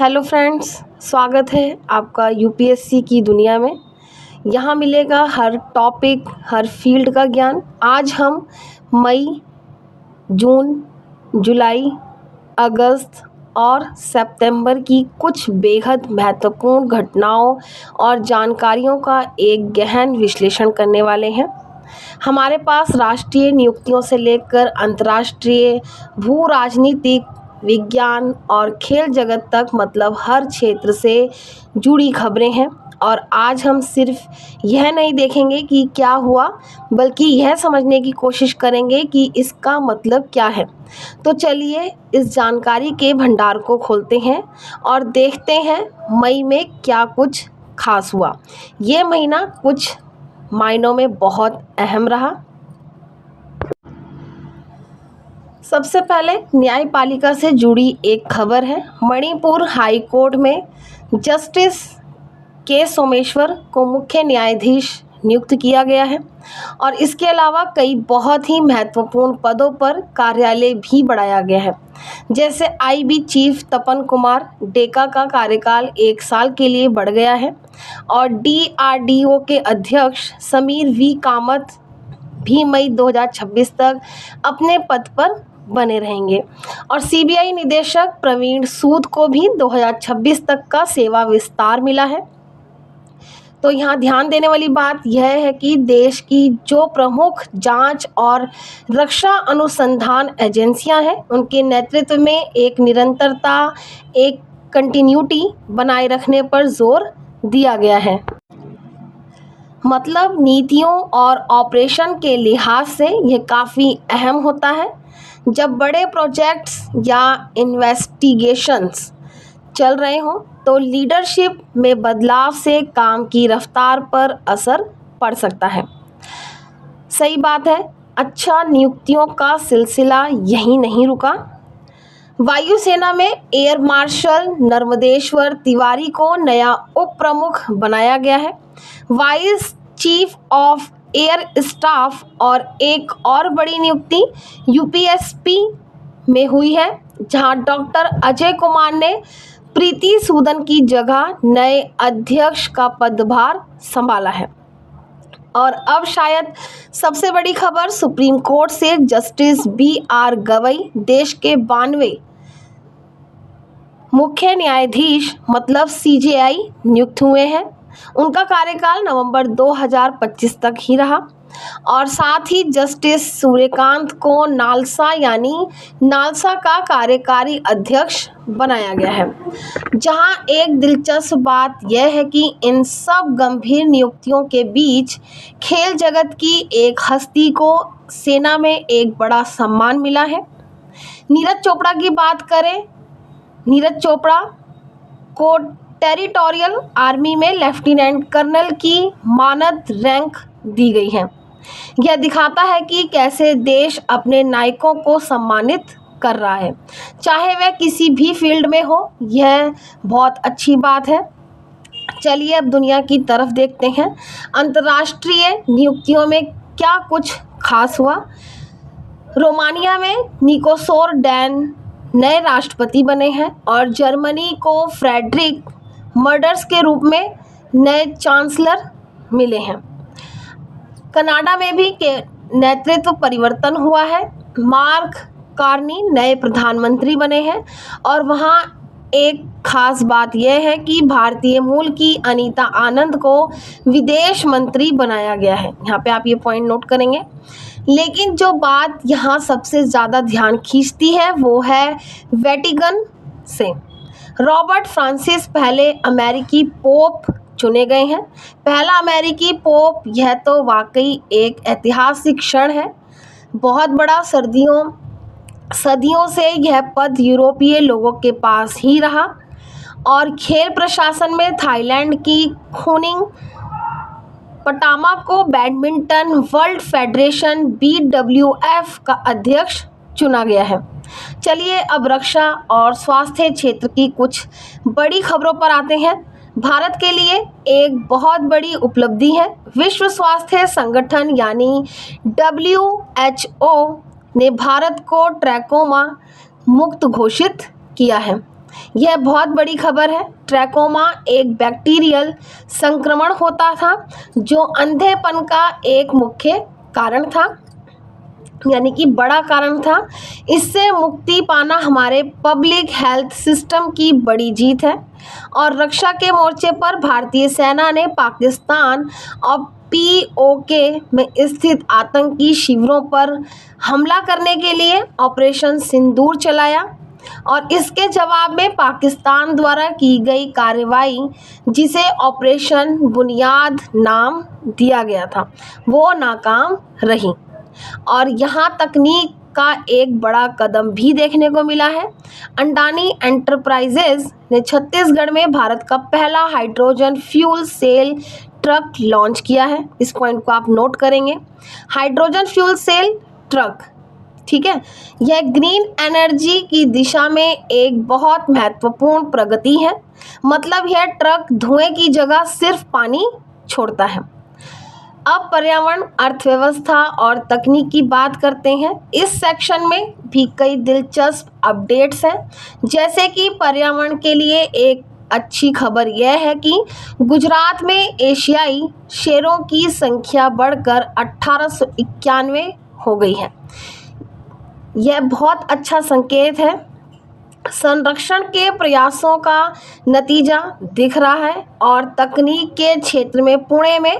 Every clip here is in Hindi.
हेलो फ्रेंड्स, स्वागत है आपका यूपीएससी की दुनिया में। यहाँ मिलेगा हर टॉपिक, हर फील्ड का ज्ञान। आज हम मई, जून, जुलाई, अगस्त और सितंबर की कुछ बेहद महत्वपूर्ण घटनाओं और जानकारियों का एक गहन विश्लेषण करने वाले हैं। हमारे पास राष्ट्रीय नियुक्तियों से लेकर अंतर्राष्ट्रीय, भू राजनीतिक, विज्ञान और खेल जगत तक, मतलब हर क्षेत्र से जुड़ी खबरें हैं। और आज हम सिर्फ यह नहीं देखेंगे कि क्या हुआ, बल्कि यह समझने की कोशिश करेंगे कि इसका मतलब क्या है। तो चलिए इस जानकारी के भंडार को खोलते हैं और देखते हैं मई में क्या कुछ खास हुआ। ये महीना कुछ मायनों में बहुत अहम रहा। सबसे पहले न्यायपालिका से जुड़ी एक खबर है। मणिपुर हाई कोर्ट में जस्टिस के सोमेश्वर को मुख्य न्यायाधीश नियुक्त किया गया है और इसके अलावा कई बहुत ही महत्वपूर्ण पदों पर कार्यालय भी बढ़ाया गया है। जैसे आईबी चीफ तपन कुमार डेका का कार्यकाल 1 साल के लिए बढ़ गया है और डीआरडीओ के अध्यक्ष समीर वी कामत भी मई 2026 तक अपने पद पर बने रहेंगे और सीबीआई निदेशक प्रवीण सूद को भी 2026 तक का सेवा विस्तार मिला है। तो यहाँ ध्यान देने वाली बात यह है कि देश की जो प्रमुख जांच और रक्षा अनुसंधान एजेंसियां हैं, उनके नेतृत्व में एक निरंतरता, एक कंटिन्यूटी बनाए रखने पर जोर दिया गया है। मतलब नीतियों और ऑपरेशन के लिहाज से यह काफ़ी अहम होता है। जब बड़े प्रोजेक्ट्स या इन्वेस्टिगेशंस चल रहे हों तो लीडरशिप में बदलाव से काम की रफ्तार पर असर पड़ सकता है। सही बात है। अच्छा, नियुक्तियों का सिलसिला यहीं नहीं रुका। वायुसेना में एयर मार्शल नर्मदेश्वर तिवारी को नया उप प्रमुख बनाया गया है। Vice chief of air staff और एक और बड़ी नियुक्ति यूपीएसपी में हुई है, जहां डॉक्टर अजय कुमार ने प्रीति सूदन की जगह नए अध्यक्ष का पदभार संभाला है। और अब शायद सबसे बड़ी खबर, सुप्रीम कोर्ट से जस्टिस BR गवई देश के 92वें मुख्य न्यायाधीश मतलब CJI नियुक्त हुए हैं। उनका कार्यकाल नवंबर 2025 तक ही रहा और साथ ही जस्टिस सूर्यकांत को नालसा का कार्यकारी अध्यक्ष बनाया गया है। जहां एक दिलचस्प बात यह है कि इन सब गंभीर नियुक्तियों के बीच खेल जगत की एक हस्ती को सेना में एक बड़ा सम्मान मिला है। नीरज चोपड़ा की बात करें, नीरज चोपड़ा को टेरिटोरियल आर्मी में लेफ्टिनेंट कर्नल की मानद रैंक दी गई है। यह दिखाता है कि कैसे देश अपने नायकों को सम्मानित कर रहा है, चाहे वह किसी भी फील्ड में हो। यह बहुत अच्छी बात है। चलिए अब दुनिया की तरफ देखते हैं। अंतर्राष्ट्रीय नियुक्तियों में क्या कुछ खास हुआ। रोमानिया में निकोसोर डैन नए राष्ट्रपति बने हैं और जर्मनी को फ्रेडरिक मर्डर्स के रूप में नए चांसलर मिले हैं। कनाडा में भी नेतृत्व परिवर्तन हुआ है। मार्क कार्नी नए प्रधानमंत्री बने हैं और वहाँ एक खास बात यह है कि भारतीय मूल की अनीता आनंद को विदेश मंत्री बनाया गया है। यहाँ पे आप ये पॉइंट नोट करेंगे। लेकिन जो बात यहाँ सबसे ज़्यादा ध्यान खींचती है वो है वेटिकन से। रॉबर्ट फ्रांसिस पहले अमेरिकी पोप चुने गए हैं। पहला अमेरिकी पोप, यह तो वाकई एक ऐतिहासिक क्षण है। बहुत बड़ा। सदियों से यह पद यूरोपीय लोगों के पास ही रहा। और खेल प्रशासन में थाईलैंड की खुनिंग पटामा को बैडमिंटन वर्ल्ड फेडरेशन BWF का अध्यक्ष चुना गया है। चलिए अब रक्षा और स्वास्थ्य क्षेत्र की कुछ बड़ी खबरों पर आते हैं। भारत के लिए एक बहुत बड़ी उपलब्धि है। विश्व स्वास्थ्य संगठन यानी WHO ने भारत को ट्रैकोमा मुक्त घोषित किया है। यह बहुत बड़ी खबर है। ट्रैकोमा एक बैक्टीरियल संक्रमण होता था जो अंधेपन का एक मुख्य कारण था, यानी कि बड़ा कारण था। इससे मुक्ति पाना हमारे पब्लिक हेल्थ सिस्टम की बड़ी जीत है। और रक्षा के मोर्चे पर भारतीय सेना ने पाकिस्तान और पीओके में स्थित आतंकी शिविरों पर हमला करने के लिए ऑपरेशन सिंदूर चलाया और इसके जवाब में पाकिस्तान द्वारा की गई कार्रवाई, जिसे ऑपरेशन बुनियाद नाम दिया गया था, वो नाकाम रही। और यहाँ तकनीक का एक बड़ा कदम भी देखने को मिला है। अंडानी एंटरप्राइजेज ने छत्तीसगढ़ में भारत का पहला hydrogen fuel cell truck launch किया है। इस पॉइंट को आप नोट करेंगे, हाइड्रोजन फ्यूल सेल ट्रक, ठीक है। यह ग्रीन एनर्जी की दिशा में एक बहुत महत्वपूर्ण प्रगति है। मतलब यह ट्रक धुएं की जगह सिर्फ पानी छोड़ता है। अब पर्यावरण, अर्थव्यवस्था और तकनीक की बात करते हैं। इस सेक्शन में भी कई दिलचस्प अपडेट्स हैं, जैसे कि पर्यावरण के लिए एक अच्छी खबर यह है कि गुजरात में एशियाई शेरों की संख्या बढ़कर 1891 हो गई है। यह बहुत अच्छा संकेत है। संरक्षण के प्रयासों का नतीजा दिख रहा है और तकनीक के क्षेत्र में पुणे में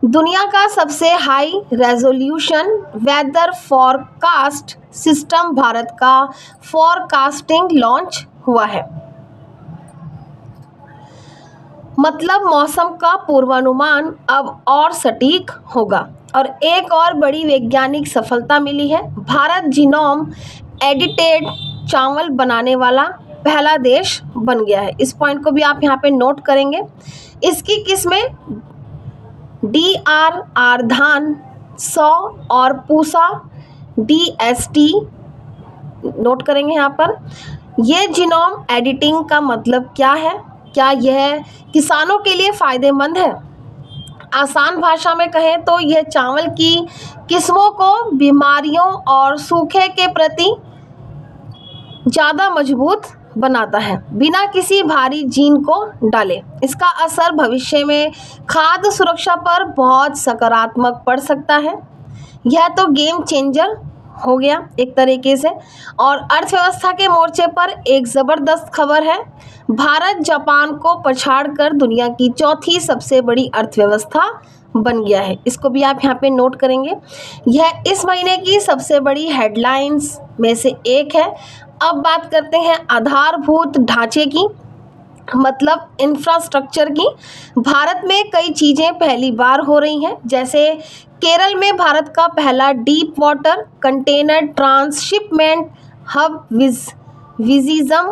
दुनिया का सबसे high resolution weather forecast system Bharat का फॉरकास्टिंग लॉन्च हुआ है। मतलब मौसम का पूर्वानुमान अब और सटीक होगा। और एक और बड़ी वैज्ञानिक सफलता मिली है। भारत जीनोम एडिटेड चावल बनाने वाला पहला देश बन गया है। इस पॉइंट को भी आप यहाँ पे नोट करेंगे। इसकी किस्में DRR धान 100 और पूसा DST नोट करेंगे यहाँ पर। ये जीनोम एडिटिंग का मतलब क्या है? क्या यह किसानों के लिए फ़ायदेमंद है? आसान भाषा में कहें तो यह चावल की किस्मों को बीमारियों और सूखे के प्रति ज़्यादा मजबूत बनाता है, बिना किसी भारी जीन को डाले। इसका असर भविष्य में खाद्य सुरक्षा पर बहुत सकारात्मक पड़ सकता है। यह तो गेम चेंजर हो गया एक तरीके से। और अर्थव्यवस्था के मोर्चे पर एक ज़बरदस्त खबर है। भारत जापान को पछाड़कर दुनिया की चौथी सबसे बड़ी अर्थव्यवस्था बन गया है। इसको भी आप यहाँ पे नोट करेंगे। यह इस महीने की सबसे बड़ी हेडलाइंस में से एक है। अब बात करते हैं आधारभूत ढांचे की, मतलब इंफ्रास्ट्रक्चर की। भारत में कई चीज़ें पहली बार हो रही हैं, जैसे केरल में भारत का पहला deep water container transshipment hub Vizhinjam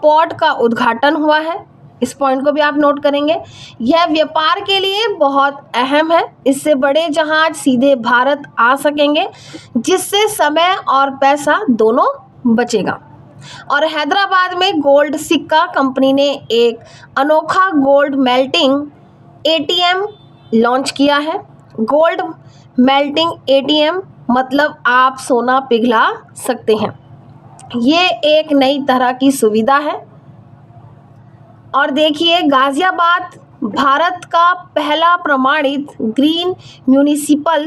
port का उद्घाटन हुआ है। इस पॉइंट को भी आप नोट करेंगे। यह व्यापार के लिए बहुत अहम है। इससे बड़े जहाज सीधे भारत आ सकेंगे, जिससे समय और पैसा दोनों बचेगा। और हैदराबाद में गोल्ड सिक्का कंपनी ने एक अनोखा गोल्ड मेल्टिंग ATM लॉन्च किया है। गोल्ड मेल्टिंग ATM मतलब आप सोना पिघला सकते हैं। ये एक नई तरह की सुविधा है। और देखिए, गाज़ियाबाद भारत का पहला प्रमाणित ग्रीन म्यूनिसिपल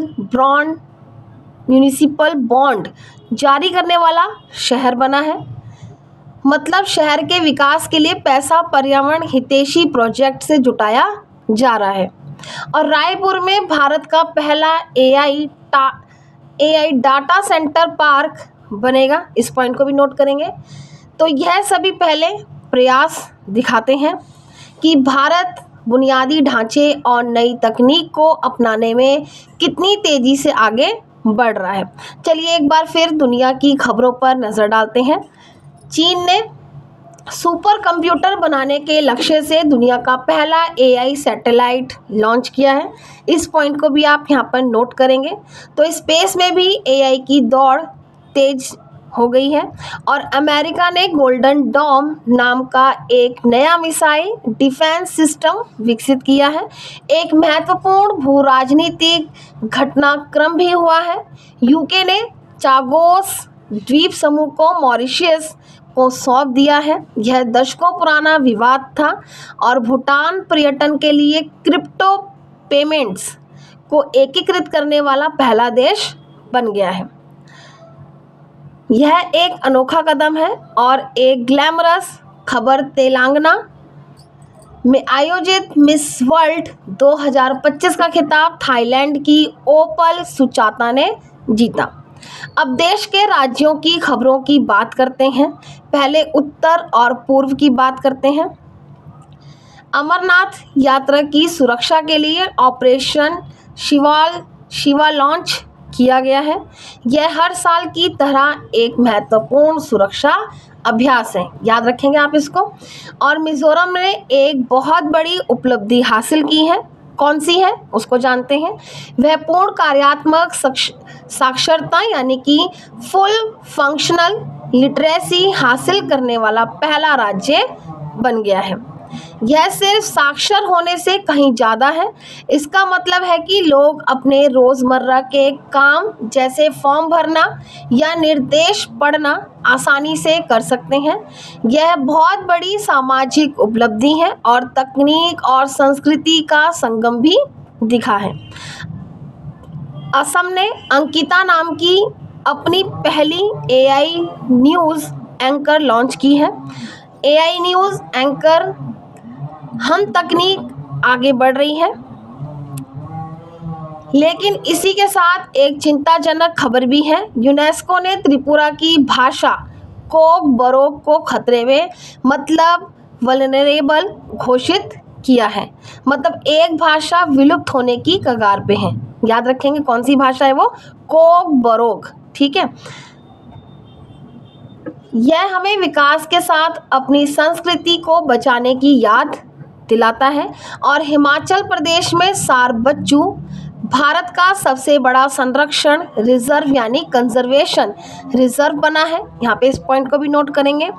बॉन्ड जारी करने वाला शहर बना है। मतलब शहर के विकास के लिए पैसा पर्यावरण हितैषी प्रोजेक्ट से जुटाया जा रहा है। और रायपुर में भारत का पहला AI डाटा सेंटर पार्क बनेगा। इस पॉइंट को भी नोट करेंगे। तो यह सभी पहले प्रयास दिखाते हैं कि भारत बुनियादी ढांचे और नई तकनीक को अपनाने में कितनी तेज़ी से आगे बढ़ रहा है। चलिए एक बार फिर दुनिया की खबरों पर नज़र डालते हैं। चीन ने सुपर कंप्यूटर बनाने के लक्ष्य से दुनिया का पहला AI सैटेलाइट लॉन्च किया है। इस पॉइंट को भी आप यहाँ पर नोट करेंगे। तो स्पेस में भी AI की दौड़ तेज हो गई है। और अमेरिका ने गोल्डन डॉम नाम का एक नया मिसाइल डिफेंस सिस्टम विकसित किया है। एक महत्वपूर्ण भू राजनीतिक घटनाक्रम भी हुआ है। UK ने चागोस द्वीप समूह को मॉरिशस को सौंप दिया है। यह दशकों पुराना विवाद था और भूटान पर्यटन के लिए क्रिप्टो पेमेंट्स को एकीकृत करने वाला पहला देश बन गया है। यह एक अनोखा कदम है और एक ग्लैमरस खबर तेलंगाना में आयोजित मिस वर्ल्ड 2025 का खिताब थाईलैंड की ओपल सुचाता ने जीता। अब देश के राज्यों की खबरों की बात करते हैं। पहले उत्तर और पूर्व की बात करते हैं। अमरनाथ यात्रा की सुरक्षा के लिए ऑपरेशन शिवा लॉन्च किया गया है। यह हर साल की तरह एक महत्वपूर्ण सुरक्षा अभ्यास है, याद रखेंगे आप इसको। और मिजोरम ने एक बहुत बड़ी उपलब्धि हासिल की है। कौन सी है उसको जानते हैं। वह पूर्ण कार्यात्मक साक्षरता यानी कि फुल फंक्शनल लिटरेसी हासिल करने वाला पहला राज्य बन गया है। यह सिर्फ साक्षर होने से कहीं ज़्यादा है। इसका मतलब है कि लोग अपने रोज़मर्रा के काम जैसे फॉर्म भरना या निर्देश पढ़ना आसानी से कर सकते हैं। यह बहुत बड़ी सामाजिक उपलब्धि है और तकनीक और संस्कृति का संगम भी दिखा है। असम ने अंकिता नाम की अपनी पहली एआई न्यूज़ एंकर लॉन्च की है। एआई न्यूज़ एंकर हम तकनीक आगे बढ़ रही है, लेकिन इसी के साथ एक चिंताजनक खबर भी है। यूनेस्को ने त्रिपुरा की भाषा कोक बरोक को खतरे में मतलब वल्नरेबल घोषित किया है। मतलब एक भाषा विलुप्त होने की कगार पे है। याद रखेंगे कौन सी भाषा है वो, कोक बरोक, ठीक है। यह हमें विकास के साथ अपनी संस्कृति को बचाने की याद दिलाता है। और हिमाचल प्रदेश में सारबच्चू भारत का सबसे बड़ा संरक्षण रिजर्व यानी कंजर्वेशन रिजर्व बना है। यहाँ पे इस पॉइंट को भी नोट करेंगे।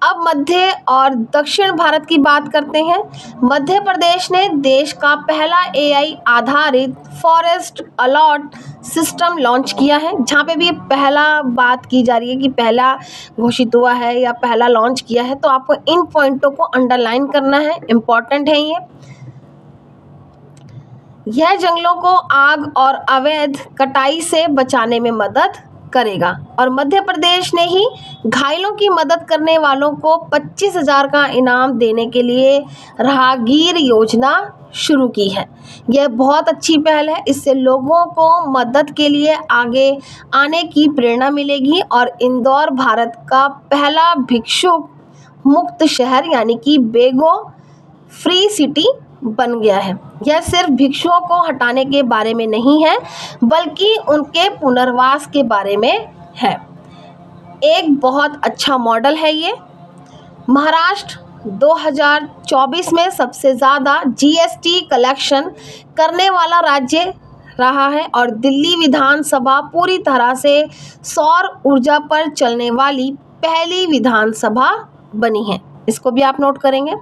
अब मध्य और दक्षिण भारत की बात करते हैं। मध्य प्रदेश ने देश का पहला एआई आधारित फॉरेस्ट अलॉट सिस्टम लॉन्च किया है। जहाँ पे भी पहला बात की जा रही है कि पहला घोषित हुआ है या पहला लॉन्च किया है, तो आपको इन पॉइंटों को अंडरलाइन करना है, इम्पॉर्टेंट है ये। यह जंगलों को आग और अवैध कटाई से बचाने में मदद करेगा। और मध्य प्रदेश ने ही घायलों की मदद करने वालों को 25,000 का इनाम देने के लिए राहगीर योजना शुरू की है। यह बहुत अच्छी पहल है। इससे लोगों को मदद के लिए आगे आने की प्रेरणा मिलेगी और इंदौर भारत का पहला भिक्षुक मुक्त शहर यानी कि बेगो फ्री सिटी बन गया है। यह सिर्फ भिक्षुओं को हटाने के बारे में नहीं है, बल्कि उनके पुनर्वास के बारे में है। एक बहुत अच्छा मॉडल है ये। महाराष्ट्र 2024 में सबसे ज़्यादा जीएसटी कलेक्शन करने वाला राज्य रहा है और दिल्ली विधानसभा पूरी तरह से सौर ऊर्जा पर चलने वाली पहली विधानसभा बनी है। इसको भी आप नोट करेंगे।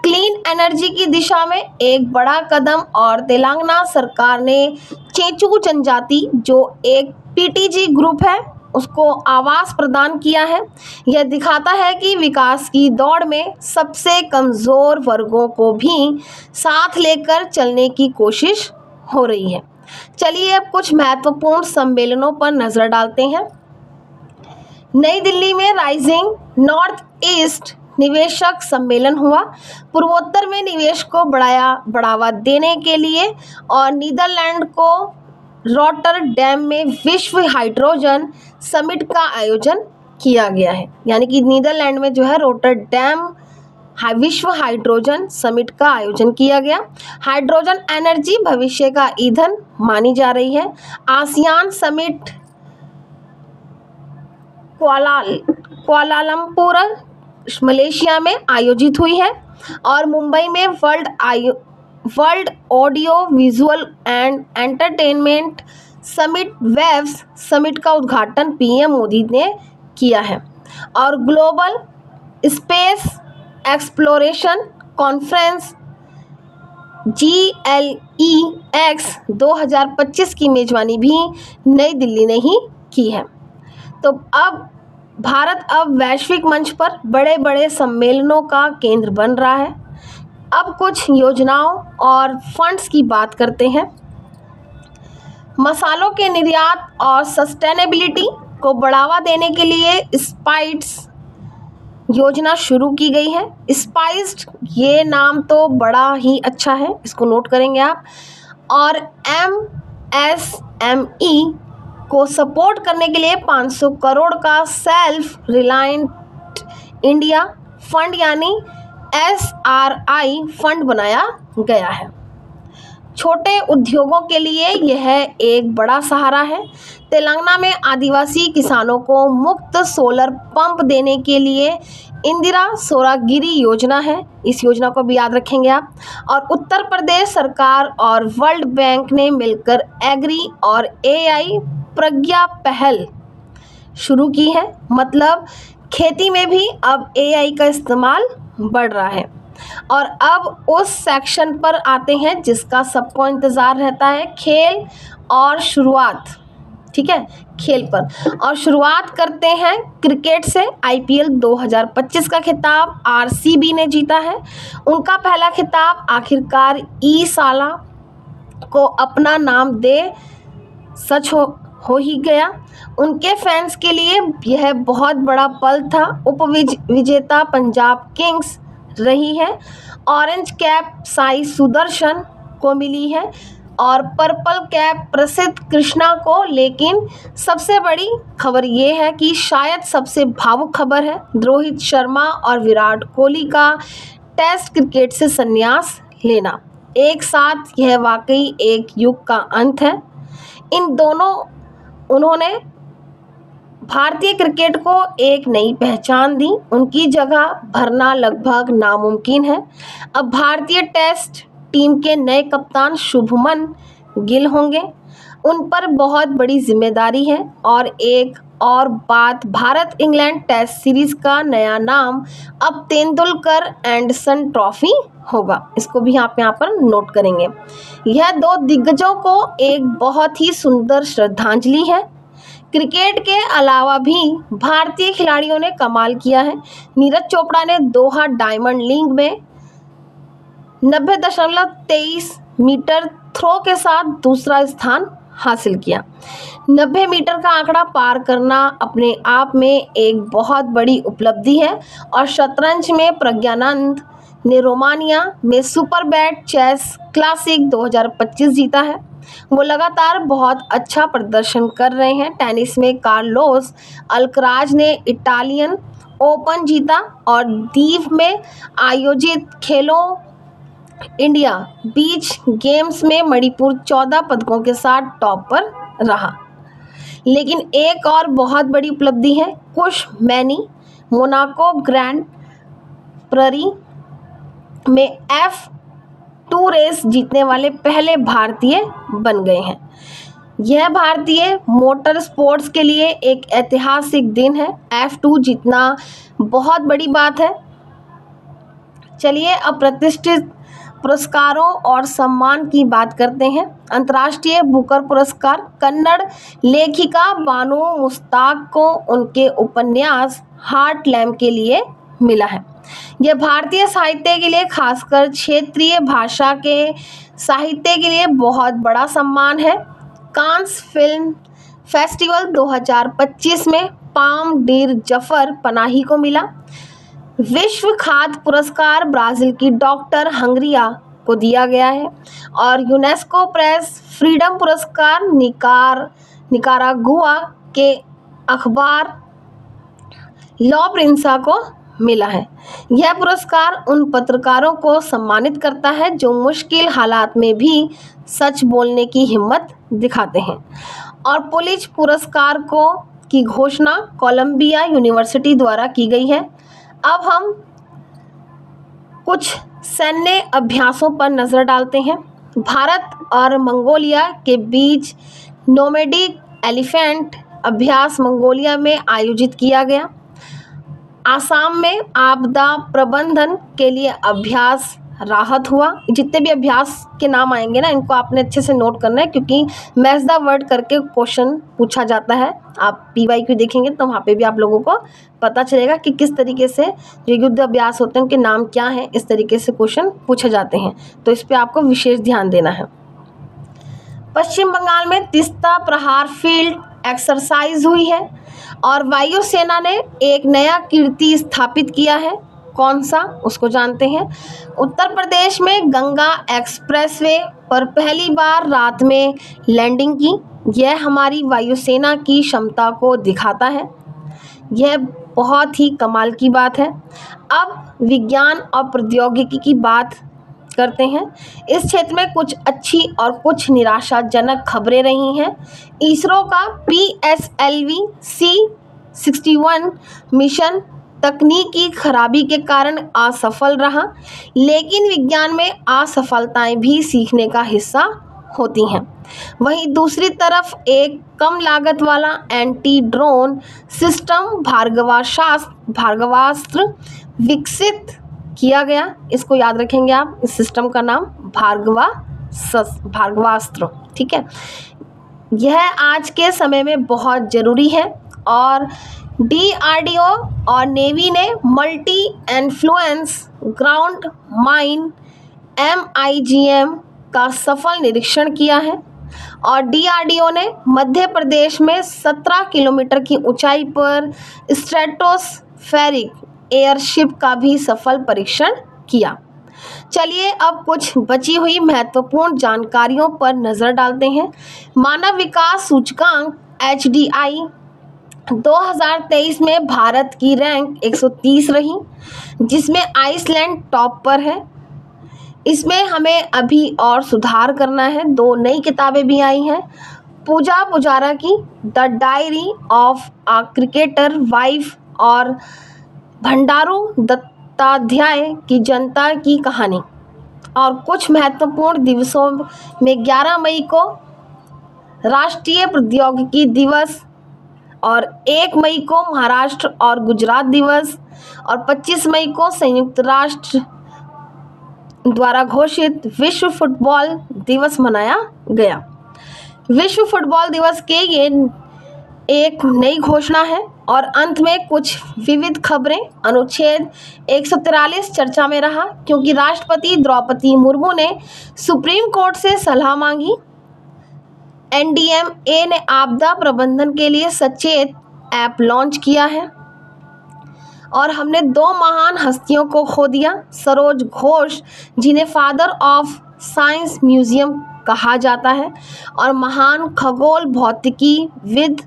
क्लीन एनर्जी की दिशा में एक बड़ा कदम और तेलंगाना सरकार ने चेंचू जनजाति जो एक पीटीजी ग्रुप है उसको आवास प्रदान किया है। यह दिखाता है कि विकास की दौड़ में सबसे कमज़ोर वर्गों को भी साथ लेकर चलने की कोशिश हो रही है। चलिए अब कुछ महत्वपूर्ण सम्मेलनों पर नज़र डालते हैं। नई दिल्ली में राइजिंग नॉर्थ ईस्ट निवेशक सम्मेलन हुआ। पूर्वोत्तर में निवेश को बढ़ावा देने के लिए और नीदरलैंड को रॉटरडैम में विश्व हाइड्रोजन समिट का आयोजन किया गया है। यानी कि नीदरलैंड में जो है रॉटरडैम विश्व हाइड्रोजन समिट का आयोजन किया गया। हाइड्रोजन एनर्जी भविष्य का ईंधन मानी जा रही है। आसियान समिट कुआलालंपुर मलेशिया में आयोजित हुई है और मुंबई में world audio visual and entertainment summit waves summit का उद्घाटन पीएम मोदी ने किया है। और global space exploration conference GLEX 2025 की मेजबानी भी नई दिल्ली ने ही की है। तो अब भारत अब वैश्विक मंच पर बड़े बड़े सम्मेलनों का केंद्र बन रहा है। अब कुछ योजनाओं और फंड्स की बात करते हैं। मसालों के निर्यात और सस्टेनेबिलिटी को बढ़ावा देने के लिए स्पाइस योजना शुरू की गई है। स्पाइस्ड, ये नाम तो बड़ा ही अच्छा है, इसको नोट करेंगे आप। और MSME को सपोर्ट करने के लिए 500 करोड़ का सेल्फ रिलायंट इंडिया फंड यानी SRI फंड बनाया गया है। छोटे उद्योगों के लिए यह एक बड़ा सहारा है। तेलंगाना में आदिवासी किसानों को मुफ्त सोलर पंप देने के लिए इंदिरा सौरगिरी योजना है, इस योजना को भी याद रखेंगे आप। और उत्तर प्रदेश सरकार और वर्ल्ड बैंक ने मिलकर एग्री और AI प्रज्ञा पहल शुरू की है। मतलब खेती में भी अब AI का इस्तेमाल बढ़ रहा है। और अब उस सेक्शन पर आते हैं जिसका सबको इंतज़ार रहता है, खेल और शुरुआत। ठीक है, खेल पर। और शुरुआत करते हैं क्रिकेट से। IPL 2025 का खिताब RCB ने जीता है। उनका पहला खिताब आखिरकार साला को अपना नाम दे सच हो ही गया। उनके फैंस के लिए यह बहुत बड़ा पल था। विजेता पंजाब किंग्स रही है। ऑरेंज कैप साई सुदर्शन को मिली है और पर्पल कैप प्रसिद्ध कृष्णा को। लेकिन सबसे बड़ी खबर ये है कि शायद सबसे भावुक खबर है, रोहित शर्मा और विराट कोहली का टेस्ट क्रिकेट से संन्यास लेना एक साथ। यह वाकई एक युग का अंत है। इन दोनों उन्होंने भारतीय क्रिकेट को एक नई पहचान दी। उनकी जगह भरना लगभग नामुमकिन है। अब भारतीय टेस्ट टीम के नए कप्तान शुभमन गिल होंगे। उन पर बहुत बड़ी जिम्मेदारी है। और एक और बात, भारत इंग्लैंड टेस्ट सीरीज का नया नाम अब तेंदुलकर एंडरसन ट्रॉफी होगा, इसको भी आप यहाँ पर नोट करेंगे। यह दो दिग्गजों को एक बहुत ही सुंदर श्रद्धांजलि है। क्रिकेट के अलावा भी भारतीय खिलाड़ियों ने कमाल किया है। नीरज चोपड़ा ने दोहा डायमंड लीग में 90.23 मीटर थ्रो के साथ दूसरा स्थान हासिल किया। 90 मीटर का आंकड़ा पार करना अपने आप में एक बहुत बड़ी उपलब्धि है। और शतरंज में प्रज्ञानंद ने रोमानिया में सुपर बैट चेस क्लासिक 2025 जीता है। वो लगातार बहुत अच्छा प्रदर्शन कर रहे हैं। टेनिस में कार्लोस अल्कराज ने इटालियन ओपन जीता। और दीव में आयोजित खेलों इंडिया बीच गेम्स में मणिपुर 14 पदकों के साथ टॉप पर रहा। लेकिन एक और बहुत बड़ी उपलब्धि है, कुश मैनी मोनाको ग्रैंड प्री में F2 रेस जीतने वाले पहले भारतीय बन गए हैं। यह भारतीय मोटर स्पोर्ट्स के लिए एक ऐतिहासिक दिन है। F2 जीतना बहुत बड़ी बात है। चलिए अब प्रतिष्ठित पुरस्कारों और सम्मान की बात करते हैं। अंतर्राष्ट्रीय बुकर पुरस्कार कन्नड़ लेखिका बानु मुस्ताक को उनके उपन्यास हार्ट लैम्प के लिए मिला है। यह भारतीय साहित्य के लिए, खासकर क्षेत्रीय भाषा के साहित्य के लिए बहुत बड़ा सम्मान है। कांस फिल्म फेस्टिवल 2025 में पाम डिर जफर पनाही को मिला। विश्व खाद्य पुरस्कार ब्राज़ील की डॉक्टर हंगरिया को दिया गया है। और यूनेस्को प्रेस फ्रीडम पुरस्कार निकारागुआ के अखबार लॉ प्रिंसा को मिला है। यह पुरस्कार उन पत्रकारों को सम्मानित करता है जो मुश्किल हालात में भी सच बोलने की हिम्मत दिखाते हैं। और पुलिस पुरस्कार की घोषणा कोलंबिया यूनिवर्सिटी द्वारा की गई है। अब हम कुछ सैन्य अभ्यासों पर नज़र डालते हैं। भारत और मंगोलिया के बीच नोमैडिक एलिफेंट अभ्यास मंगोलिया में आयोजित किया गया। आसाम में आपदा प्रबंधन के लिए अभ्यास राहत हुआ। जितने भी अभ्यास के नाम आएंगे ना, इनको आपने अच्छे से नोट करना है, क्योंकि मैच द वर्ड करके क्वेश्चन पूछा जाता है। आप PYQ देखेंगे तो वहाँ पे भी आप लोगों को पता चलेगा कि किस तरीके से जो युद्ध अभ्यास होते हैं उनके नाम क्या हैं, इस तरीके से क्वेश्चन पूछे जाते हैं। तो इस पर आपको विशेष ध्यान देना है। पश्चिम बंगाल में तीस्ता प्रहार फील्ड एक्सरसाइज हुई है और वायुसेना ने एक नया कीर्ति स्थापित किया है। कौन सा, उसको जानते हैं। उत्तर प्रदेश में गंगा एक्सप्रेसवे पर पहली बार रात में लैंडिंग की। यह हमारी वायुसेना की क्षमता को दिखाता है। यह बहुत ही कमाल की बात है। अब विज्ञान और प्रौद्योगिकी की बात करते हैं। इस क्षेत्र में कुछ अच्छी और कुछ निराशाजनक खबरें रही हैं। इसरो का PSLV C61 मिशन तकनीकी खराबी के कारण असफल रहा, लेकिन विज्ञान में असफलताएं भी सीखने का हिस्सा होती हैं। वहीं दूसरी तरफ एक कम लागत वाला एंटी ड्रोन सिस्टम भार्गवास्त्र विकसित किया गया। इसको याद रखेंगे आप, इस सिस्टम का नाम भार्गवास्त्र, ठीक है। यह आज के समय में बहुत ज़रूरी है और DRDO और नेवी ने multi influence ground mine MIGM का सफल निरीक्षण किया है और DRDO ने मध्य प्रदेश में 17 किलोमीटर की ऊंचाई पर स्ट्रेटोस्फेरिक एयरशिप का भी सफल परीक्षण किया। चलिए अब कुछ बची हुई महत्वपूर्ण जानकारियों पर नज़र डालते हैं। मानव विकास सूचकांक HDI 2023 में भारत की रैंक 130 रही, जिसमें आइसलैंड टॉप पर है। इसमें हमें अभी और सुधार करना है। 2 नई किताबें भी आई हैं। पूजा पुजारा की the diary of a cricketer wife और भंडारू दत्ताध्याय की जनता की कहानी। और कुछ महत्वपूर्ण दिवसों में 11 मई को राष्ट्रीय प्रौद्योगिकी दिवस और 1 मई को महाराष्ट्र और गुजरात दिवस और 25 मई को संयुक्त राष्ट्र द्वारा घोषित विश्व फुटबॉल दिवस मनाया गया। विश्व फुटबॉल दिवस के ये एक नई घोषणा है। और अंत में कुछ विविध खबरें। अनुच्छेद 143 चर्चा में रहा क्योंकि राष्ट्रपति द्रौपदी मुर्मू ने सुप्रीम कोर्ट से सलाह मांगी। NDMA ने आपदा प्रबंधन के लिए सचेत ऐप लॉन्च किया है। और हमने 2 महान हस्तियों को खो दिया। सरोज घोष, जिन्हें फादर ऑफ साइंस म्यूजियम कहा जाता है, और महान खगोल भौतिकीविद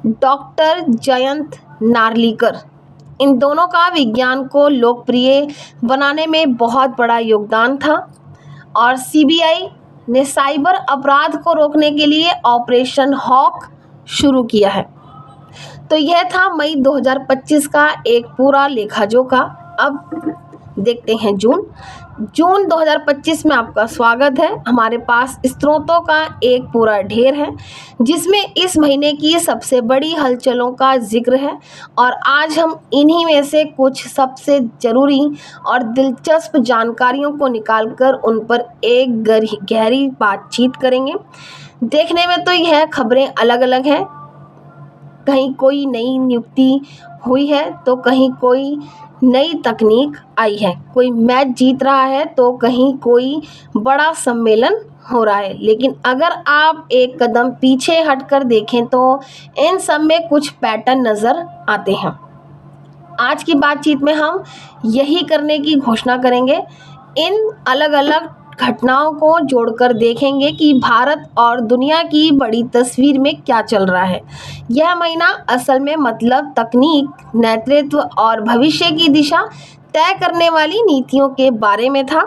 डॉक्टर जयंत नार्लिकर। इन दोनों का विज्ञान को लोकप्रिय बनाने में बहुत बड़ा योगदान था। और CBI ने साइबर अपराध को रोकने के लिए ऑपरेशन हॉक शुरू किया है। तो यह था मई 2025 का एक पूरा लेखाजोखा। अब देखते हैं जून 2025 में आपका स्वागत है। हमारे पास स्रोतों का एक पूरा ढेर है जिसमें इस महीने की सबसे बड़ी हलचलों का जिक्र है और आज हम इन्हीं में से कुछ सबसे ज़रूरी और दिलचस्प जानकारियों को निकालकर उन पर एक गहरी बातचीत करेंगे। देखने में तो यह खबरें अलग अलग हैं, कहीं कोई नई नियुक्ति हुई है तो कहीं कोई नई तकनीक आई है, कोई मैच जीत रहा है तो कहीं कोई बड़ा सम्मेलन हो रहा है। लेकिन अगर आप एक कदम पीछे हटकर देखें तो इन सब में कुछ पैटर्न नज़र आते हैं। आज की बातचीत में हम यही करने की घोषणा करेंगे। इन अलग अलग घटनाओं को जोड़कर देखेंगे कि भारत और दुनिया की बड़ी तस्वीर में क्या चल रहा है। यह महीना असल में मतलब तकनीक, नेतृत्व और भविष्य की दिशा तय करने वाली नीतियों के बारे में था।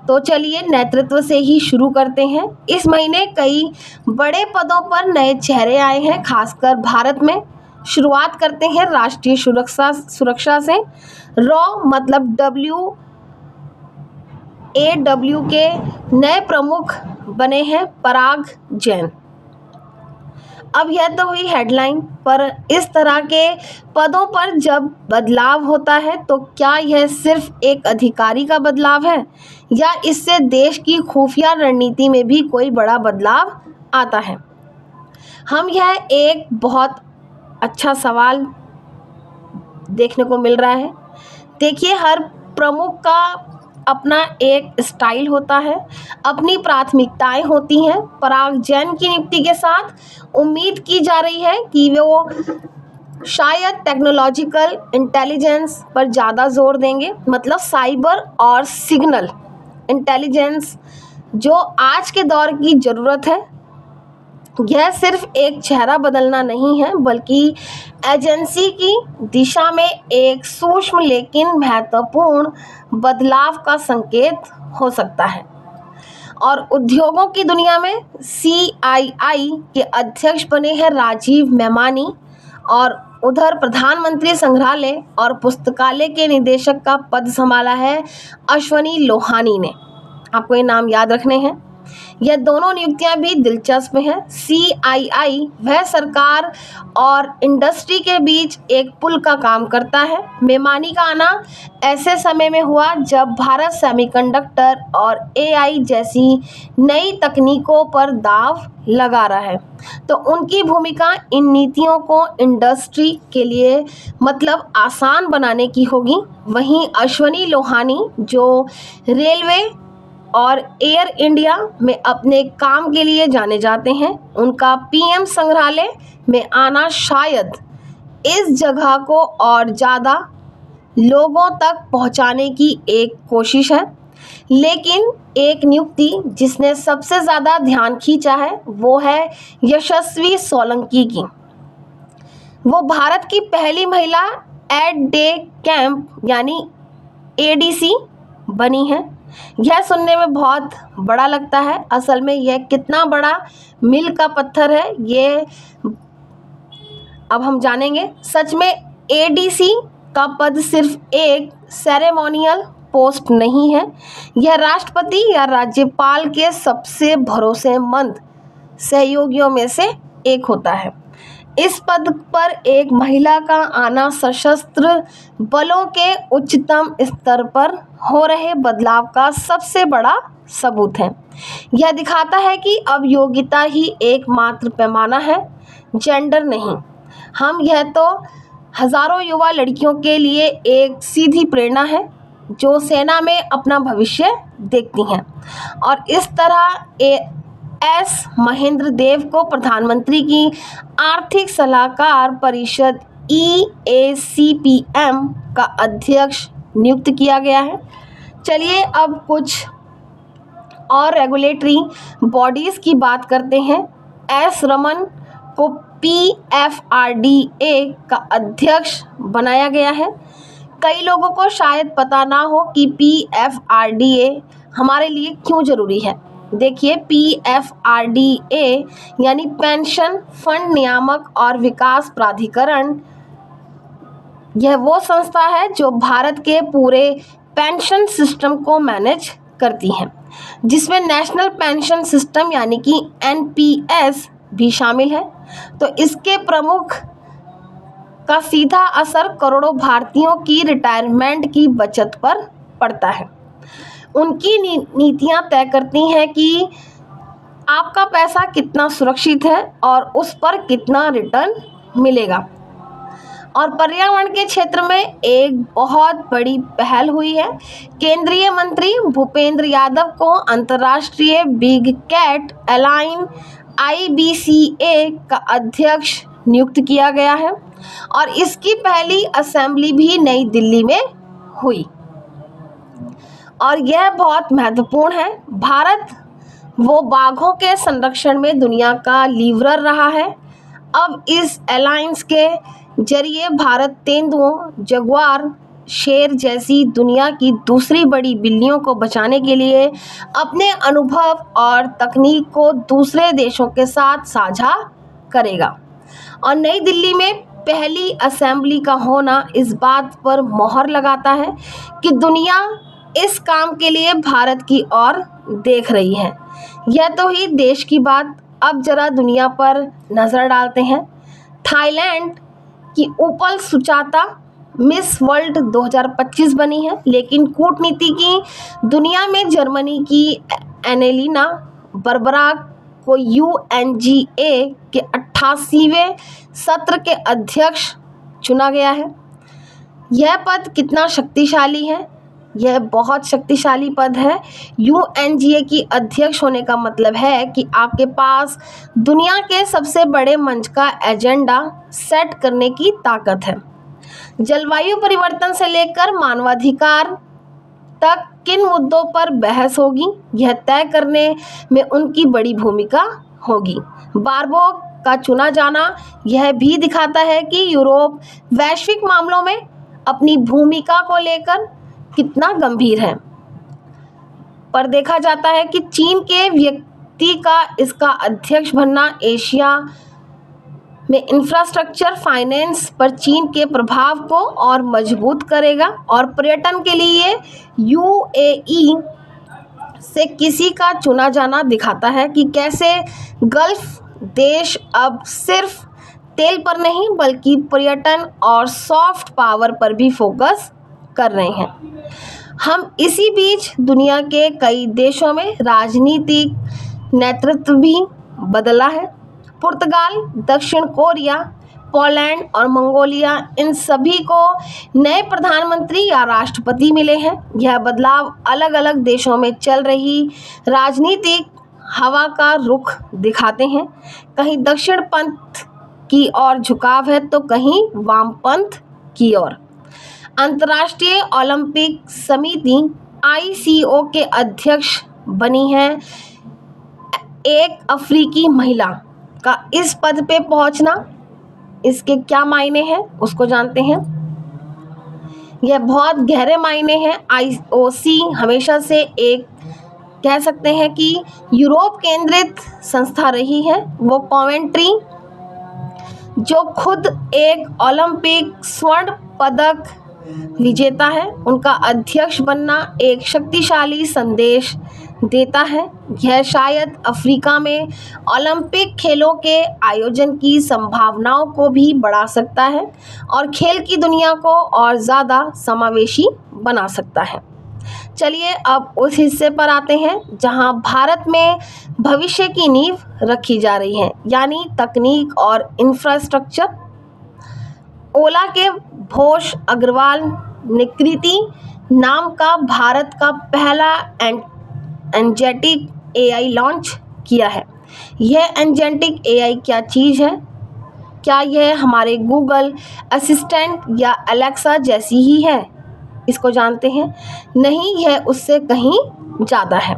तो चलिए नेतृत्व से ही शुरू करते हैं। इस महीने कई बड़े पदों पर नए चेहरे आए हैं, खासकर भारत में। शुरुआत करते हैं राष्ट्रीय सुरक्षा से। रॉ मतलब WAW के नए प्रमुख बने हैं पराग जैन। अब यह तो हुई हेडलाइन, पर इस तरह के पदों पर जब बदलाव होता है तो क्या यह सिर्फ एक अधिकारी का बदलाव है या इससे देश की खुफिया रणनीति में भी कोई बड़ा बदलाव आता है? हम यह एक बहुत अच्छा सवाल देखने को मिल रहा है। देखिए, हर प्रमुख का अपना एक स्टाइल होता है, अपनी प्राथमिकताएं होती हैं। पराग जैन की नियुक्ति के साथ उम्मीद की जा रही है कि वो शायद टेक्नोलॉजिकल इंटेलिजेंस पर ज़्यादा जोर देंगे, मतलब साइबर और सिग्नल इंटेलिजेंस जो आज के दौर की ज़रूरत है। यह सिर्फ एक चेहरा बदलना नहीं है, बल्कि एजेंसी की दिशा में एक सूक्ष्म लेकिन महत्वपूर्ण बदलाव का संकेत हो सकता है। और उद्योगों की दुनिया में CII के अध्यक्ष बने हैं राजीव मेमानी, और उधर प्रधानमंत्री संग्रहालय और पुस्तकालय के निदेशक का पद संभाला है अश्वनी लोहानी ने। आपको ये नाम याद रखने हैं। यह दोनों नियुक्तियां भी दिलचस्प हैं। CII वह सरकार और इंडस्ट्री के बीच एक पुल का काम करता है। मेमानी का आना ऐसे समय में हुआ जब भारत सेमीकंडक्टर और AI जैसी नई तकनीकों पर दांव लगा रहा है, तो उनकी भूमिका इन नीतियों को इंडस्ट्री के लिए मतलब आसान बनाने की होगी। वहीं अश्वनी लोहानी जो रेलवे और एयर इंडिया में अपने काम के लिए जाने जाते हैं, उनका PM संग्रहालय में आना शायद इस जगह को और ज़्यादा लोगों तक पहुंचाने की एक कोशिश है। लेकिन एक नियुक्ति जिसने सबसे ज़्यादा ध्यान खींचा है वो है यशस्वी सोलंकी की। वो भारत की पहली महिला एड डे कैंप यानी ADC बनी है। यह सुनने में बहुत बड़ा लगता है, असल में यह कितना बड़ा मील का पत्थर है ये अब हम जानेंगे। सच में ADC का पद सिर्फ एक सेरेमोनियल पोस्ट नहीं है, यह राष्ट्रपति या राज्यपाल के सबसे भरोसेमंद सहयोगियों में से एक होता है। इस पद पर एक महिला का आना सशस्त्र बलों के उच्चतम स्तर पर हो रहे बदलाव का सबसे बड़ा सबूत है। यह दिखाता है कि अब योग्यता ही एकमात्र पैमाना है, जेंडर नहीं। हम यह तो हजारों युवा लड़कियों के लिए एक सीधी प्रेरणा है जो सेना में अपना भविष्य देखती हैं। और इस तरह S महेंद्र देव को प्रधानमंत्री की आर्थिक सलाहकार परिषद EACPM का अध्यक्ष नियुक्त किया गया है। चलिए अब कुछ और रेगुलेटरी बॉडीज़ की बात करते हैं। S रमन को PFRDA का अध्यक्ष बनाया गया है। कई लोगों को शायद पता ना हो कि PFRDA हमारे लिए क्यों ज़रूरी है। देखिए, PFRDA यानी पेंशन फंड नियामक और विकास प्राधिकरण, यह वो संस्था है जो भारत के पूरे पेंशन सिस्टम को मैनेज करती है, जिसमें नेशनल पेंशन सिस्टम यानी कि NPS भी शामिल है। तो इसके प्रमुख का सीधा असर करोड़ों भारतीयों की रिटायरमेंट की बचत पर पड़ता है। उनकी नीतियां तय करती हैं कि आपका पैसा कितना सुरक्षित है और उस पर कितना रिटर्न मिलेगा। और पर्यावरण के क्षेत्र में एक बहुत बड़ी पहल हुई है। केंद्रीय मंत्री भूपेंद्र यादव को अंतर्राष्ट्रीय बिग कैट एलाइन IBCA का अध्यक्ष नियुक्त किया गया है और इसकी पहली असेंबली भी नई दिल्ली में हुई। और यह बहुत महत्वपूर्ण है। भारत वो बाघों के संरक्षण में दुनिया का लीडर रहा है। अब इस अलायंस के जरिए भारत तेंदुओं, जगुआर, शेर जैसी दुनिया की दूसरी बड़ी बिल्लियों को बचाने के लिए अपने अनुभव और तकनीक को दूसरे देशों के साथ साझा करेगा। और नई दिल्ली में पहली असेंबली का होना इस बात पर मोहर लगाता है कि दुनिया इस काम के लिए भारत की ओर देख रही है। यह तो ही देश की बात, अब जरा दुनिया पर नज़र डालते हैं। थाईलैंड की उपल सुचाता मिस वर्ल्ड 2025 बनी है, लेकिन कूटनीति की दुनिया में जर्मनी की एनेलिना बर्बराक को UNGA के 88वें सत्र के अध्यक्ष चुना गया है। यह पद कितना शक्तिशाली है? यह बहुत शक्तिशाली पद है। UNGA की अध्यक्ष होने का मतलब है कि आपके पास दुनिया के सबसे बड़े मंच का एजेंडा सेट करने की ताकत है। जलवायु परिवर्तन से लेकर मानवाधिकार तक किन मुद्दों पर बहस होगी, यह तय करने में उनकी बड़ी भूमिका होगी। बारबोक का चुना जाना यह भी दिखाता है कि यूरोप वैश्विक मामलों में अपनी भूमिका को लेकर कितना गंभीर है। पर देखा जाता है कि चीन के व्यक्ति का इसका अध्यक्ष बनना एशिया में इंफ्रास्ट्रक्चर फाइनेंस पर चीन के प्रभाव को और मजबूत करेगा और पर्यटन के लिए UAE से किसी का चुना जाना दिखाता है कि कैसे गल्फ देश अब सिर्फ तेल पर नहीं बल्कि पर्यटन और सॉफ्ट पावर पर भी फोकस कर रहे हैं। हम इसी बीच दुनिया के कई देशों में राजनीतिक नेतृत्व भी बदला है। पुर्तगाल, दक्षिण कोरिया, पोलैंड और मंगोलिया, इन सभी को नए प्रधानमंत्री या राष्ट्रपति मिले हैं। यह बदलाव अलग अलग देशों में चल रही राजनीतिक हवा का रुख दिखाते हैं। कहीं दक्षिणपंथ की ओर झुकाव है तो कहीं वामपंथ की ओर। अंतर्राष्ट्रीय ओलंपिक समिति ICO के अध्यक्ष बनी है एक अफ्रीकी महिला का इस पद पे पहुंचना। इसके क्या मायने हैं उसको जानते हैं। यह बहुत गहरे मायने हैं। IOC हमेशा से एक कह सकते हैं कि यूरोप केंद्रित संस्था रही है। वो कॉवेंट्री जो खुद एक ओलंपिक स्वर्ण पदक विजेता है, उनका अध्यक्ष बनना एक शक्तिशाली संदेश देता है। यह शायद अफ्रीका में ओलंपिक खेलों के आयोजन की संभावनाओं को भी बढ़ा सकता है और खेल की दुनिया को और ज़्यादा समावेशी बना सकता है। चलिए अब उस हिस्से पर आते हैं जहां भारत में भविष्य की नींव रखी जा रही है, यानी तकनीक और इंफ्रास्ट्रक्चर। ओला के घोष अग्रवाल ने कृति नाम का भारत का पहला एजेंटिक AI लॉन्च किया है। यह एजेंटिक AI क्या चीज़ है? क्या यह हमारे गूगल असिस्टेंट या अलेक्सा जैसी ही है? इसको जानते हैं? नहीं, यह उससे कहीं ज़्यादा है।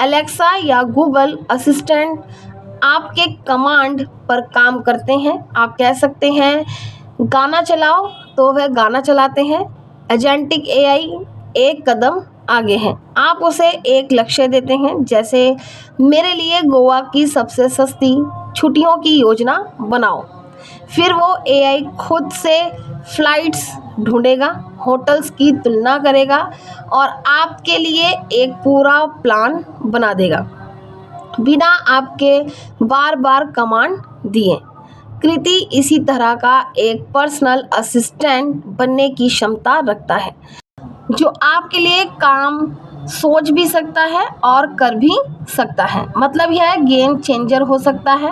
अलेक्सा या गूगल असिस्टेंट आपके कमांड पर काम करते हैं। आप कह सकते हैं गाना चलाओ तो वह गाना चलाते हैं। एजेंटिक AI एक कदम आगे है। आप उसे एक लक्ष्य देते हैं, जैसे मेरे लिए गोवा की सबसे सस्ती छुट्टियों की योजना बनाओ। फिर वो AI खुद से फ्लाइट्स ढूंढेगा, होटल्स की तुलना करेगा और आपके लिए एक पूरा प्लान बना देगा बिना आपके बार बार कमांड दिए। कृति इसी तरह का एक पर्सनल असिस्टेंट बनने की क्षमता रखता है, जो आपके लिए काम सोच भी सकता है और कर भी सकता है। मतलब यह गेम चेंजर हो सकता है।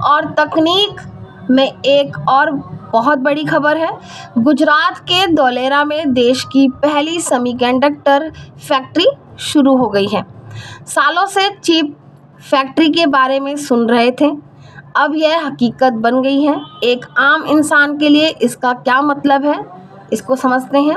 और तकनीक में एक और बहुत बड़ी खबर है। गुजरात के धोलेरा में देश की पहली सेमीकंडक्टर फैक्ट्री शुरू हो गई है। सालों से चिप फैक्ट्री के बारे में सुन रहे थे, अब यह हकीकत बन गई है। एक आम इंसान के लिए इसका क्या मतलब है, इसको समझते हैं।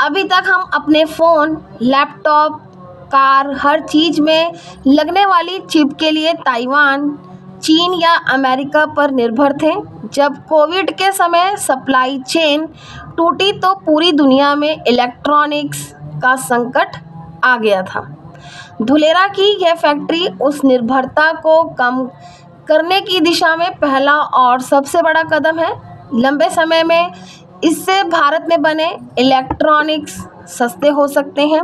अभी तक हम अपने फ़ोन, लैपटॉप, कार, हर चीज़ में लगने वाली चिप के लिए ताइवान, चीन या अमेरिका पर निर्भर थे। जब कोविड के समय सप्लाई चेन टूटी तो पूरी दुनिया में इलेक्ट्रॉनिक्स का संकट आ गया था। धुलेरा की यह फैक्ट्री उस निर्भरता को कम करने की दिशा में पहला और सबसे बड़ा कदम है। लंबे समय में इससे भारत में बने इलेक्ट्रॉनिक्स सस्ते हो सकते हैं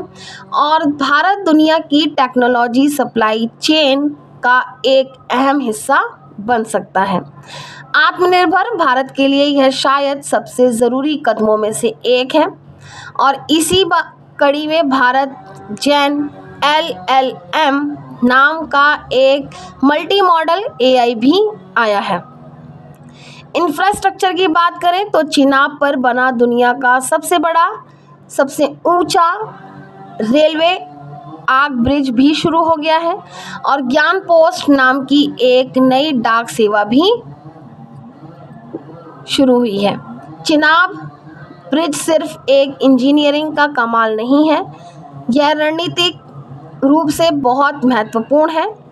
और भारत दुनिया की टेक्नोलॉजी सप्लाई चेन का एक अहम हिस्सा बन सकता है। आत्मनिर्भर भारत के लिए यह शायद सबसे ज़रूरी कदमों में से एक है और इसी कड़ी में भारत जैन LLM नाम का एक मल्टी मॉडल AI भी आया है। इंफ्रास्ट्रक्चर की बात करें तो चिनाब पर बना दुनिया का सबसे बड़ा, सबसे ऊंचा रेलवे आग ब्रिज भी शुरू हो गया है और ज्ञान पोस्ट नाम की एक नई डाक सेवा भी शुरू हुई है। चिनाब ब्रिज सिर्फ एक इंजीनियरिंग का कमाल नहीं है, यह रणनीतिक रूप से बहुत महत्वपूर्ण है।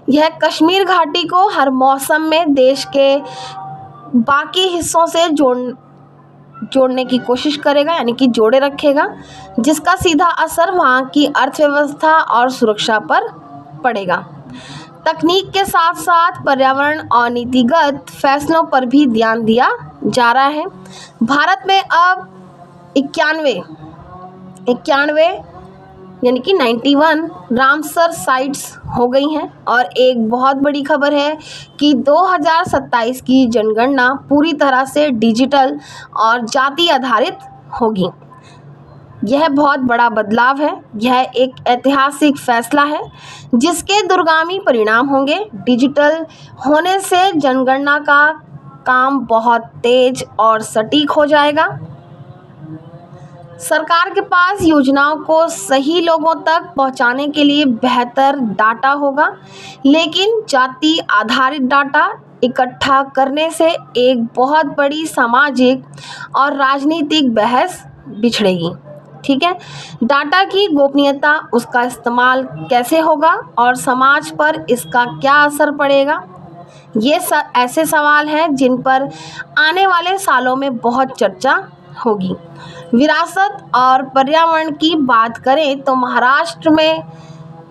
यह कश्मीर घाटी को हर मौसम में देश के बाकी हिस्सों से जोड़ने की कोशिश करेगा, यानी कि जोड़े रखेगा, जिसका सीधा असर वहाँ की अर्थव्यवस्था और सुरक्षा पर पड़ेगा। तकनीक के साथ साथ पर्यावरण और नीतिगत फैसलों पर भी ध्यान दिया जा रहा है। भारत में अब 91 यानी कि 91 रामसर साइट्स हो गई हैं और एक बहुत बड़ी खबर है कि 2027 की जनगणना पूरी तरह से डिजिटल और जाति आधारित होगी। यह बहुत बड़ा बदलाव है, यह एक ऐतिहासिक फैसला है जिसके दूरगामी परिणाम होंगे। डिजिटल होने से जनगणना का काम बहुत तेज और सटीक हो जाएगा। सरकार के पास योजनाओं को सही लोगों तक पहुंचाने के लिए बेहतर डाटा होगा, लेकिन जाति आधारित डाटा इकट्ठा करने से एक बहुत बड़ी सामाजिक और राजनीतिक बहस बिछड़ेगी। ठीक है, डाटा की गोपनीयता, उसका इस्तेमाल कैसे होगा और समाज पर इसका क्या असर पड़ेगा, ये ऐसे सवाल हैं जिन पर आने वाले सालों में बहुत चर्चा होगी। विरासत और पर्यावरण की बात करें तो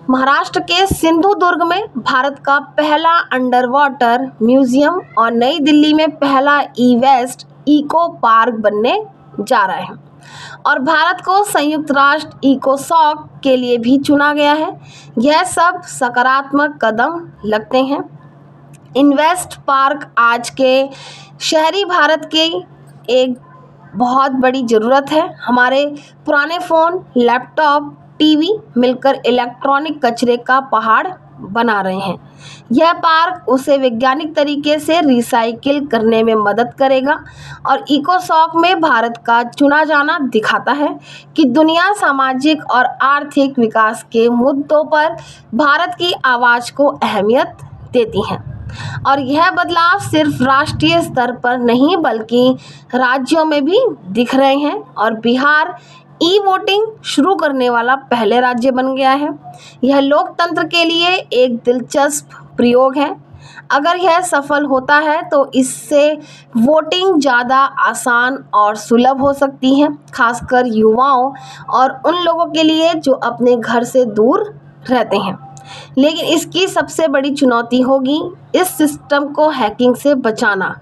महाराष्ट्र के सिंधुदुर्ग में भारत का पहला अंडर वाटर म्यूजियम और नई दिल्ली में पहला ई-वेस्ट इको पार्क बनने जा रहा है और भारत को संयुक्त राष्ट्र इकोसॉक के लिए भी चुना गया है। यह सब सकारात्मक कदम लगते हैं। इन्वेस्ट पार्क आज के शहरी भारत के एक बहुत बड़ी ज़रूरत है। हमारे पुराने फ़ोन, लैपटॉप, टीवी मिलकर इलेक्ट्रॉनिक कचरे का पहाड़ बना रहे हैं। यह पार्क उसे वैज्ञानिक तरीके से रिसाइकिल करने में मदद करेगा और इकोसॉक में भारत का चुना जाना दिखाता है कि दुनिया सामाजिक और आर्थिक विकास के मुद्दों पर भारत की आवाज़ को अहमियत देती है और यह बदलाव सिर्फ राष्ट्रीय स्तर पर नहीं बल्कि राज्यों में भी दिख रहे हैं और बिहार ई-वोटिंग शुरू करने वाला पहले राज्य बन गया है। यह लोकतंत्र के लिए एक दिलचस्प प्रयोग है। अगर यह सफल होता है तो इससे वोटिंग ज़्यादा आसान और सुलभ हो सकती है, खासकर युवाओं और उन लोगों के लिए जो अपने घर से दूर रहते हैं। लेकिन इसकी सबसे बड़ी चुनौती होगी इस सिस्टम को हैकिंग से बचाना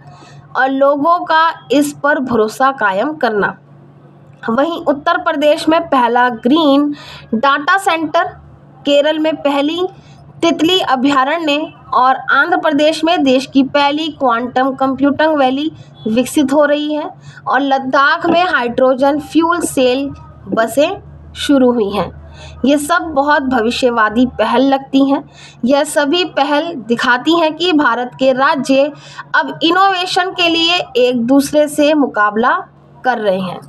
और लोगों का इस पर भरोसा कायम करना। वहीं उत्तर प्रदेश में पहला ग्रीन डाटा सेंटर, केरल में पहली तितली अभयारण्य और आंध्र प्रदेश में देश की पहली क्वांटम कंप्यूटिंग वैली विकसित हो रही है और लद्दाख में हाइड्रोजन फ्यूल सेल बसें शुरू हुई हैं। ये सब बहुत भविष्यवादी पहल लगती हैं। यह सभी पहल दिखाती हैं कि भारत के राज्य अब इनोवेशन के लिए एक दूसरे से मुकाबला कर रहे हैं।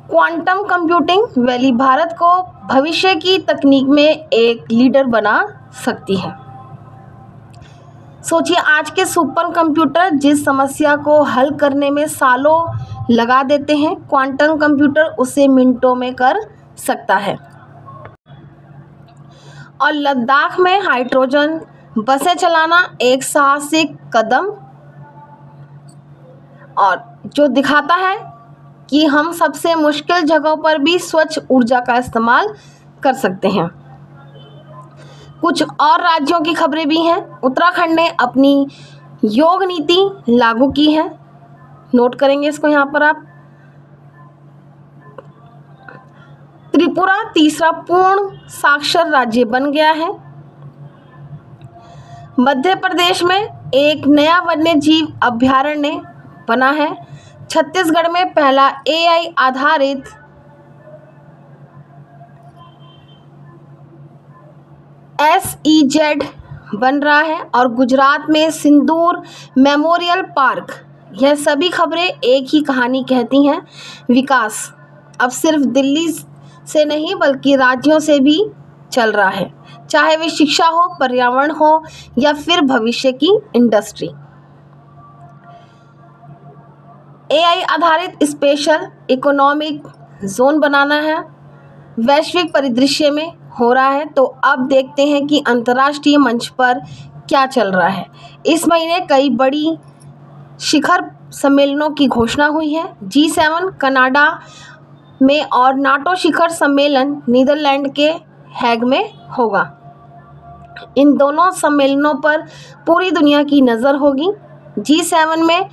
क्वांटम कंप्यूटिंग वैली भारत को भविष्य की तकनीक में एक लीडर बना सकती है। सोचिए, आज के सुपर कंप्यूटर जिस समस्या को हल करने में सालों लगा देते हैं, क्वांटम कंप्यूटर उसे मिनटों में कर सकता है। और लद्दाख में हाइड्रोजन बसें चलाना एक साहसिक कदम और जो दिखाता है कि हम सबसे मुश्किल जगहों पर भी स्वच्छ ऊर्जा का इस्तेमाल कर सकते हैं। कुछ और राज्यों की खबरें भी हैं। उत्तराखंड ने अपनी योग नीति लागू की है, नोट करेंगे इसको यहाँ पर आप। त्रिपुरा तीसरा पूर्ण साक्षर राज्य बन गया है। मध्य प्रदेश में एक नया वन्य जीव अभयारण्य बना है। छत्तीसगढ़ में पहला AI आधारित SEZ बन रहा है और गुजरात में सिंदूर मेमोरियल पार्क। यह सभी खबरें एक ही कहानी कहती हैं, विकास अब सिर्फ दिल्ली से नहीं बल्कि राज्यों से भी चल रहा है, चाहे वे शिक्षा हो, पर्यावरण हो या फिर भविष्य की इंडस्ट्री। AI आधारित स्पेशल इकोनॉमिक जोन बनाना है, वैश्विक परिदृश्य में हो रहा है। तो अब देखते हैं कि अंतर्राष्ट्रीय मंच पर क्या चल रहा है। इस महीने कई बड़ी शिखर सम्मेलनों की घोषणा हुई है। G7 कनाडा में और नाटो शिखर सम्मेलन नीदरलैंड के हैग में होगा। इन दोनों सम्मेलनों पर पूरी दुनिया की नज़र होगी। G7 में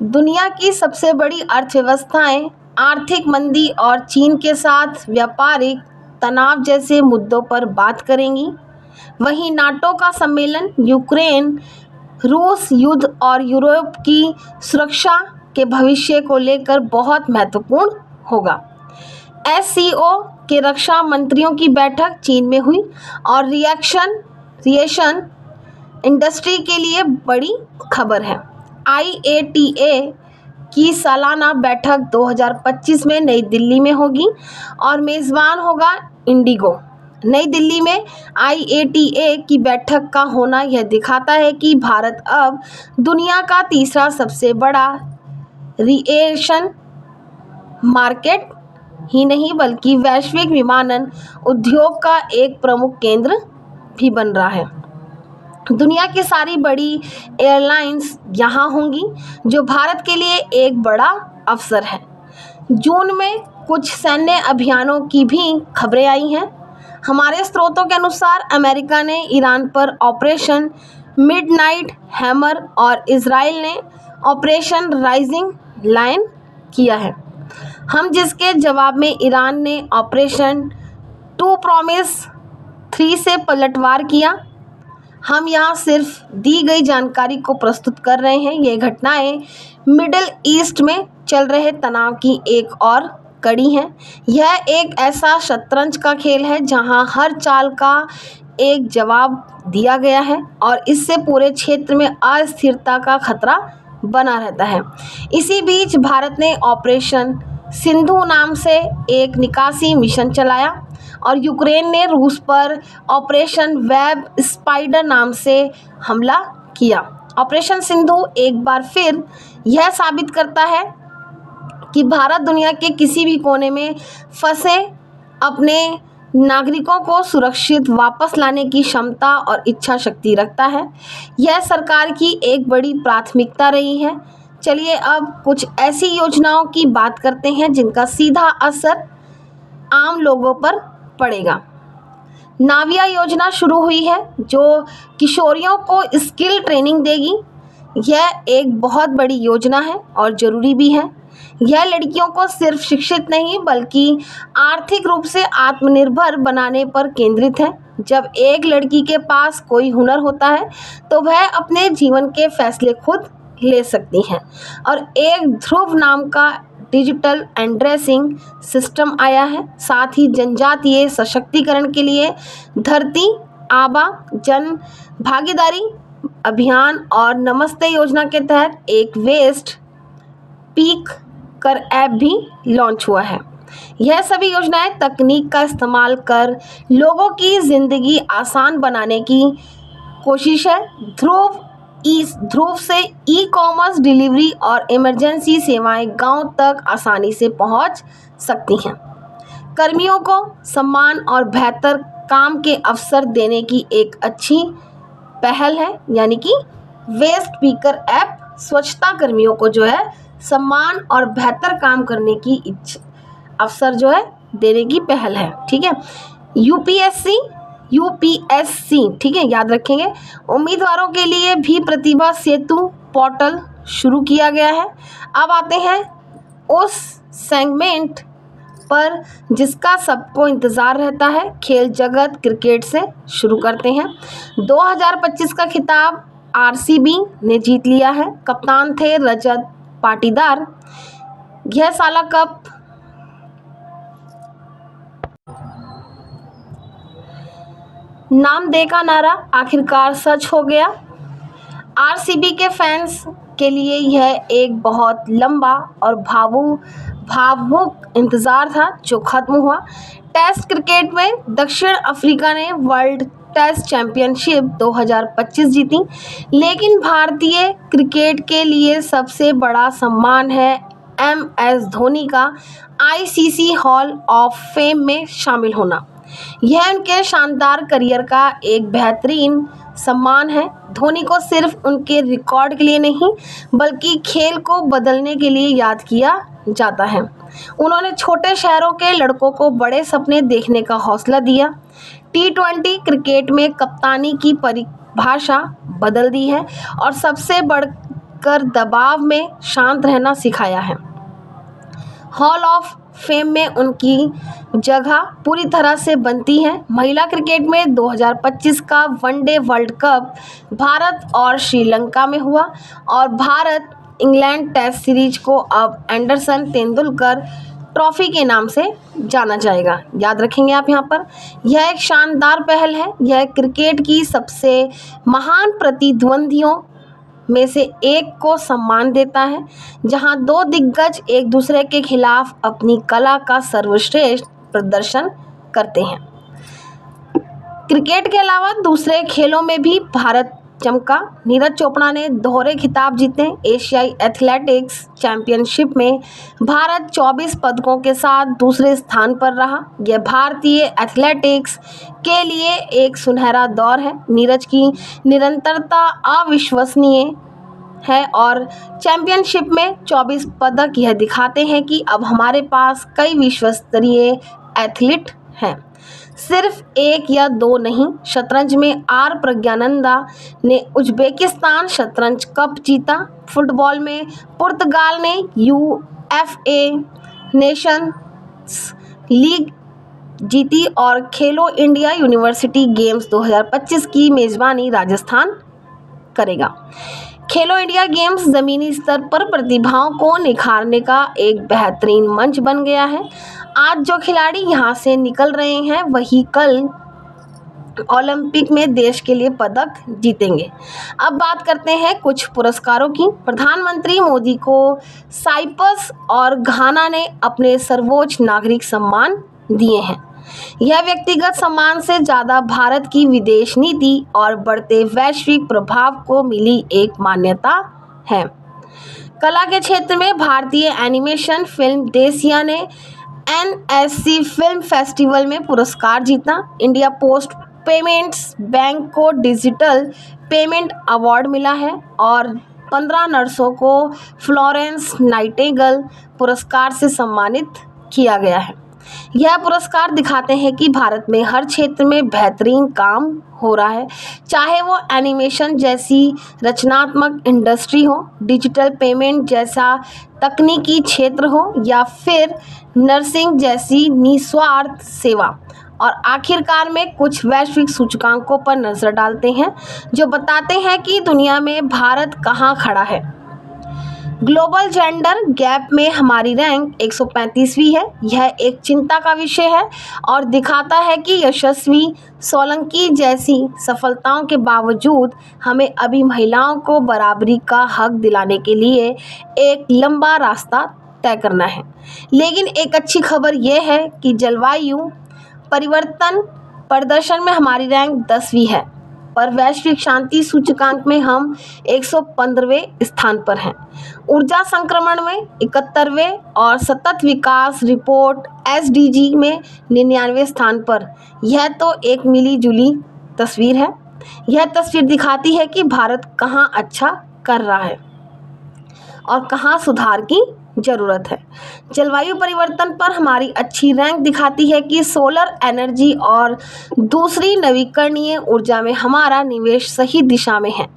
दुनिया की सबसे बड़ी अर्थव्यवस्थाएं आर्थिक मंदी और चीन के साथ व्यापारिक तनाव जैसे मुद्दों पर बात करेंगी। वहीं नाटो का सम्मेलन यूक्रेन रूस युद्ध और यूरोप की सुरक्षा के भविष्य को लेकर बहुत महत्वपूर्ण होगा। SCO के रक्षा मंत्रियों की बैठक चीन में हुई और रिएशन इंडस्ट्री के लिए बड़ी खबर है। IATA की सालाना बैठक 2025 में नई दिल्ली में होगी और मेज़बान होगा इंडिगो। नई दिल्ली में IATA की बैठक का होना यह दिखाता है कि भारत अब दुनिया का तीसरा सबसे बड़ा एविएशन मार्केट ही नहीं बल्कि वैश्विक विमानन उद्योग का एक प्रमुख केंद्र भी बन रहा है। दुनिया की सारी बड़ी एयरलाइंस यहाँ होंगी, जो भारत के लिए एक बड़ा अवसर है। जून में कुछ सैन्य अभियानों की भी खबरें आई हैं। हमारे स्रोतों के अनुसार अमेरिका ने ईरान पर ऑपरेशन मिडनाइट हैमर और इजराइल ने ऑपरेशन राइजिंग लायन किया है। हम जिसके जवाब में ईरान ने ऑपरेशन 2 प्रॉमिस 3 से पलटवार किया। हम यहाँ सिर्फ दी गई जानकारी को प्रस्तुत कर रहे हैं। ये घटनाएं मिडिल ईस्ट में चल रहे तनाव की एक और कड़ी है। यह एक ऐसा शतरंज का खेल है जहां हर चाल का एक जवाब दिया गया है और इससे पूरे क्षेत्र में अस्थिरता का खतरा बना रहता है। इसी बीच भारत ने ऑपरेशन सिंधु नाम से एक निकासी मिशन चलाया और यूक्रेन ने रूस पर ऑपरेशन वेब स्पाइडर नाम से हमला किया। ऑपरेशन सिंधु एक बार फिर यह साबित करता है कि भारत दुनिया के किसी भी कोने में फंसे अपने नागरिकों को सुरक्षित वापस लाने की क्षमता और इच्छा शक्ति रखता है। यह सरकार की एक बड़ी प्राथमिकता रही है। चलिए अब कुछ ऐसी योजनाओं की बात करते हैं जिनका सीधा असर आम लोगों पर पड़ेगा। नाविया योजना शुरू हुई है जो किशोरियों को स्किल ट्रेनिंग देगी। यह एक बहुत बड़ी योजना है और ज़रूरी भी है। यह लड़कियों को सिर्फ शिक्षित नहीं बल्कि आर्थिक रूप से आत्मनिर्भर बनाने पर केंद्रित है। जब एक लड़की के पास कोई हुनर होता है तो वह अपने जीवन के फैसले खुद ले सकती हैं। और एक ध्रुव नाम का डिजिटल एंड्रेसिंग सिस्टम आया है। साथ ही जनजातीय सशक्तिकरण के लिए धरती आबा जन भागीदारी अभियान और नमस्ते योजना के तहत एक वेस्ट पीक कर ऐप भी लॉन्च हुआ है। यह सभी योजनाएं तकनीक का इस्तेमाल कर लोगों की ज़िंदगी आसान बनाने की कोशिश है। ध्रुव से ई-कॉमर्स डिलीवरी और इमरजेंसी सेवाएं गांव तक आसानी से पहुंच सकती हैं। कर्मियों को सम्मान और बेहतर काम के अवसर देने की एक अच्छी पहल है, यानी कि वेस्ट पीकर ऐप स्वच्छता कर्मियों को जो है सम्मान और बेहतर काम करने की अवसर जो है देने की पहल है। ठीक है, यूपीएससी ठीक है, याद रखेंगे। उम्मीदवारों के लिए भी प्रतिभा सेतु पोर्टल शुरू किया गया है। अब आते हैं उस सेगमेंट पर जिसका सबको इंतज़ार रहता है। खेल जगत क्रिकेट से शुरू करते हैं। 2025 का खिताब आरसीबी ने जीत लिया है। कप्तान थे रजत पाटीदार। यह साला कप नाम दे का नारा आखिरकार सच हो गया। आरसीबी के फैंस के लिए यह एक बहुत लंबा और भावुक इंतज़ार था जो ख़त्म हुआ। टेस्ट क्रिकेट में दक्षिण अफ्रीका ने वर्ल्ड टेस्ट चैंपियनशिप 2025 जीती, लेकिन भारतीय क्रिकेट के लिए सबसे बड़ा सम्मान है एमएस धोनी का आईसीसी हॉल ऑफ फेम में शामिल होना। यह उनके शानदार करियर का एक बेहतरीन सम्मान है। धोनी को सिर्फ उनके रिकॉर्ड के लिए नहीं बल्कि खेल को बदलने के लिए याद किया जाता है। उन्होंने छोटे शहरों के लड़कों को बड़े सपने देखने का हौसला दिया। टी20 क्रिकेट में कप्तानी की परिभाषा बदल दी है और सबसे बढ़कर दबाव में शांत रहना सिखाया है। हॉल ऑफ फेम में उनकी जगह पूरी तरह से बनती है। महिला क्रिकेट में 2025 का वनडे वर्ल्ड कप भारत और श्रीलंका में हुआ और भारत इंग्लैंड टेस्ट सीरीज को अब एंडरसन तेंदुलकर ट्रॉफी के नाम से जाना जाएगा। याद रखेंगे आप यहाँ पर। यह एक शानदार पहल है। यह क्रिकेट की सबसे महान प्रतिद्वंदियों में से एक को सम्मान देता है, जहां दो दिग्गज एक दूसरे के खिलाफ अपनी कला का सर्वश्रेष्ठ प्रदर्शन करते हैं। क्रिकेट के अलावा दूसरे खेलों में भी भारत चमका। नीरज चोपड़ा ने दोहरे खिताब जीते। एशियाई एथलेटिक्स चैंपियनशिप में भारत 24 पदकों के साथ दूसरे स्थान पर रहा। यह भारतीय एथलेटिक्स के लिए एक सुनहरा दौर है। नीरज की निरंतरता अविश्वसनीय है और चैंपियनशिप में 24 पदक यह दिखाते हैं कि अब हमारे पास कई विश्व स्तरीय एथलीट हैं, सिर्फ एक या दो नहीं। शतरंज में आर प्रज्ञानंदा ने उज्बेकिस्तान शतरंज कप जीता। फुटबॉल में पुर्तगाल ने यूएफए नेशंस लीग जीती और खेलो इंडिया यूनिवर्सिटी गेम्स 2025 की मेज़बानी राजस्थान करेगा। खेलो इंडिया गेम्स ज़मीनी स्तर पर प्रतिभाओं को निखारने का एक बेहतरीन मंच बन गया है। आज जो खिलाड़ी यहाँ से निकल रहे हैं वही कल ओलंपिक में देश के लिए पदक जीतेंगे। अब बात करते हैं कुछ पुरस्कारों की। प्रधानमंत्री मोदी को साइप्रस और घाना ने अपने सर्वोच्च नागरिक सम्मान दिए हैं। यह व्यक्तिगत सम्मान से ज़्यादा भारत की विदेश नीति और बढ़ते वैश्विक प्रभाव को मिली एक मान्यता है। कला के क्षेत्र में भारतीय एनिमेशन फिल्म देसिया ने एनएससी फिल्म फेस्टिवल में पुरस्कार जीता। इंडिया पोस्ट पेमेंट्स बैंक को डिजिटल पेमेंट अवार्ड मिला है और 15 नर्सों को फ्लोरेंस नाइटिंगेल पुरस्कार से सम्मानित किया गया है। यह पुरस्कार दिखाते हैं कि भारत में हर क्षेत्र में बेहतरीन काम हो रहा है, चाहे वो एनिमेशन जैसी रचनात्मक इंडस्ट्री हो, डिजिटल पेमेंट जैसा तकनीकी क्षेत्र हो या फिर नर्सिंग जैसी निस्वार्थ सेवा। और आखिरकार में कुछ वैश्विक सूचकांकों पर नज़र डालते हैं जो बताते हैं कि दुनिया में भारत कहाँ खड़ा है। ग्लोबल जेंडर गैप में हमारी रैंक 135वीं है। यह एक चिंता का विषय है और दिखाता है कि यशस्वी सोलंकी जैसी सफलताओं के बावजूद हमें अभी महिलाओं को बराबरी का हक दिलाने के लिए एक लंबा रास्ता तय करना है। लेकिन एक अच्छी खबर यह है कि जलवायु परिवर्तन प्रदर्शन में हमारी रैंक 10वीं है, पर वैश्विक शांति सूचकांक में हम 115वें स्थान पर हैं। ऊर्जा संक्रमण में 71वें और सतत विकास रिपोर्ट एसडीजी में 99वें स्थान पर। यह तो एक मिली जुली तस्वीर है। यह तस्वीर दिखाती है कि भारत कहाँ अच्छा कर रहा है और कहाँ सुधार की ज़रूरत है। जलवायु परिवर्तन पर हमारी अच्छी रैंक दिखाती है कि सोलर एनर्जी और दूसरी नवीकरणीय ऊर्जा में हमारा निवेश सही दिशा में है,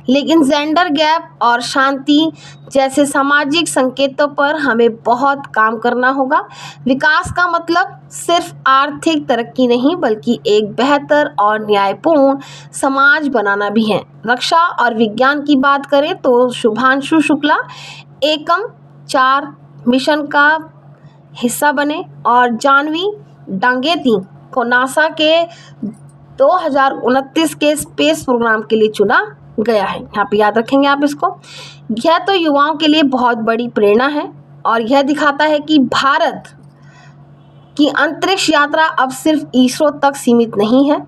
लेकिन जेंडर गैप और शांति जैसे सामाजिक संकेतों पर हमें बहुत काम करना होगा। विकास का मतलब सिर्फ आर्थिक तरक्की नहीं, बल्कि एक बेहतर और न्यायपूर्ण समाज बनाना भी है। रक्षा और विज्ञान की बात करें तो शुभांशु शुक्ला एकम 4 मिशन का हिस्सा बने और जानवी डांगेती को नासा के 2029 के स्पेस प्रोग्राम के लिए चुना गया है। यहाँ पे याद रखेंगे आप इसको। यह तो युवाओं के लिए बहुत बड़ी प्रेरणा है और यह दिखाता है कि भारत की अंतरिक्ष यात्रा अब सिर्फ इसरो तक सीमित नहीं है।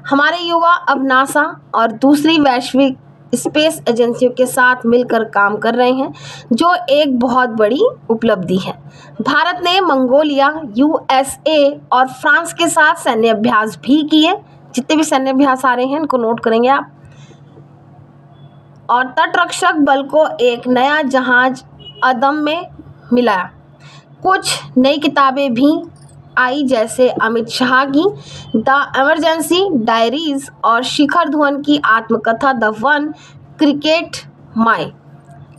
हमारे युवा अब नासा और दूसरी वैश्विक स्पेस एजेंसियों के साथ मिलकर काम कर रहे हैं, जो एक बहुत बड़ी उपलब्धि है। भारत ने मंगोलिया, यूएसए और फ्रांस के साथ सैन्य अभ्यास भी किए। जितने भी सैन्य अभ्यास आ रहे हैं इनको नोट करेंगे आप। और तटरक्षक बल को एक नया जहाज अदम में मिला। कुछ नई किताबें भी आई, जैसे अमित शाह की द इमरजेंसी डायरीज और शिखर धवन की आत्मकथा the one cricket my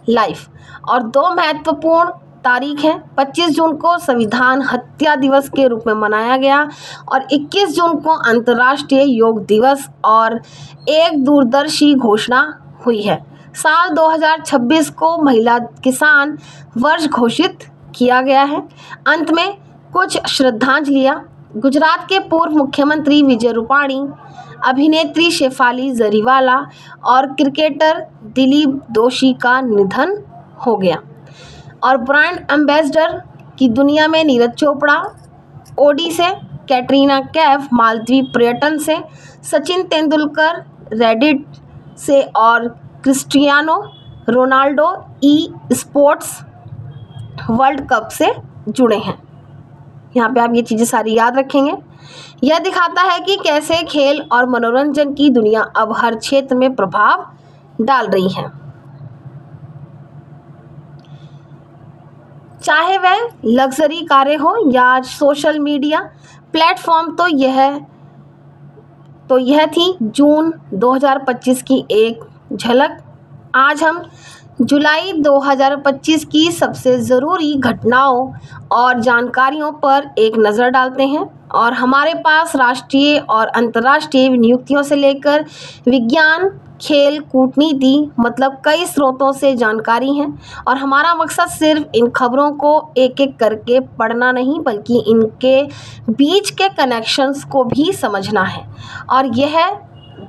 life. और 2 महत्वपूर्ण तारीख हैं। 25 जून को संविधान हत्या दिवस के रूप में मनाया गया और 21 जून को अंतर्राष्ट्रीय योग दिवस और एक दूरदर्शी घोषणा हुई है। साल 2026 को महिला किसान वर्ष घोषित किया गया है। अंत में कुछ श्रद्धांजलियाँ। गुजरात के पूर्व मुख्यमंत्री विजय रूपाणी, अभिनेत्री शेफाली जरीवाला और क्रिकेटर दिलीप दोषी का निधन हो गया। और ब्रांड एम्बेसडर की दुनिया में नीरज चोपड़ा ओडी से, कैटरीना कैफ मालदीव पर्यटन से, सचिन तेंदुलकर रेडिट से और Cristiano Ronaldo e sports world cup से जुड़े हैं। यहाँ पे आप ये चीज़ें सारी याद रखेंगे। यह दिखाता है कि कैसे खेल और मनोरंजन की दुनिया अब हर क्षेत्र में प्रभाव डाल रही है, चाहे वह लग्जरी कारें हो या सोशल मीडिया प्लेटफॉर्म। तो यह थी जून 2025 की एक झलक। आज हम जुलाई 2025 की सबसे ज़रूरी घटनाओं और जानकारियों पर एक नज़र डालते हैं। और हमारे पास राष्ट्रीय और अंतर्राष्ट्रीय नियुक्तियों से लेकर विज्ञान, खेल, कूटनीति, मतलब कई स्रोतों से जानकारी है। और हमारा मकसद सिर्फ इन खबरों को एक एक करके पढ़ना नहीं, बल्कि इनके बीच के कनेक्शंस को भी समझना है और यह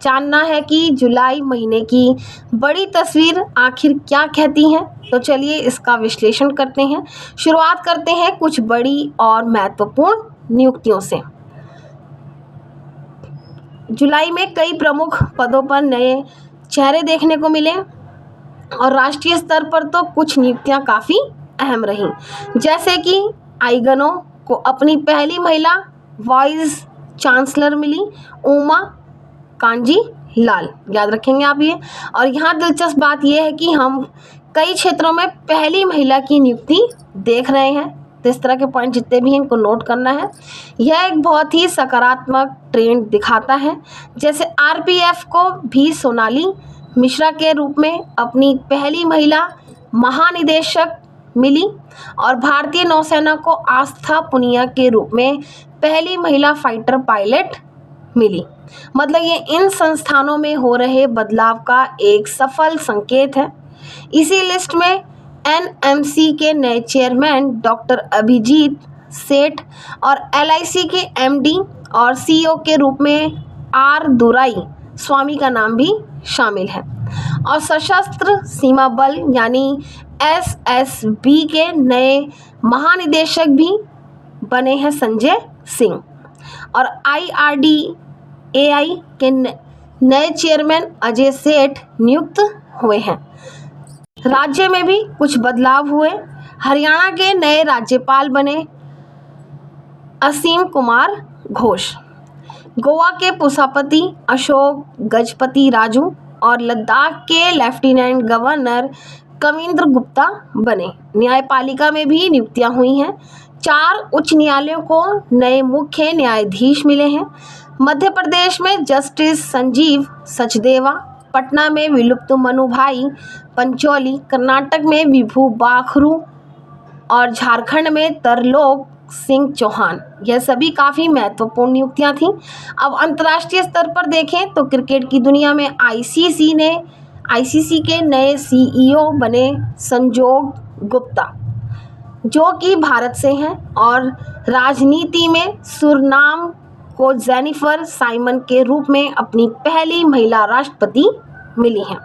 जानना है कि जुलाई महीने की बड़ी तस्वीर आखिर क्या कहती है। तो चलिए इसका विश्लेषण करते हैं। शुरुआत करते हैं कुछ बड़ी और महत्वपूर्ण नियुक्तियों से। जुलाई में कई प्रमुख पदों पर नए चेहरे देखने को मिले और राष्ट्रीय स्तर पर तो कुछ नियुक्तियां काफ़ी अहम रहीं, जैसे कि आइगनो को अपनी पहली महिला वाइस चांसलर मिली, उमा कांजी लाल, याद रखेंगे आप ये। और यहाँ दिलचस्प बात यह है कि हम कई क्षेत्रों में पहली महिला की नियुक्ति देख रहे हैं। तो इस तरह के पॉइंट जितने भी हैं इनको नोट करना है। यह एक बहुत ही सकारात्मक ट्रेंड दिखाता है। जैसे आरपीएफ को भी सोनाली मिश्रा के रूप में अपनी पहली महिला महानिदेशक मिली और भारतीय नौसेना को आस्था पुनिया के रूप में पहली महिला फाइटर पायलट मिली। मतलब ये इन संस्थानों में हो रहे बदलाव का एक सफल संकेत है। इसी लिस्ट में एनएमसी के नए चेयरमैन डॉक्टर अभिजीत सेठ और एलआईसी के एमडी और सीईओ के रूप में आर दुराई स्वामी का नाम भी शामिल है। और सशस्त्र सीमा बल यानी एसएसबी के नए महानिदेशक भी बने हैं संजय सिंह। और आईआरडीएआई के नए चेयरमैन अजय सेठ नियुक्त हुए हैं। राज्य में भी कुछ बदलाव हुए। हरियाणा के नए राज्यपाल बने असीम कुमार घोष, गोवा के पुसापति अशोक गजपति राजू और लद्दाख के लेफ्टिनेंट गवर्नर कविंद्र गुप्ता बने। न्यायपालिका में भी नियुक्तियां हुई हैं। 4 उच्च न्यायालयों को नए मुख्य न्यायाधीश मिले हैं। मध्य प्रदेश में जस्टिस संजीव सचदेवा, पटना में विलुप्त मनुभाई पंचौली, कर्नाटक में विभू बाखरू और झारखंड में तरलोक सिंह चौहान। यह सभी काफ़ी महत्वपूर्ण नियुक्तियां थीं। अब अंतर्राष्ट्रीय स्तर पर देखें तो क्रिकेट की दुनिया में आईसीसी के नए सीईओ बने संजोग गुप्ता, जो कि भारत से हैं, और राजनीति में सुरनाम को जेनिफर साइमन के रूप में अपनी पहली महिला राष्ट्रपति मिली हैं।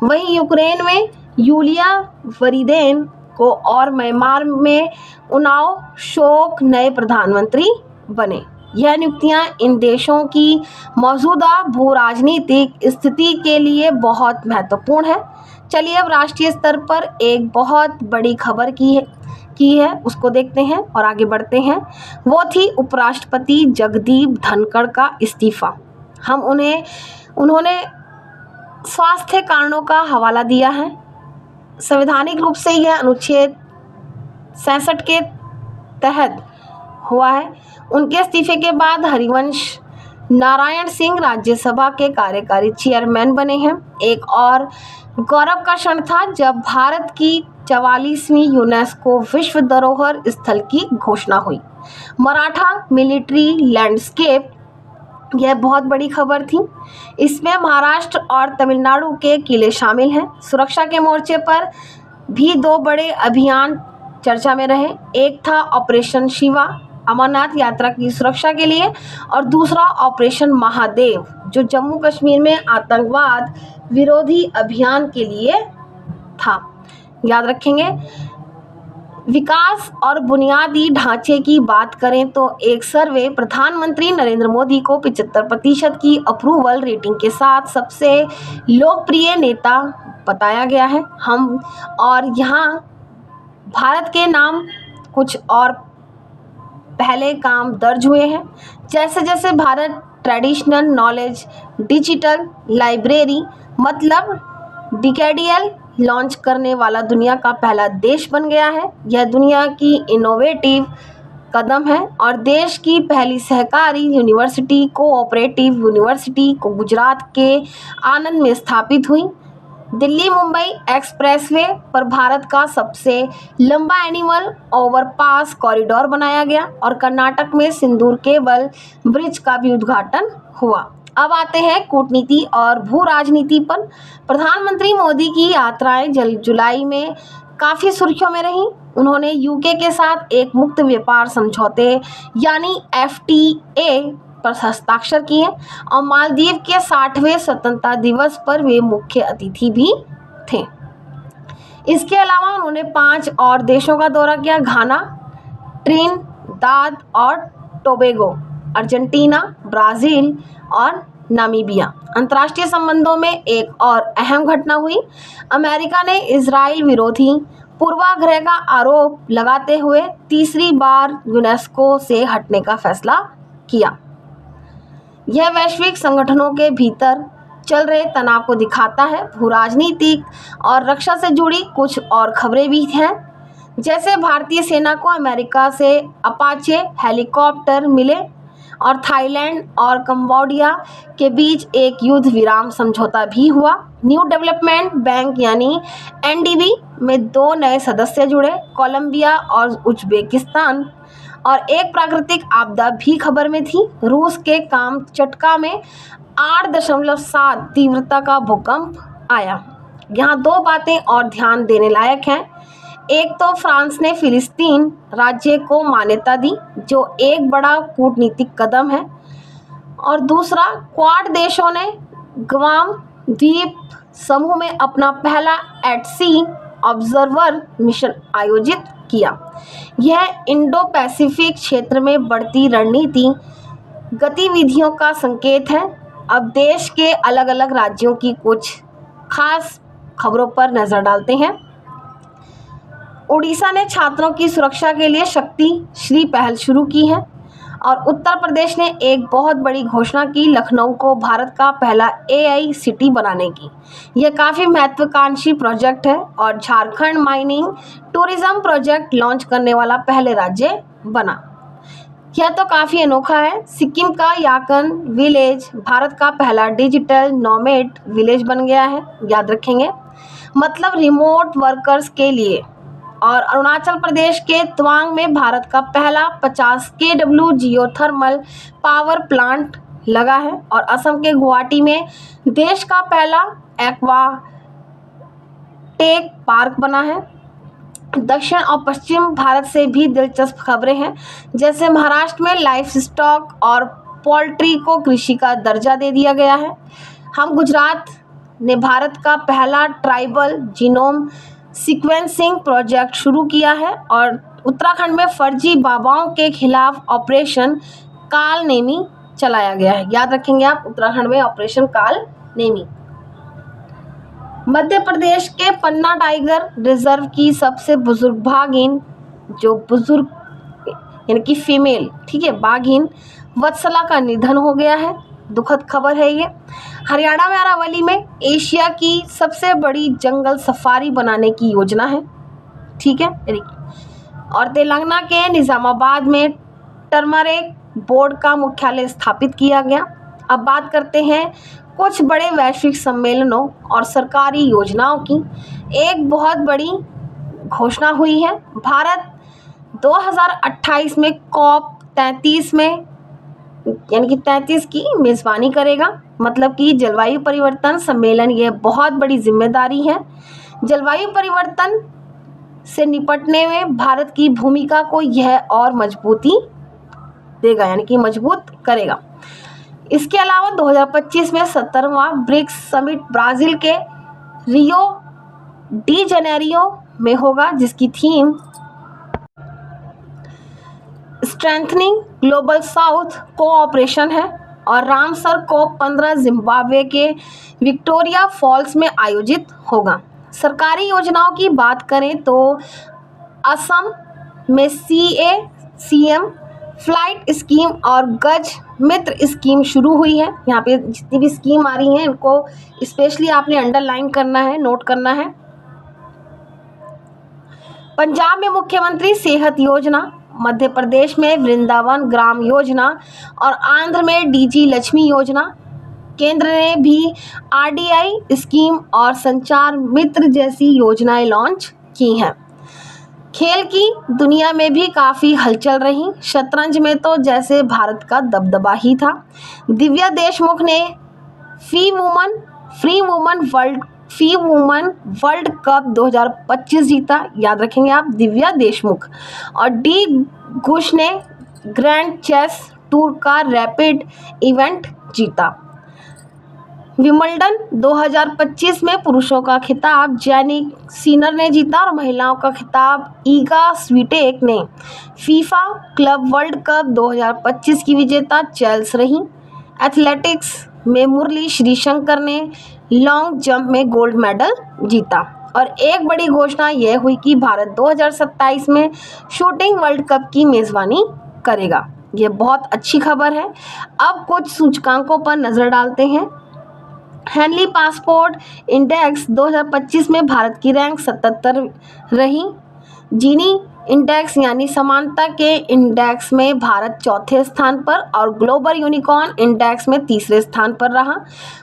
वहीं यूक्रेन में यूलिया वरीदेन को और म्यांमार में उनाव शोक नए प्रधानमंत्री बने। यह नियुक्तियां इन देशों की मौजूदा भू राजनीतिक स्थिति के लिए बहुत महत्वपूर्ण है। चलिए अब राष्ट्रीय स्तर पर एक बहुत बड़ी खबर की है उसको देखते हैं और आगे बढ़ते हैं। वो थी उपराष्ट्रपति जगदीप धनखड़ का इस्तीफा। उन्होंने स्वास्थ्य कारणों का हवाला दिया है। संवैधानिक रूप से यह अनुच्छेद 66 के तहत हुआ है। उनके इस्तीफे के बाद हरिवंश नारायण सिंह राज्यसभा के कार्यकारी चेयरमैन बने हैं। एक और गौरव का क्षण था जब भारत की 44वीं यूनेस्को विश्व धरोहर स्थल की घोषणा हुई। मराठा मिलिट्री लैंडस्केप, यह बहुत बड़ी खबर थी। इसमें महाराष्ट्र और तमिलनाडु के किले शामिल हैं। सुरक्षा के मोर्चे पर भी 2 बड़े अभियान चर्चा में रहे। एक था ऑपरेशन शिवा, अमरनाथ यात्रा की सुरक्षा के लिए, और दूसरा ऑपरेशन महादेव, जो जम्मू कश्मीर में आतंकवाद विरोधी अभियान के लिए था। याद रखेंगे। विकास और बुनियादी ढांचे की बात करें तो एक सर्वे प्रधानमंत्री नरेंद्र मोदी को 75% की अप्रूवल रेटिंग के साथ सबसे लोकप्रिय नेता बताया गया है। और यहाँ भारत के नाम कुछ और पहले काम दर्ज हुए हैं, जैसे जैसे Bharat traditional knowledge digital library मतलब डिकेडियल लॉन्च करने वाला दुनिया का पहला देश बन गया है। यह दुनिया की इनोवेटिव कदम है और देश की पहली सहकारी यूनिवर्सिटी कोऑपरेटिव यूनिवर्सिटी को गुजरात के आनंद में स्थापित हुई। दिल्ली मुंबई एक्सप्रेसवे पर भारत का सबसे लंबा एनिमल ओवरपास कॉरिडोर बनाया गया और कर्नाटक में सिंदूर केबल ब्रिज का भी उद्घाटन हुआ। अब आते हैं कूटनीति और भू राजनीति पर। प्रधानमंत्री मोदी की यात्राएं जुलाई में काफ़ी सुर्खियों में रहीं। उन्होंने यूके के साथ एक मुक्त व्यापार समझौते यानी FTA पर हस्ताक्षर किए और मालदीव के 60वें स्वतंत्रता दिवस पर वे मुख्य अतिथि भी थे। इसके अलावा उन्होंने 5 और देशों का दौरा किया: घाना, ट्रिनिदाद और टोबैगो, अर्जेंटीना, ब्राज़ील और नामीबिया। अंतर्राष्ट्रीय संबंधों में एक और अहम घटना हुई। अमेरिका ने इजराइल विरोधी पूर्वाग्रह का आरोप लगाते हुए तीसरी बार यूनेस्को से हटने का फैसला किया। यह वैश्विक संगठनों के भीतर चल रहे तनाव को दिखाता है। भू राजनीतिक और रक्षा से जुड़ी कुछ और खबरें भी हैं, जैसे भारतीय सेना को अमेरिका से अपाचे हेलीकॉप्टर मिले और थाईलैंड और कंबोडिया के बीच एक युद्ध विराम समझौता भी हुआ। न्यू डेवलपमेंट बैंक यानी NDB में 2 नए सदस्य जुड़े, कोलंबिया और उज्बेकिस्तान। और एक प्राकृतिक आपदा भी खबर में थी। रूस के कामचटका में 8.7 तीव्रता का भूकंप आया। यहाँ 2 बातें और ध्यान देने लायक हैं। एक तो फ्रांस ने फिलिस्तीन राज्य को मान्यता दी, जो एक बड़ा कूटनीतिक कदम है, और दूसरा क्वाड देशों ने ग्वाम द्वीप समूह में अपना पहला @सी ऑब्जर्वर मिशन आयोजित किया। यह इंडो पैसिफिक क्षेत्र में बढ़ती रणनीति गतिविधियों का संकेत है। अब देश के अलग अलग राज्यों की कुछ खास खबरों पर नजर डालते हैं। उड़ीसा ने छात्रों की सुरक्षा के लिए शक्ति श्री पहल शुरू की है। और उत्तर प्रदेश ने एक बहुत बड़ी घोषणा की लखनऊ को भारत का पहला AI सिटी बनाने की। यह काफ़ी महत्वाकांक्षी प्रोजेक्ट है और Jharkhand mining tourism project launch करने वाला पहले राज्य बना। यह तो काफ़ी अनोखा है। सिक्किम का याकन विलेज भारत का पहला डिजिटल नोमैड विलेज बन गया है, याद रखेंगे, मतलब रिमोट वर्कर्स के लिए। और अरुणाचल प्रदेश के तवांग में भारत का पहला 50 kW जियोथर्मल पावर प्लांट लगा है। और असम के गुवाहाटी में देश का पहला एक्वा टेक पार्क बना है। दक्षिण और पश्चिम भारत से भी दिलचस्प खबरें हैं, जैसे महाराष्ट्र में लाइफ स्टॉक और पोल्ट्री को कृषि का दर्जा दे दिया गया है। हम गुजरात ने भारत का पहला ट्राइबल जीनोम सीक्वेंसिंग प्रोजेक्ट शुरू किया है। और उत्तराखंड में फर्जी बाबाओं के खिलाफ ऑपरेशन काल नेमी चलाया गया है, याद रखेंगे आप, उत्तराखंड में ऑपरेशन काल नेमी। मध्य प्रदेश के पन्ना टाइगर रिजर्व की सबसे बुजुर्ग बाघिन, जो बुजुर्ग यानी कि फीमेल, ठीक है, बाघिन वत्सला का निधन हो गया है, दुखद खबर है ये। हरियाणा में अरावली में एशिया की सबसे बड़ी जंगल सफारी बनाने की योजना है, ठीक है। और तेलंगाना के निजामाबाद में टर्मरिक बोर्ड का मुख्यालय स्थापित किया गया। अब बात करते हैं कुछ बड़े वैश्विक सम्मेलनों और सरकारी योजनाओं की। एक बहुत बड़ी घोषणा हुई है, भारत 2028 में COP33 में यानी कि 33 की मेज़बानी करेगा, मतलब कि जलवायु परिवर्तन सम्मेलन। ये बहुत बड़ी जिम्मेदारी है। जलवायु परिवर्तन से निपटने में भारत की भूमिका को यह और मजबूती देगा, यानी कि मजबूत करेगा। इसके अलावा 2025 में 17वां ब्रिक्स समिट ब्राज़ील के रियो डी जनेरियो में होगा, जिसकी theme strengthening global south cooperation है। और रामसर COP15 जिम्बाब्वे के विक्टोरिया फॉल्स में आयोजित होगा। सरकारी योजनाओं की बात करें तो असम में CACM फ्लाइट स्कीम और गज मित्र स्कीम शुरू हुई है। यहाँ पे जितनी भी स्कीम आ रही हैं इनको स्पेशली आपने अंडरलाइन करना है, नोट करना है। पंजाब में मुख्यमंत्री सेहत योजना, मध्य प्रदेश में वृंदावन ग्राम योजना और आंध्र में DG लक्ष्मी योजना। केंद्र ने भी RDI स्कीम और संचार मित्र जैसी योजनाएं लॉन्च की हैं। खेल की दुनिया में भी काफ़ी हलचल रही। शतरंज में तो जैसे भारत का दबदबा ही था। दिव्या देशमुख ने फी वुमन वर्ल्ड कप 2025 जीता, याद रखेंगे आप, दिव्या देशमुख। और डी घुश ने ग्रैंड चेस टूर का रैपिड इवेंट जीता। विंबलडन 2025 में पुरुषों का खिताब जैनिक सिनर ने जीता और महिलाओं का खिताब ईगा स्वीटेक ने। फीफा क्लब वर्ल्ड कप 2025 की विजेता चेल्स रही। एथलेटिक्स में मुरली श्रीशंकर ने लॉन्ग जंप में गोल्ड मेडल जीता। और एक बड़ी घोषणा यह हुई कि भारत 2027 में शूटिंग वर्ल्ड कप की मेज़बानी करेगा। ये बहुत अच्छी खबर है। अब कुछ सूचकांकों पर नज़र डालते हैं। हेनली पासपोर्ट इंडेक्स 2025 में भारत की रैंक 77 रही। जीनी इंडेक्स यानी समानता के इंडेक्स में भारत चौथे स्थान पर और ग्लोबल यूनिकॉर्न इंडेक्स में तीसरे स्थान पर रहा।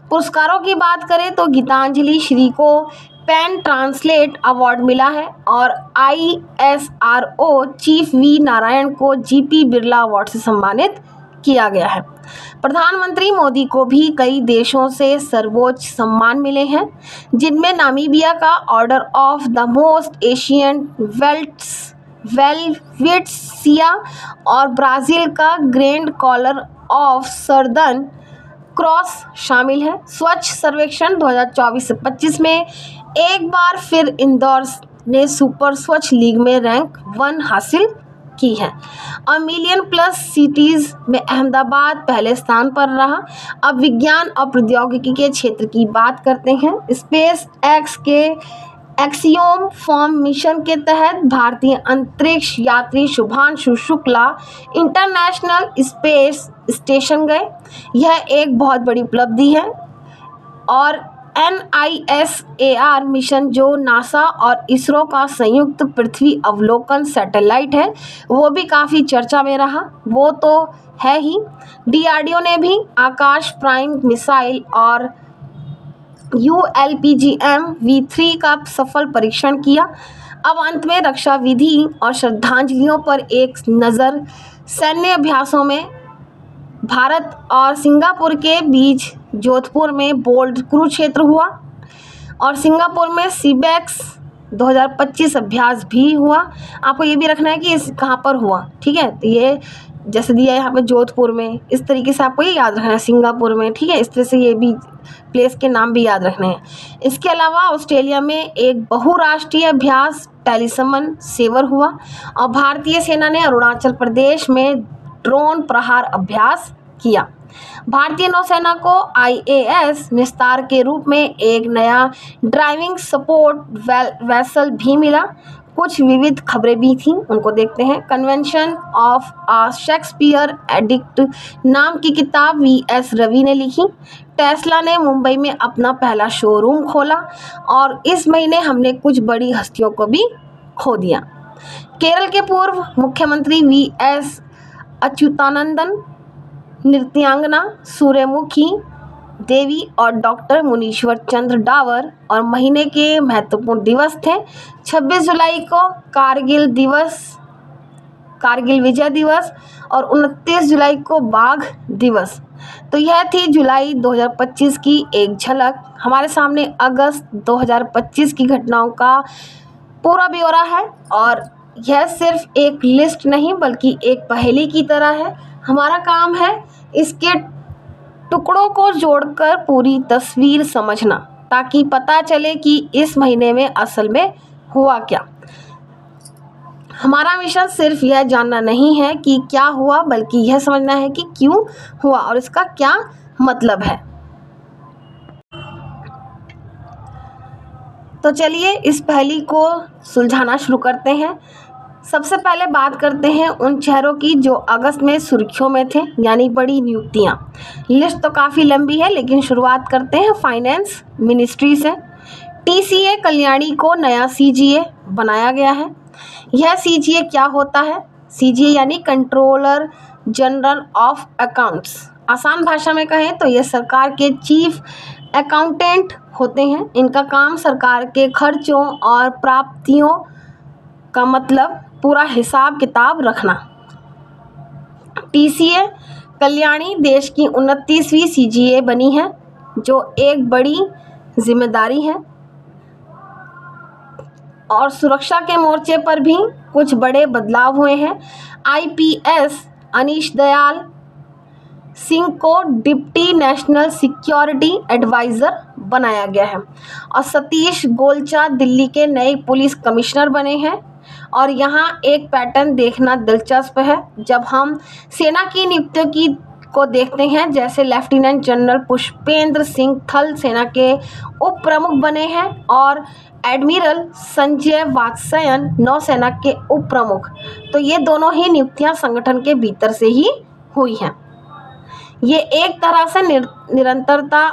पुरस्कारों की बात करें तो गीतांजलि श्री को पेन ट्रांसलेट अवार्ड मिला है और ISRO चीफ V नारायण को GP बिरला अवार्ड से सम्मानित किया गया है। प्रधानमंत्री मोदी को भी कई देशों से सर्वोच्च सम्मान मिले हैं, जिनमें नामीबिया का order of the most Asian Welwitschia और ब्राज़ील का grand collar of southern cross शामिल है। स्वच्छ सर्वेक्षण 2024 से 25 में एक बार फिर इंदौर ने सुपर स्वच्छ लीग में रैंक 1 हासिल की है। और मिलियन प्लस सिटीज़ में अहमदाबाद पहले स्थान पर रहा। अब विज्ञान और प्रौद्योगिकी के क्षेत्र की बात करते हैं। स्पेस एक्स के एक्सियोम फॉर्म मिशन के तहत भारतीय अंतरिक्ष यात्री Shubhanshu Shukla international space station गए। यह एक बहुत बड़ी उपलब्धि है। और NISAR मिशन जो नासा और इसरो का संयुक्त पृथ्वी अवलोकन सैटेलाइट है, वो भी काफ़ी चर्चा में रहा। वो तो है ही। DRDO ने भी आकाश प्राइम मिसाइल और ULPGM-V3 का सफल परीक्षण किया। अब अंत में रक्षा विधि और श्रद्धांजलियों पर एक नज़र। सैन्य अभ्यासों में भारत और सिंगापुर के बीच जोधपुर में बोल्ड कुरुक्षेत्र हुआ और सिंगापुर में सीबेक्स 2025 अभ्यास भी हुआ। आपको ये भी रखना है कि इस कहाँ पर हुआ, ठीक है। तो ये जैसे दिया है यहाँ पे जोधपुर में, इस तरीके से आपको ये याद रखना है, सिंगापुर में, ठीक है। इस तरह से ये भी प्लेस के नाम भी याद रखने हैं। इसके अलावा ऑस्ट्रेलिया में एक बहुराष्ट्रीय अभ्यास टेलीसमन सेवर हुआ और भारतीय सेना ने अरुणाचल प्रदेश में ड्रोन प्रहार अभ्यास किया। भारतीय नौसेना को IAS विस्तार के रूप में एक नया ड्राइविंग सपोर्ट वेसल भी मिला। कुछ विविध खबरें भी थीं, उनको देखते हैं। Convention of a Shakespeare addict नाम की किताब VS रवि ने लिखी। टेस्ला ने मुंबई में अपना पहला शोरूम खोला और इस महीने हमने कुछ बड़ी हस्तियों को भी खो दिया। केरल के पूर्व मुख्यमंत्री VS अच्युतानंदन, नृत्यांगना सूर्यमुखी देवी और डॉक्टर मुनीश्वर चंद्र डावर और महीने के महत्वपूर्ण दिवस थे। 26 जुलाई को कारगिल दिवस, कारगिल विजय दिवस और 29 जुलाई को बाघ दिवस। तो यह थी जुलाई 2025 की एक झलक। हमारे सामने अगस्त 2025 की घटनाओं का पूरा ब्यौरा है और यह सिर्फ एक लिस्ट नहीं बल्कि एक पहेली की तरह है। हमारा काम है इसके टुकड़ों को जोड़कर पूरी तस्वीर समझना, ताकि पता चले कि इस महीने में असल में हुआ क्या। हमारा मिशन सिर्फ यह जानना नहीं है कि क्या हुआ, बल्कि यह समझना है कि क्यों हुआ और इसका क्या मतलब है। तो चलिए इस पहेली को सुलझाना शुरू करते हैं। सबसे पहले बात करते हैं उन शहरों की जो अगस्त में सुर्खियों में थे, यानी बड़ी नियुक्तियां। लिस्ट तो काफ़ी लंबी है, लेकिन शुरुआत करते हैं फाइनेंस मिनिस्ट्री से। TCA कल्याणी को नया CGA बनाया गया है। यह CGA क्या होता है? CGA यानी कंट्रोलर जनरल ऑफ अकाउंट्स। आसान भाषा में कहें तो ये सरकार के चीफ अकाउंटेंट होते हैं। इनका काम सरकार के खर्चों और प्राप्तियों का मतलब पूरा हिसाब किताब रखना। TCA कल्याणी देश की 29वीं CGA बनी है, जो एक बड़ी जिम्मेदारी है। और सुरक्षा के मोर्चे पर भी कुछ बड़े बदलाव हुए हैं। IPS अनीश दयाल सिंह को डिप्टी नेशनल सिक्योरिटी एडवाइज़र बनाया गया है और सतीश गोलचा दिल्ली के नए पुलिस कमिश्नर बने हैं। और यहाँ एक पैटर्न देखना दिलचस्प है। जब हम सेना की नियुक्तियों को देखते हैं, जैसे लेफ्टिनेंट जनरल पुष्पेंद्र सिंह थल सेना के उप प्रमुख बने हैं और एडमिरल संजय वात्स्यन नौसेना के उप प्रमुख, तो ये दोनों ही नियुक्तियां संगठन के भीतर से ही हुई हैं। ये एक तरह से निरंतरता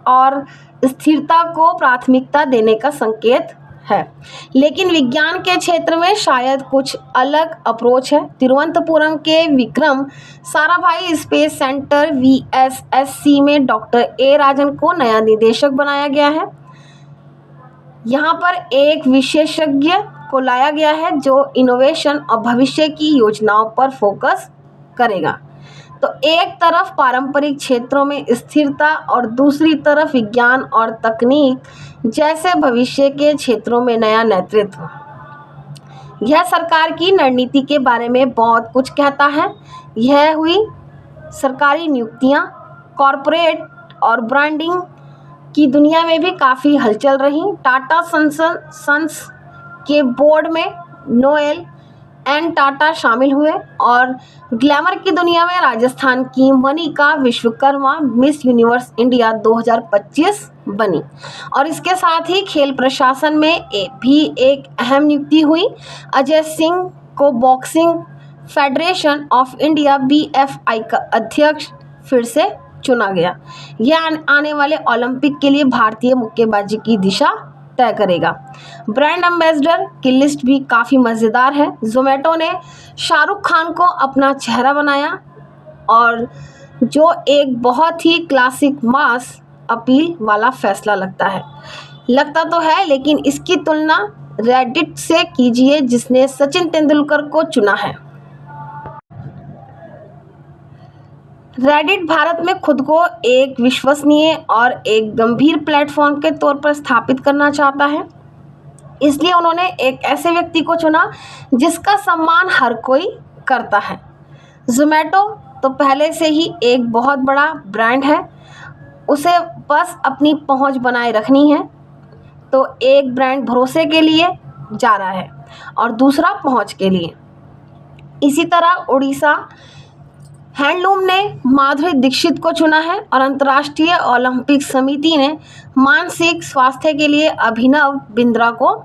और स्थिरता को प्राथमिकता देने का संकेत है। लेकिन विज्ञान के क्षेत्र में शायद कुछ अलग अप्रोच है। तिरुवनंतपुरम के Vikram Sarabhai space centre VSSC में डॉक्टर A राजन को नया निदेशक बनाया गया है। यहाँ पर एक विशेषज्ञ को लाया गया है जो इनोवेशन और भविष्य की योजनाओं पर फोकस करेगा। तो एक तरफ पारंपरिक क्षेत्रों में स्थिरता और दूसरी तरफ विज्ञान और तकनीक जैसे भविष्य के क्षेत्रों में नया नेतृत्व। यह सरकार की रणनीति के बारे में बहुत कुछ कहता है। यह हुई सरकारी नियुक्तियां। कॉरपोरेट और ब्रांडिंग की दुनिया में भी काफ़ी हलचल रही। टाटा सन्स के बोर्ड में नोएल एन टाटा शामिल हुए और ग्लैमर की दुनिया में राजस्थान की Manika Vishwakarma miss universe India 2025 बनी। और इसके साथ ही खेल प्रशासन में भी एक अहम नियुक्ति हुई। अजय सिंह को boxing federation of India BFI का अध्यक्ष फिर से चुना गया। यह आने वाले ओलंपिक के लिए भारतीय मुक्केबाजी की दिशा तय करेगा। ब्रांड एम्बेसडर की लिस्ट भी काफ़ी मज़ेदार है। जोमेटो ने शाहरुख खान को अपना चेहरा बनाया और जो एक बहुत ही क्लासिक मास अपील वाला फैसला लगता तो है, लेकिन इसकी तुलना रेडिट से कीजिए जिसने सचिन तेंदुलकर को चुना है। रेडिट भारत में खुद को एक विश्वसनीय और एक गंभीर प्लेटफॉर्म के तौर पर स्थापित करना चाहता है, इसलिए उन्होंने एक ऐसे व्यक्ति को चुना जिसका सम्मान हर कोई करता है। जोमेटो तो पहले से ही एक बहुत बड़ा ब्रांड है, उसे बस अपनी पहुंच बनाए रखनी है। तो एक ब्रांड भरोसे के लिए जा रहा है और दूसरा पहुंच के लिए। इसी तरह उड़ीसा हैंडलूम ने माधुरी दीक्षित को चुना है और अंतर्राष्ट्रीय ओलंपिक समिति ने मानसिक स्वास्थ्य के लिए अभिनव बिंद्रा को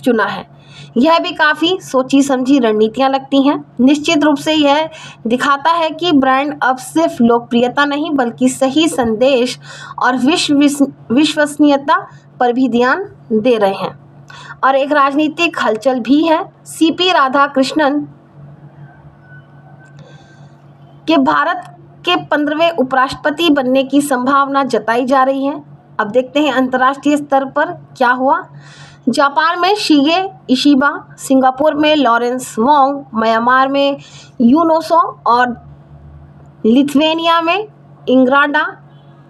चुना है। यह भी काफ़ी सोची समझी रणनीतियां लगती हैं। निश्चित रूप से यह दिखाता है कि ब्रांड अब सिर्फ लोकप्रियता नहीं बल्कि सही संदेश और विश्वसनीयता पर भी ध्यान दे रहे हैं। और एक राजनीतिक हलचल भी है। CP राधाकृष्णन के भारत के 15वें उपराष्ट्रपति बनने की संभावना जताई जा रही है। अब देखते हैं अंतर्राष्ट्रीय स्तर पर क्या हुआ। जापान में शिगे इशिबा, सिंगापुर में लॉरेंस वोंग, म्यांमार में यूनोसो और लिथुआनिया में इंग्राडा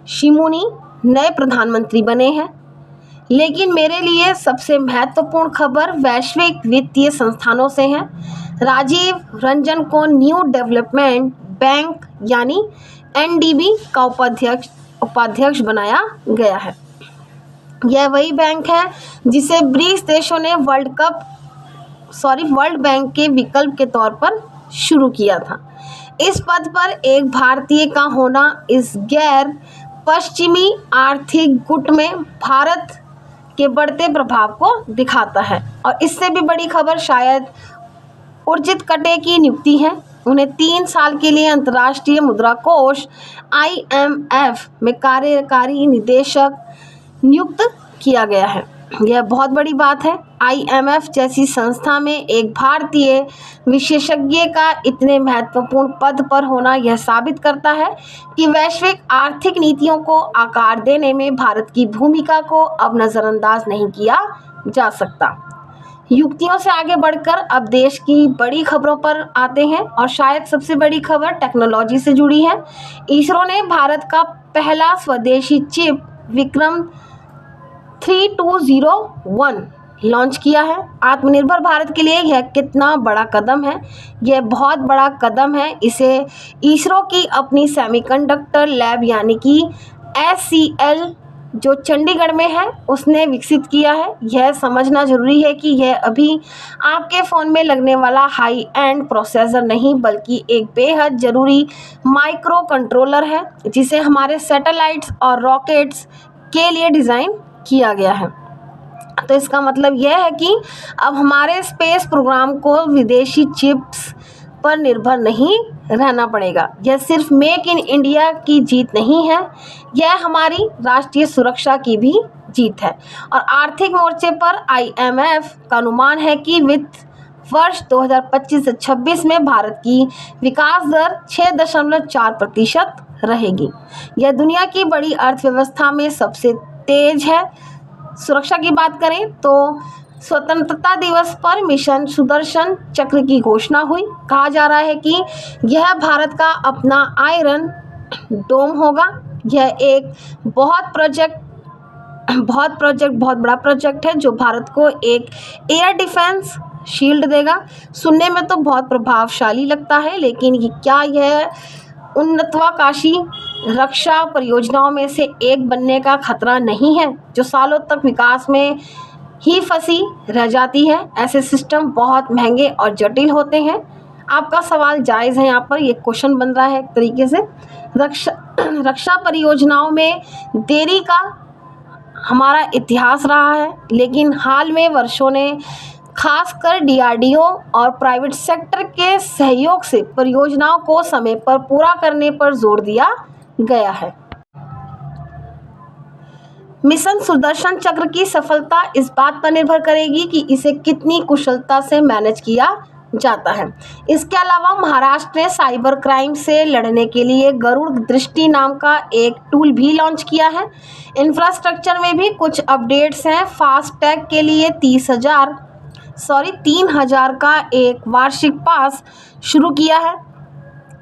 शिमुनी नए प्रधानमंत्री बने हैं। लेकिन मेरे लिए सबसे महत्वपूर्ण खबर वैश्विक वित्तीय संस्थानों से है। राजीव रंजन को न्यू डेवलपमेंट बैंक यानी NDB का उपाध्यक्ष बनाया गया है। यह वही बैंक है जिसे ब्रिक्स देशों ने वर्ल्ड बैंक के विकल्प के तौर पर शुरू किया था। इस पद पर एक भारतीय का होना इस गैर पश्चिमी आर्थिक गुट में भारत के बढ़ते प्रभाव को दिखाता है। और इससे भी बड़ी खबर शायद उर्जित कटे की नियुक्ति है। उन्हें 3 साल के लिए अंतर्राष्ट्रीय मुद्रा कोष IMF में कार्यकारी निदेशक नियुक्त किया गया है। यह बहुत बड़ी बात है। IMF जैसी संस्था में एक भारतीय विशेषज्ञ का इतने महत्वपूर्ण पद पर होना यह साबित करता है कि वैश्विक आर्थिक नीतियों को आकार देने में भारत की भूमिका को अब नज़रअंदाज नहीं किया जा सकता। युक्तियों से आगे बढ़कर अब देश की बड़ी खबरों पर आते हैं और शायद सबसे बड़ी खबर टेक्नोलॉजी से जुड़ी है। इसरो ने भारत का पहला स्वदेशी चिप विक्रम 3201 लॉन्च किया है। आत्मनिर्भर भारत के लिए यह कितना बड़ा कदम है? यह बहुत बड़ा कदम है। इसे इसरो की अपनी सेमीकंडक्टर लैब यानी कि SCL जो चंडीगढ़ में है उसने विकसित किया है। यह समझना जरूरी है कि यह अभी आपके फ़ोन में लगने वाला हाई एंड प्रोसेसर नहीं बल्कि एक बेहद ज़रूरी माइक्रो कंट्रोलर है जिसे हमारे सैटेलाइट्स और रॉकेट्स के लिए डिज़ाइन किया गया है। तो इसका मतलब यह है कि अब हमारे स्पेस प्रोग्राम को विदेशी चिप्स पर निर्भर नहीं रहना पड़ेगा। यह सिर्फ मेक इन इंडिया की जीत नहीं है, यह हमारी राष्ट्रीय सुरक्षा की भी जीत है। और आर्थिक मोर्चे पर IMF का अनुमान है कि वित्त वर्ष 2025 से 26 में भारत की विकास दर 6.4% रहेगी। यह दुनिया की बड़ी अर्थव्यवस्था में सबसे तेज है। सुरक्षा की बात करें तो स्वतंत्रता दिवस पर मिशन सुदर्शन चक्र की घोषणा हुई। कहा जा रहा है कि यह भारत का अपना आयरन डोम होगा। यह एक बहुत बड़ा प्रोजेक्ट है जो भारत को एक एयर डिफेंस शील्ड देगा। सुनने में तो बहुत प्रभावशाली लगता है, लेकिन क्या यह उन्नतवाकांक्षी रक्षा परियोजनाओं में से एक बनने का खतरा नहीं है जो सालों तक विकास में ही फंसी रह जाती है। ऐसे सिस्टम बहुत महंगे और जटिल होते हैं। आपका सवाल जायज़ है, यहाँ पर ये क्वेश्चन बन रहा है एक तरीके से। रक्षा परियोजनाओं में देरी का हमारा इतिहास रहा है, लेकिन हाल में वर्षों ने खासकर डीआरडीओ और प्राइवेट सेक्टर के सहयोग से परियोजनाओं को समय पर पूरा करने पर जोर दिया गया है। मिशन सुदर्शन चक्र की सफलता इस बात पर निर्भर करेगी कि इसे कितनी कुशलता से मैनेज किया जाता है। इसके अलावा महाराष्ट्र ने साइबर क्राइम से लड़ने के लिए गरुड़ दृष्टि नाम का एक टूल भी लॉन्च किया है। इंफ्रास्ट्रक्चर में भी कुछ अपडेट्स हैं। फास्ट टैग के लिए 3,000 का एक वार्षिक पास शुरू किया है।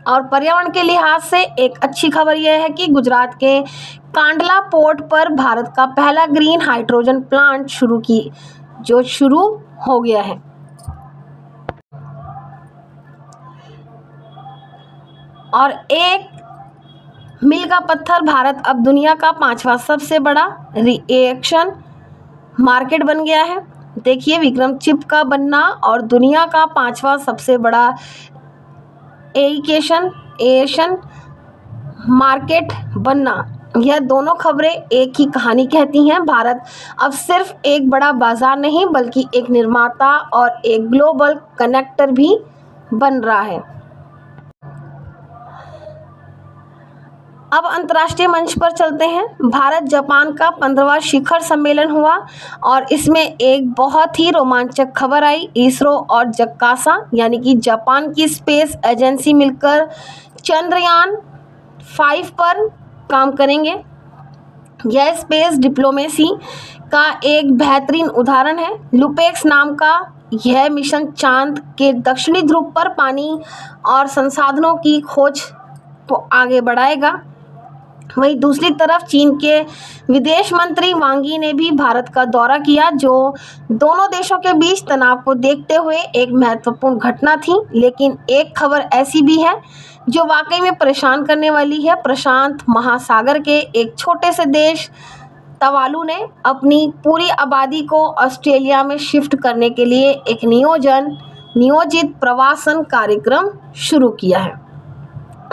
और पर्यावरण के लिहाज से एक अच्छी खबर यह है कि गुजरात के कांडला पोर्ट पर भारत का पहला ग्रीन हाइड्रोजन प्लांट शुरू हो गया है। और एक मील का पत्थर, भारत अब दुनिया का 5वां सबसे बड़ा रिएक्शन मार्केट बन गया है। देखिए, विक्रम चिप का बनना और दुनिया का 5वां सबसे बड़ा एशियन मार्केट बनना, यह दोनों खबरें एक ही कहानी कहती हैं। भारत अब सिर्फ एक बड़ा बाजार नहीं बल्कि एक निर्माता और एक ग्लोबल कनेक्टर भी बन रहा है। अब अंतर्राष्ट्रीय मंच पर चलते हैं। भारत जापान का 15वां शिखर सम्मेलन हुआ और इसमें एक बहुत ही रोमांचक खबर आई। इसरो और जकासा यानी कि जापान की स्पेस एजेंसी मिलकर चंद्रयान 5 पर काम करेंगे। यह स्पेस डिप्लोमेसी का एक बेहतरीन उदाहरण है। लुपेक्स नाम का यह मिशन चांद के दक्षिणी ध्रुव पर पानी और संसाधनों की खोज को आगे बढ़ाएगा। वहीं दूसरी तरफ चीन के विदेश मंत्री वांग यी ने भी भारत का दौरा किया, जो दोनों देशों के बीच तनाव को देखते हुए एक महत्वपूर्ण घटना थी। लेकिन एक खबर ऐसी भी है जो वाकई में परेशान करने वाली है। प्रशांत महासागर के एक छोटे से देश तवालू ने अपनी पूरी आबादी को ऑस्ट्रेलिया में शिफ्ट करने के लिए एक नियोजित प्रवासन कार्यक्रम शुरू किया है।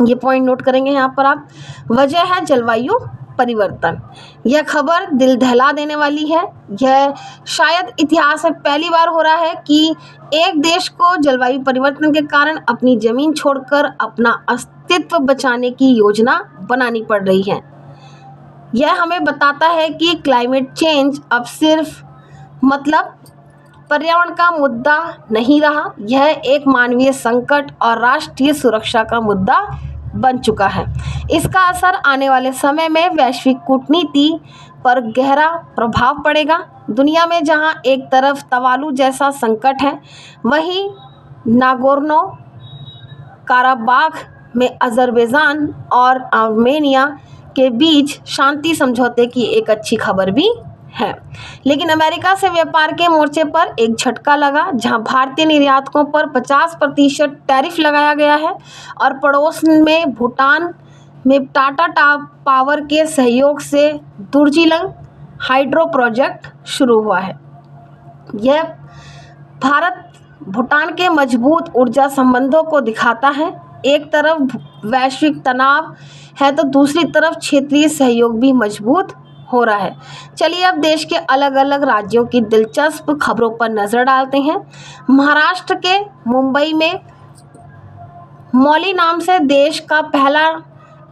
ये पॉइंट नोट करेंगे यहाँ पर आप। वजह है जलवायु परिवर्तन। यह खबर दिल दहला देने वाली है। यह शायद इतिहास में पहली बार हो रहा है कि एक देश को जलवायु परिवर्तन के कारण अपनी जमीन छोड़कर अपना अस्तित्व बचाने की योजना बनानी पड़ रही है। यह हमें बताता है कि क्लाइमेट चेंज अब सिर्फ पर्यावरण का मुद्दा नहीं रहा, यह एक मानवीय संकट और राष्ट्रीय सुरक्षा का मुद्दा बन चुका है। इसका असर आने वाले समय में वैश्विक कूटनीति पर गहरा प्रभाव पड़ेगा। दुनिया में जहां एक तरफ तवालू जैसा संकट है, वहीं नागोर्नो काराबाख में अज़रबैजान और आर्मेनिया के बीच शांति समझौते की एक अच्छी खबर भी है। लेकिन अमेरिका से व्यापार के मोर्चे पर एक झटका लगा, जहां भारतीय निर्यातकों पर 50% टैरिफ लगाया गया है और पड़ोस में भूटान में टाटा पावर के सहयोग से दुर्जिलंग हाइड्रो प्रोजेक्ट शुरू हुआ है। यह भारत भूटान के मजबूत ऊर्जा संबंधों को दिखाता है। एक तरफ वैश्विक तनाव है तो दूसरी तरफ क्षेत्रीय सहयोग भी मजबूत हो रहा है। चलिए अब देश के अलग अलग राज्यों की दिलचस्प खबरों पर नजर डालते हैं। महाराष्ट्र के मुंबई में मौली नाम से देश का पहला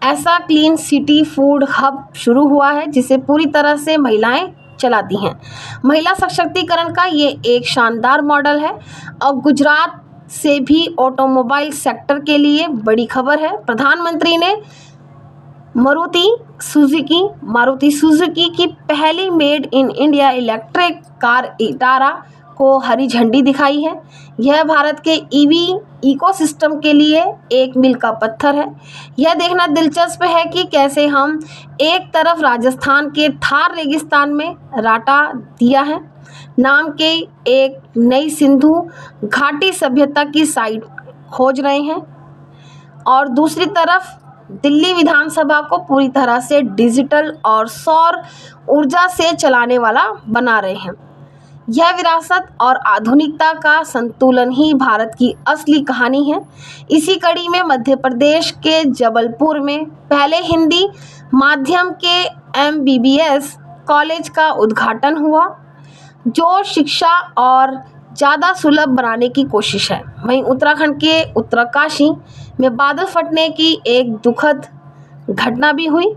ऐसा क्लीन सिटी फूड हब शुरू हुआ है, जिसे पूरी तरह से महिलाएं चलाती हैं। महिला सशक्तिकरण का ये एक शानदार मॉडल है। और गुजरात से भी ऑटोमोबाइल सेक्टर के लिए बड़ी खबर है। प्रधानमंत्री ने मारुति सुजुकी की पहली made in India electric car Vitara को हरी झंडी दिखाई है। यह भारत के ईवी इकोसिस्टम के लिए एक मील का पत्थर है। यह देखना दिलचस्प है कि कैसे हम एक तरफ राजस्थान के थार रेगिस्तान में राटा दिया है नाम के एक नई सिंधु घाटी सभ्यता की साइट खोज रहे हैं, और दूसरी तरफ दिल्ली विधानसभा को पूरी तरह से डिजिटल और सौर ऊर्जा से चलाने वाला बना रहे हैं। यह विरासत और आधुनिकता का संतुलन ही भारत की असली कहानी है। इसी कड़ी में मध्य प्रदेश के जबलपुर में पहले हिंदी माध्यम के MBBS कॉलेज का उद्घाटन हुआ, जो शिक्षा और ज़्यादा सुलभ बनाने की कोशिश है। वहीं उत्तराखंड के उत्तरकाशी में बादल फटने की एक दुखद घटना भी हुई।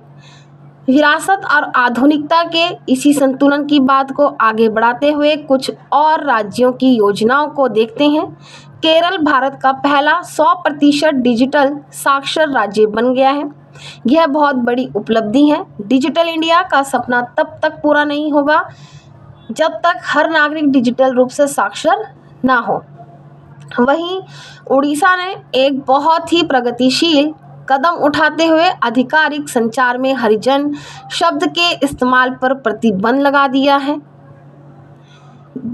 विरासत और आधुनिकता के इसी संतुलन की बात को आगे बढ़ाते हुए कुछ और राज्यों की योजनाओं को देखते हैं। केरल भारत का पहला 100% डिजिटल साक्षर राज्य बन गया है। यह बहुत बड़ी उपलब्धि है। डिजिटल इंडिया का सपना तब तक पूरा नहीं होगा जब तक हर नागरिक डिजिटल रूप से साक्षर ना हो। वहीं उड़ीसा ने एक बहुत ही प्रगतिशील कदम उठाते हुए आधिकारिक संचार में हरिजन शब्द के इस्तेमाल पर प्रतिबंध लगा दिया है।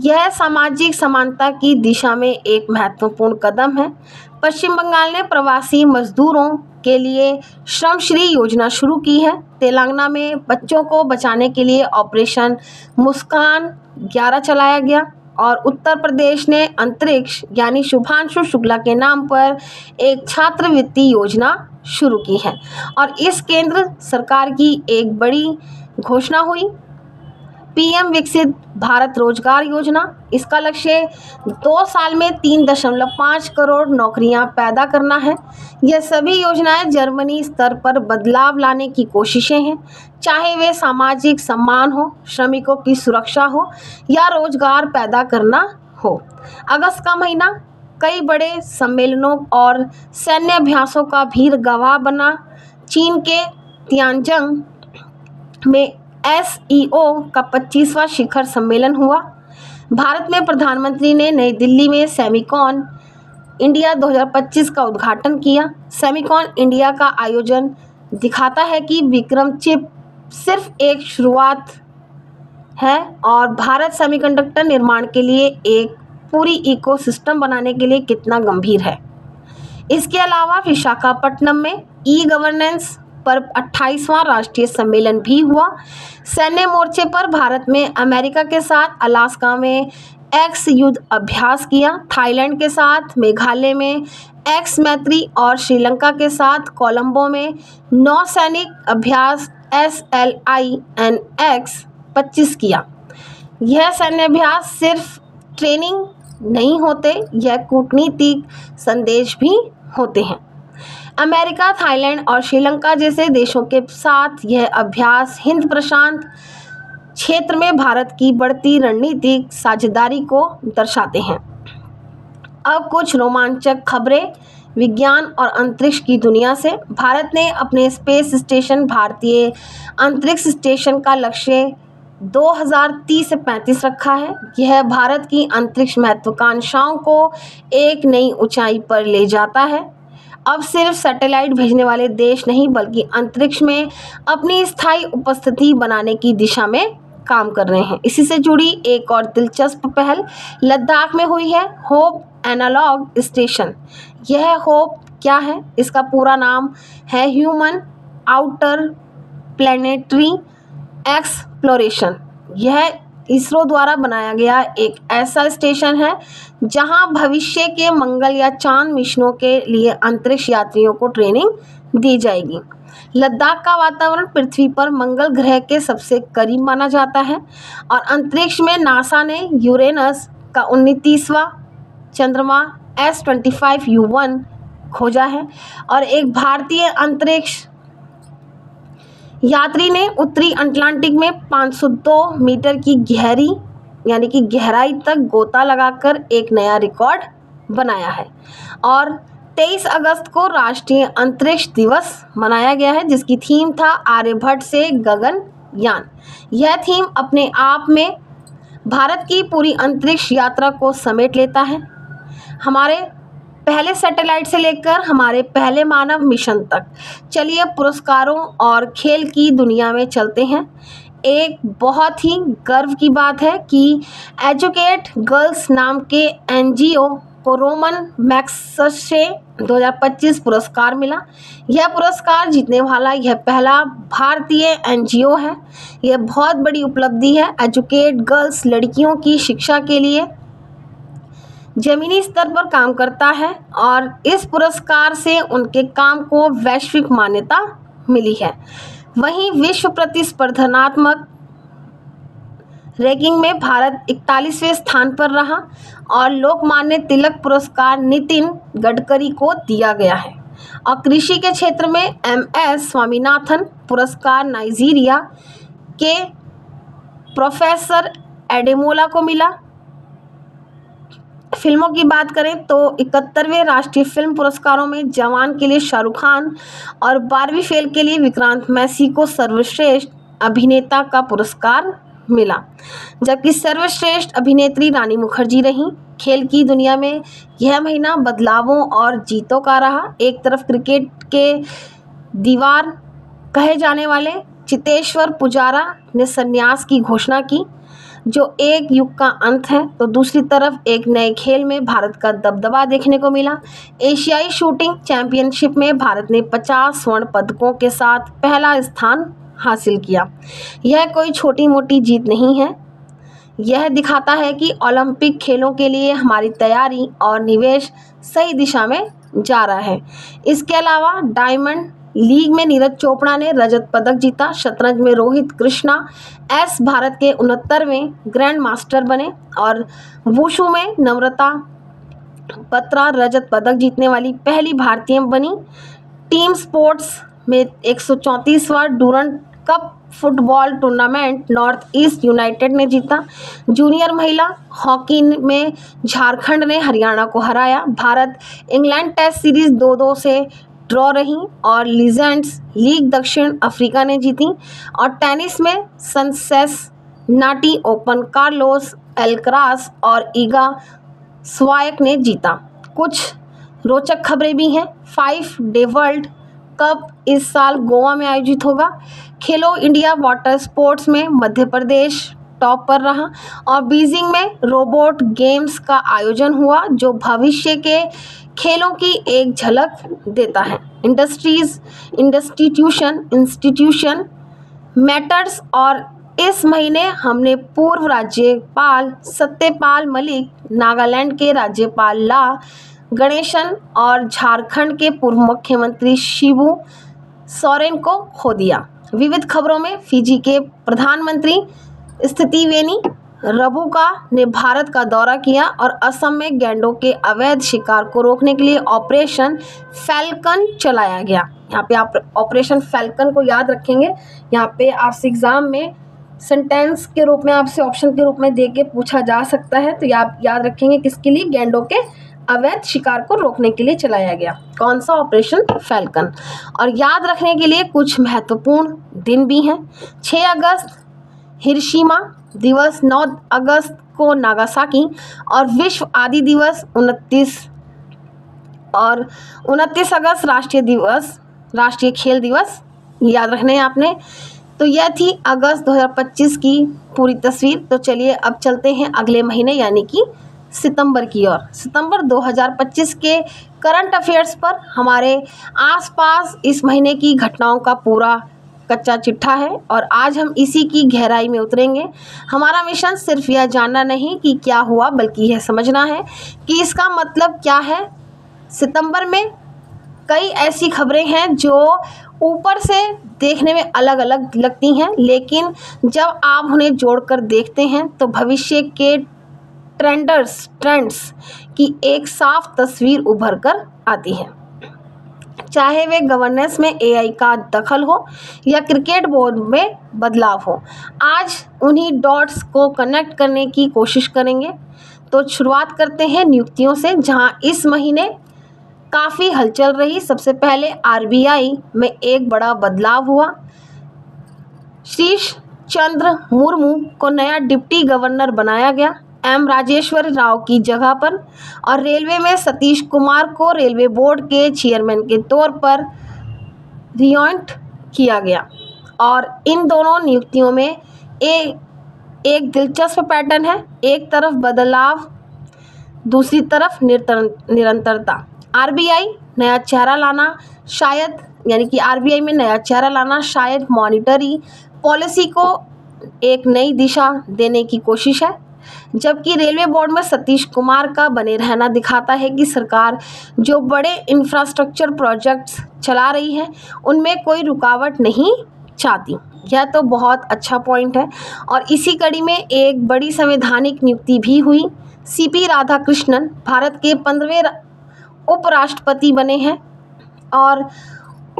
यह सामाजिक समानता की दिशा में एक महत्वपूर्ण कदम है। पश्चिम बंगाल ने प्रवासी मजदूरों के लिए श्रमश्री योजना शुरू की है। तेलंगाना में बच्चों को बचाने के लिए ऑपरेशन मुस्कान 11 चलाया गया और उत्तर प्रदेश ने अंतरिक्ष यानी शुभांशु शुक्ला के नाम पर एक छात्रवृत्ति योजना शुरू की है। और इस केंद्र सरकार की एक बड़ी घोषणा हुई, PM विकसित भारत रोजगार योजना। इसका लक्ष्य 2 साल में 3.5 करोड़ नौकरियां पैदा करना है। यह सभी योजनाएं जर्मनी स्तर पर बदलाव लाने की कोशिशें हैं, चाहे वे सामाजिक सम्मान हो, श्रमिकों की सुरक्षा हो या रोजगार पैदा करना हो। अगस्त का महीना कई बड़े सम्मेलनों और सैन्य अभ्यासों का भी गवाह बना। चीन के तियानजिंग में SEO का 25वां शिखर सम्मेलन हुआ। भारत में प्रधानमंत्री ने नई दिल्ली में सेमिकॉन इंडिया 2025 का उद्घाटन किया। सेमिकॉन इंडिया का आयोजन दिखाता है कि विक्रम चिप सिर्फ एक शुरुआत है और भारत सेमीकंडक्टर निर्माण के लिए एक पूरी इकोसिस्टम बनाने के लिए कितना गंभीर है। इसके अलावा विशाखापट्टनम में ई-गवर्नेंस पर 28वां राष्ट्रीय सम्मेलन भी हुआ। सैन्य मोर्चे पर भारत में अमेरिका के साथ अलास्का में एक्स युद्ध अभ्यास किया, थाईलैंड के साथ मेघालय में एक्स मैत्री और श्रीलंका के साथ कोलंबो में नौसैनिक अभ्यास SLINX 25 किया। यह सैन्य अभ्यास सिर्फ ट्रेनिंग नहीं होते, यह कूटनीतिक संदेश भी होते हैं। अमेरिका, थाईलैंड और श्रीलंका जैसे देशों के साथ यह अभ्यास हिंद प्रशांत क्षेत्र में भारत की बढ़ती रणनीतिक साझेदारी को दर्शाते हैं। अब कुछ रोमांचक खबरें विज्ञान और अंतरिक्ष की दुनिया से। भारत ने अपने स्पेस स्टेशन भारतीय अंतरिक्ष स्टेशन का लक्ष्य 2030 से 35 रखा है। यह भारत की अंतरिक्ष महत्वाकांक्षाओं को एक नई ऊंचाई पर ले जाता है। अब सिर्फ सैटेलाइट भेजने वाले देश नहीं बल्कि अंतरिक्ष में अपनी स्थायी उपस्थिति बनाने की दिशा में काम कर रहे हैं। इसी से जुड़ी एक और दिलचस्प पहल लद्दाख में हुई है, होप एनालॉग स्टेशन। यह होप क्या है? इसका पूरा नाम है ह्यूमन आउटर प्लैनेटरी एक्सप्लोरेशन। यह इसरो द्वारा बनाया गया एक ऐसा स्टेशन है जहां भविष्य के मंगल या चांद मिशनों के लिए अंतरिक्ष यात्रियों को ट्रेनिंग दी जाएगी। लद्दाख का वातावरण पृथ्वी पर मंगल ग्रह के सबसे करीब माना जाता है और अंतरिक्ष में नासा ने यूरेनस का 29वां चंद्रमा S25U1 खोजा है और एक भारतीय अंतरिक्ष यात्री ने उत्तरी अटलांटिक में 502 मीटर की गहरी यानी कि गहराई तक गोता लगाकर एक नया रिकॉर्ड बनाया है। और 23 अगस्त को राष्ट्रीय अंतरिक्ष दिवस मनाया गया है, जिसकी थीम था आर्यभट्ट से गगनयान। यह थीम अपने आप में भारत की पूरी अंतरिक्ष यात्रा को समेट लेता है, हमारे पहले सैटेलाइट से लेकर हमारे पहले मानव मिशन तक। चलिए पुरस्कारों और खेल की दुनिया में चलते हैं। एक बहुत ही गर्व की बात है कि एजुकेट गर्ल्स नाम के NGO को रोमन मैग्सेसे 2025 पुरस्कार मिला। यह पुरस्कार जीतने वाला यह पहला भारतीय एनजीओ है। यह बहुत बड़ी उपलब्धि है। एजुकेट गर्ल्स, लड़कियों की शिक्षा के लिए जमीनी स्तर पर काम करता है और इस पुरस्कार से उनके काम को वैश्विक मान्यता मिली है। वहीं विश्व प्रतिस्पर्धात्मक रैंकिंग में भारत 41वें स्थान पर रहा और लोकमान्य तिलक पुरस्कार नितिन गडकरी को दिया गया है। और कृषि के क्षेत्र में एमएस स्वामीनाथन पुरस्कार नाइजीरिया के प्रोफेसर एडेमोला को मिला। फिल्मों की बात करें तो 71वें राष्ट्रीय फिल्म पुरस्कारों में जवान के लिए शाहरुख खान और बारहवीं फेल के लिए विक्रांत मैसी को सर्वश्रेष्ठ अभिनेता का पुरस्कार मिला, जबकि सर्वश्रेष्ठ अभिनेत्री रानी मुखर्जी रहीं। खेल की दुनिया में यह महीना बदलावों और जीतों का रहा। एक तरफ क्रिकेट के दीवार कहे जाने वाले चेतेश्वर पुजारा ने संन्यास की घोषणा की, जो एक युग का अंत है, तो दूसरी तरफ एक नए खेल में भारत का दबदबा देखने को मिला। एशियाई शूटिंग चैंपियनशिप में भारत ने 50 स्वर्ण पदकों के साथ पहला स्थान हासिल किया। यह कोई छोटी मोटी जीत नहीं है। यह दिखाता है कि ओलंपिक खेलों के लिए हमारी तैयारी और निवेश सही दिशा में जा रहा है। इसके अलावा डायमंड लीग में नीरज चोपड़ा ने रजत पदक जीता। शतरंज में रोहित कृष्णा एस भारत के 69वें ग्रैंड मास्टर बने और वुशु में नम्रता बत्रा रजत पदक जीतने वाली पहली भारतीय बनी। टीम स्पोर्ट्स में 134वां Durand cup football tournament North East United ने जीता। जूनियर महिला हॉकी में झारखंड ने हरियाणा को हराया। भारत इंग्लैंड टेस्ट सीरीज 2-2 से ड्रॉ रही और लीजेंड्स लीग दक्षिण अफ्रीका ने जीती। और टेनिस में सिंसिनाटी ओपन कार्लोस अल्कराज और ईगा स्वायक ने जीता। कुछ रोचक खबरें भी हैं। 5 डे वर्ल्ड कप इस साल गोवा में आयोजित होगा। खेलो इंडिया वाटर स्पोर्ट्स में मध्य प्रदेश टॉप पर रहा और बीजिंग में रोबोट गेम्स का आयोजन हुआ, जो भविष्य के खेलों की एक झलक देता है। इंस्टीट्यूशन मैटर्स और इस महीने हमने पूर्व राज्यपाल सत्यपाल मलिक, नागालैंड के राज्यपाल ला गणेशन और झारखंड के पूर्व मुख्यमंत्री शिबू सोरेन को खो दिया। विविध खबरों में फिजी के प्रधानमंत्री स्थितिवेनी रबुका ने भारत का दौरा किया और असम में गैंडों के अवैध शिकार को रोकने के लिए ऑपरेशन फैल्कन चलाया गया। यहाँ पे आप ऑपरेशन फैल्कन को याद रखेंगे। यहाँ पे आपसे एग्जाम में सेंटेंस के रूप में आपसे ऑप्शन के रूप में दे के पूछा जा सकता है, तो आप याद रखेंगे किसके लिए, गैंडों के अवैध शिकार को रोकने के लिए चलाया गया कौन सा ऑपरेशन फैल्कन। और याद रखने के लिए कुछ महत्वपूर्ण दिन भी हैं। 6 अगस्त हिरोशिमा दिवस, 9 अगस्त को नागासाकी और विश्व आदि दिवस 29 अगस्त राष्ट्रीय खेल दिवस याद रखने हैं आपने। तो यह थी अगस्त 2025 की पूरी तस्वीर। तो चलिए अब चलते हैं अगले महीने यानी कि सितंबर की ओर। सितंबर 2025 के करंट अफेयर्स पर हमारे आसपास इस महीने की घटनाओं का पूरा कच्चा चिट्ठा है और आज हम इसी की गहराई में उतरेंगे। हमारा मिशन सिर्फ यह जानना नहीं कि क्या हुआ, बल्कि यह समझना है कि इसका मतलब क्या है। सितंबर में कई ऐसी खबरें हैं जो ऊपर से देखने में अलग अलग लगती हैं, लेकिन जब आप उन्हें जोड़कर देखते हैं तो भविष्य के ट्रेंड्स की एक साफ तस्वीर उभर कर आती है। चाहे वे गवर्नेंस में एआई का दखल हो या क्रिकेट बोर्ड में बदलाव हो, आज उन्हीं डॉट्स को कनेक्ट करने की कोशिश करेंगे। तो शुरुआत करते हैं नियुक्तियों से, जहां इस महीने काफ़ी हलचल रही। सबसे पहले आरबीआई में एक बड़ा बदलाव हुआ। शीश चंद्र मुर्मू को नया डिप्टी गवर्नर बनाया गया एम राजेश्वर राव की जगह पर, और रेलवे में सतीश कुमार को रेलवे बोर्ड के चेयरमैन के तौर पर रिअपॉइंट किया गया। और इन दोनों नियुक्तियों में एक दिलचस्प पैटर्न है। एक तरफ बदलाव दूसरी तरफ निरंतरता। आरबीआई नया चेहरा लाना शायद, यानी कि आरबीआई में नया चेहरा लाना शायद मॉनिटरी पॉलिसी को एक नई दिशा देने की कोशिश है। जबकि रेलवे बोर्ड में सतीश कुमार का बने रहना दिखाता है कि सरकार जो बड़े इंफ्रास्ट्रक्चर प्रोजेक्ट्स चला रही है उनमें कोई रुकावट नहीं चाहती। यह तो बहुत अच्छा पॉइंट है। और इसी कड़ी में एक बड़ी संवैधानिक नियुक्ति भी हुई। सीपी राधाकृष्णन भारत के 15वें उपराष्ट्रपति बने हैं और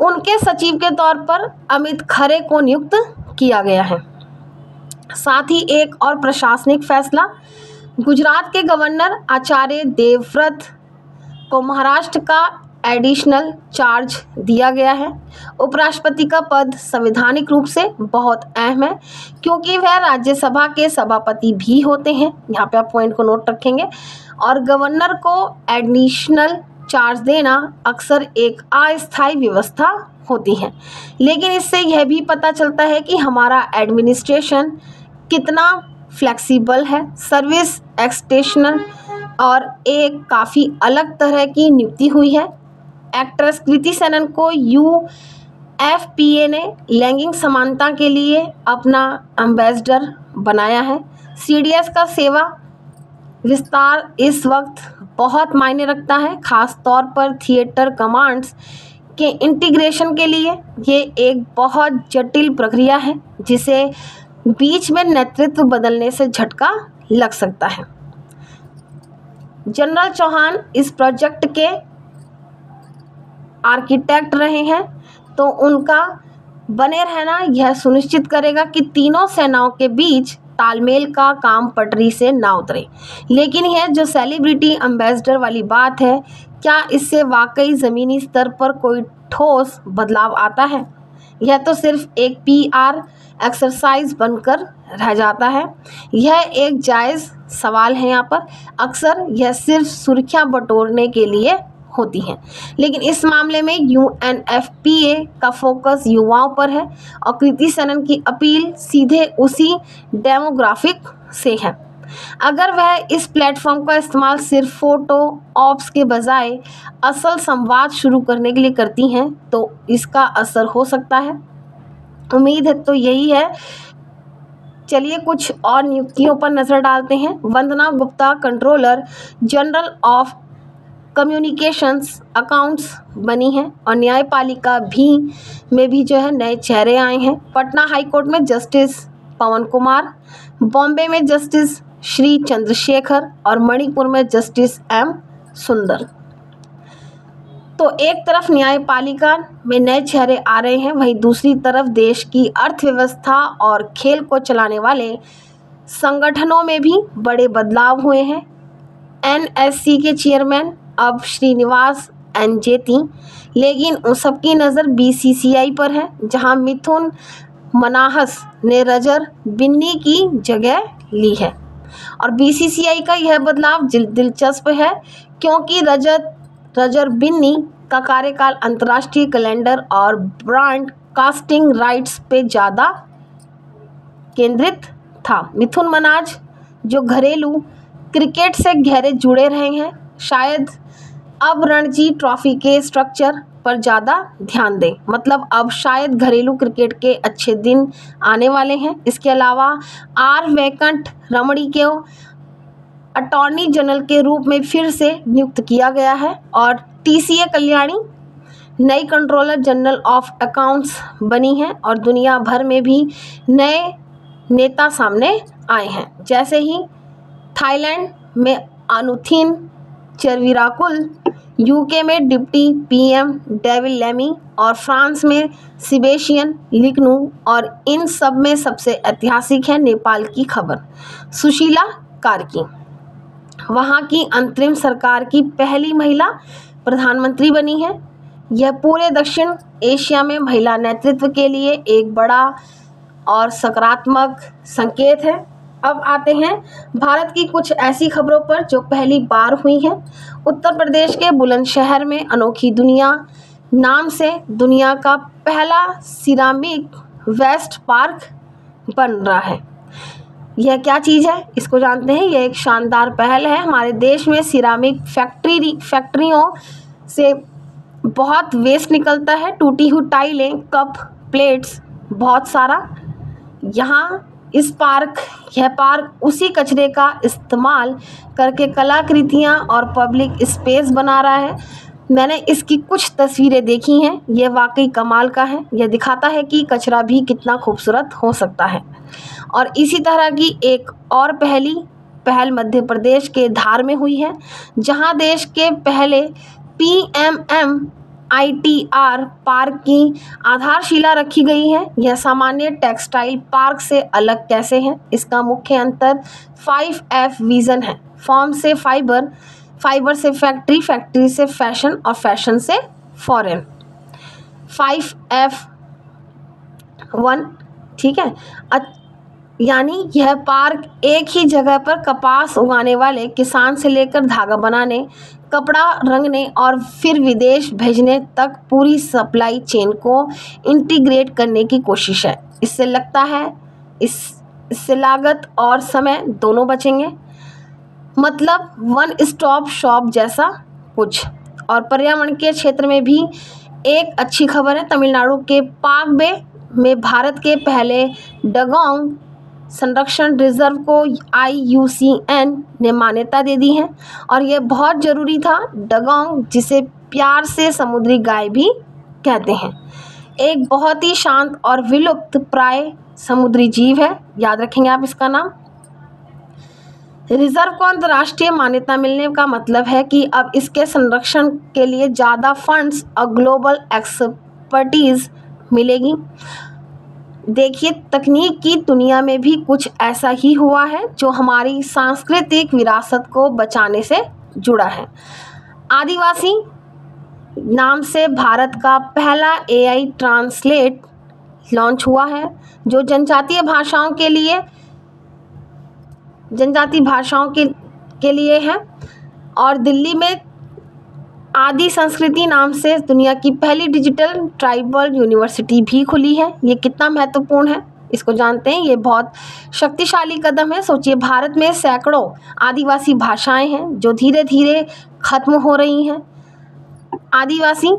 उनके सचिव के तौर पर अमित खरे को नियुक्त किया गया है। साथ ही एक और प्रशासनिक फैसला, गुजरात के गवर्नर आचार्य देवव्रत को महाराष्ट्र का एडिशनल चार्ज दिया गया है। उपराष्ट्रपति का पद संवैधानिक रूप से बहुत अहम है क्योंकि वह राज्यसभा के सभापति भी होते हैं। यहाँ पे आप पॉइंट को नोट रखेंगे। और गवर्नर को एडिशनल चार्ज देना अक्सर एक अस्थायी व्यवस्था होती है, लेकिन इससे यह भी पता चलता है कि हमारा एडमिनिस्ट्रेशन कितना फ्लेक्सिबल है। सर्विस एक्सटेंशन और एक काफ़ी अलग तरह की नियुक्ति हुई है। एक्ट्रेस कृति सेनन को यूएफपीए ने लैंगिक समानता के लिए अपना एम्बेसडर बनाया है। सीडीएस का सेवा विस्तार इस वक्त बहुत मायने रखता है, खास तौर पर थिएटर कमांड्स के इंटीग्रेशन के लिए। ये एक बहुत जटिल प्रक्रिया है जिसे बीच में नेतृत्व बदलने से झटका लग सकता है। जनरल चौहान इस प्रोजेक्ट के आर्किटेक्ट रहे हैं, तो उनका बने रहना यह सुनिश्चित करेगा कि तीनों सेनाओं के बीच तालमेल का काम पटरी से ना उतरे। लेकिन यह जो सेलिब्रिटी एम्बेसडर वाली बात है, क्या इससे वाकई ज़मीनी स्तर पर कोई ठोस बदलाव आता है? यह तो सिर्फ एक पीआर एक्सरसाइज बनकर रह जाता है। यह एक जायज़ सवाल है यहाँ पर। अक्सर यह सिर्फ सुर्खियाँ बटोरने के लिए होती हैं, लेकिन इस मामले में यूएनएफपीए का फोकस युवाओं पर है और कृति सेनन की अपील सीधे उसी डेमोग्राफिक से है। अगर वह इस प्लेटफॉर्म का इस्तेमाल सिर्फ फोटो ऑप्स के बजाय असल संवाद शुरू करने के लिए करती हैं तो इसका असर हो सकता है। उम्मीद है तो यही है। चलिए कुछ और नियुक्तियों पर नज़र डालते हैं। Vandana Gupta controller general of communications accounts बनी हैं और न्यायपालिका में भी जो है नए चेहरे आए हैं। पटना हाई कोर्ट में जस्टिस पवन कुमार, बॉम्बे में जस्टिस श्री चंद्रशेखर और मणिपुर में जस्टिस एम सुंदर। तो एक तरफ न्यायपालिका में नए चेहरे आ रहे हैं, वहीं दूसरी तरफ देश की अर्थव्यवस्था और खेल को चलाने वाले संगठनों में भी बड़े बदलाव हुए हैं। एनएससी के चेयरमैन अब श्रीनिवास एनजेती, लेकिन उन सबकी नज़र बीसीसीआई पर है, जहां मिथुन मनाहस ने रजर बिन्नी की जगह ली है। और बीसीसीआई का यह बदलाव दिलचस्प है क्योंकि रजर बिन्नी का कार्यकाल अंतर्राष्ट्रीय कैलेंडर और ब्रॉडकास्टिंग राइट्स पे ज़्यादा केंद्रित था। मिथुन मनाज जो घरेलू क्रिकेट से गहरे जुड़े रहे हैं, शायद अब रणजी ट्रॉफी के स्ट्रक्चर पर ज़्यादा ध्यान दें। मतलब अब शायद घरेलू क्रिकेट के अच्छे दिन आने वाले हैं। इसके अलावा आर वेंकट रमणी को अटॉर्नी जनरल के रूप में फिर से नियुक्त किया गया है और टीसीए कल्याणी नई कंट्रोलर जनरल ऑफ अकाउंट्स बनी हैं और दुनिया भर में भी नए नेता सामने आए हैं। जैसे ही थाईलैंड में अनुथिन चरविराकुल, यूके में डिप्टी पीएम डेविड लेमी और फ्रांस में सेबेस्टियन लिकनू, और इन सब में सबसे ऐतिहासिक है नेपाल की खबर सुशीला कार्की। वहाँ की अंतरिम सरकार की पहली महिला प्रधानमंत्री बनी है। यह पूरे दक्षिण एशिया में महिला नेतृत्व के लिए एक बड़ा और सकारात्मक संकेत है। अब आते हैं भारत की कुछ ऐसी खबरों पर जो पहली बार हुई हैं। उत्तर प्रदेश के बुलंदशहर में अनोखी दुनिया नाम से दुनिया का पहला सिरामिक वेस्ट पार्क बन रहा है। यह क्या चीज़ है, इसको जानते हैं। यह एक शानदार पहल है। हमारे देश में सिरामिक फैक्ट्रियों से बहुत वेस्ट निकलता है, टूटी हुई टाइलें, कप, प्लेट्स, बहुत सारा। यह पार्क उसी कचरे का इस्तेमाल करके कलाकृतियाँ और पब्लिक स्पेस बना रहा है। मैंने इसकी कुछ तस्वीरें देखी हैं, यह वाकई कमाल का है। यह दिखाता है कि कचरा भी कितना खूबसूरत हो सकता है। और इसी तरह की एक और पहल मध्य प्रदेश के धार में हुई है, जहां देश के पहले PMMITR पार्क की आधारशिला रखी गई है। यह सामान्य टेक्सटाइल पार्क से अलग कैसे है? इसका मुख्य अंतर 5F विजन है। फॉर्म से फाइबर, फाइबर से फैक्ट्री, फैक्ट्री से फैशन और फैशन से फॉरेन। 5F1, ठीक है। यानी यह पार्क एक ही जगह पर कपास उगाने वाले किसान से लेकर धागा बनाने, कपड़ा रंगने और फिर विदेश भेजने तक पूरी सप्लाई चेन को इंटीग्रेट करने की कोशिश है। इससे लगता है इससे लागत और समय दोनों बचेंगे, मतलब वन स्टॉप शॉप जैसा कुछ। और पर्यावरण के क्षेत्र में भी एक अच्छी खबर है। तमिलनाडु के पाक बे में भारत के पहले डगोंग संरक्षण रिजर्व को IUCN ने मान्यता दे दी है, और यह बहुत ज़रूरी था। डगोंग, जिसे प्यार से समुद्री गाय भी कहते हैं, एक बहुत ही शांत और विलुप्त प्राय समुद्री जीव है। याद रखेंगे आप इसका नाम। रिजर्व को अंतर्राष्ट्रीय मान्यता मिलने का मतलब है कि अब इसके संरक्षण के लिए ज़्यादा फंड्स और ग्लोबल एक्सपर्टीज मिलेगी। देखिए, तकनीक की दुनिया में भी कुछ ऐसा ही हुआ है जो हमारी सांस्कृतिक विरासत को बचाने से जुड़ा है। आदिवासी नाम से भारत का पहला AI ट्रांसलेट लॉन्च हुआ है, जो जनजातीय भाषाओं के लिए है। और दिल्ली में आदि संस्कृति नाम से दुनिया की पहली डिजिटल ट्राइबल यूनिवर्सिटी भी खुली है। ये कितना महत्वपूर्ण है, इसको जानते हैं। ये बहुत शक्तिशाली कदम है। सोचिए, भारत में सैकड़ों आदिवासी भाषाएं हैं जो धीरे धीरे खत्म हो रही हैं। आदिवासी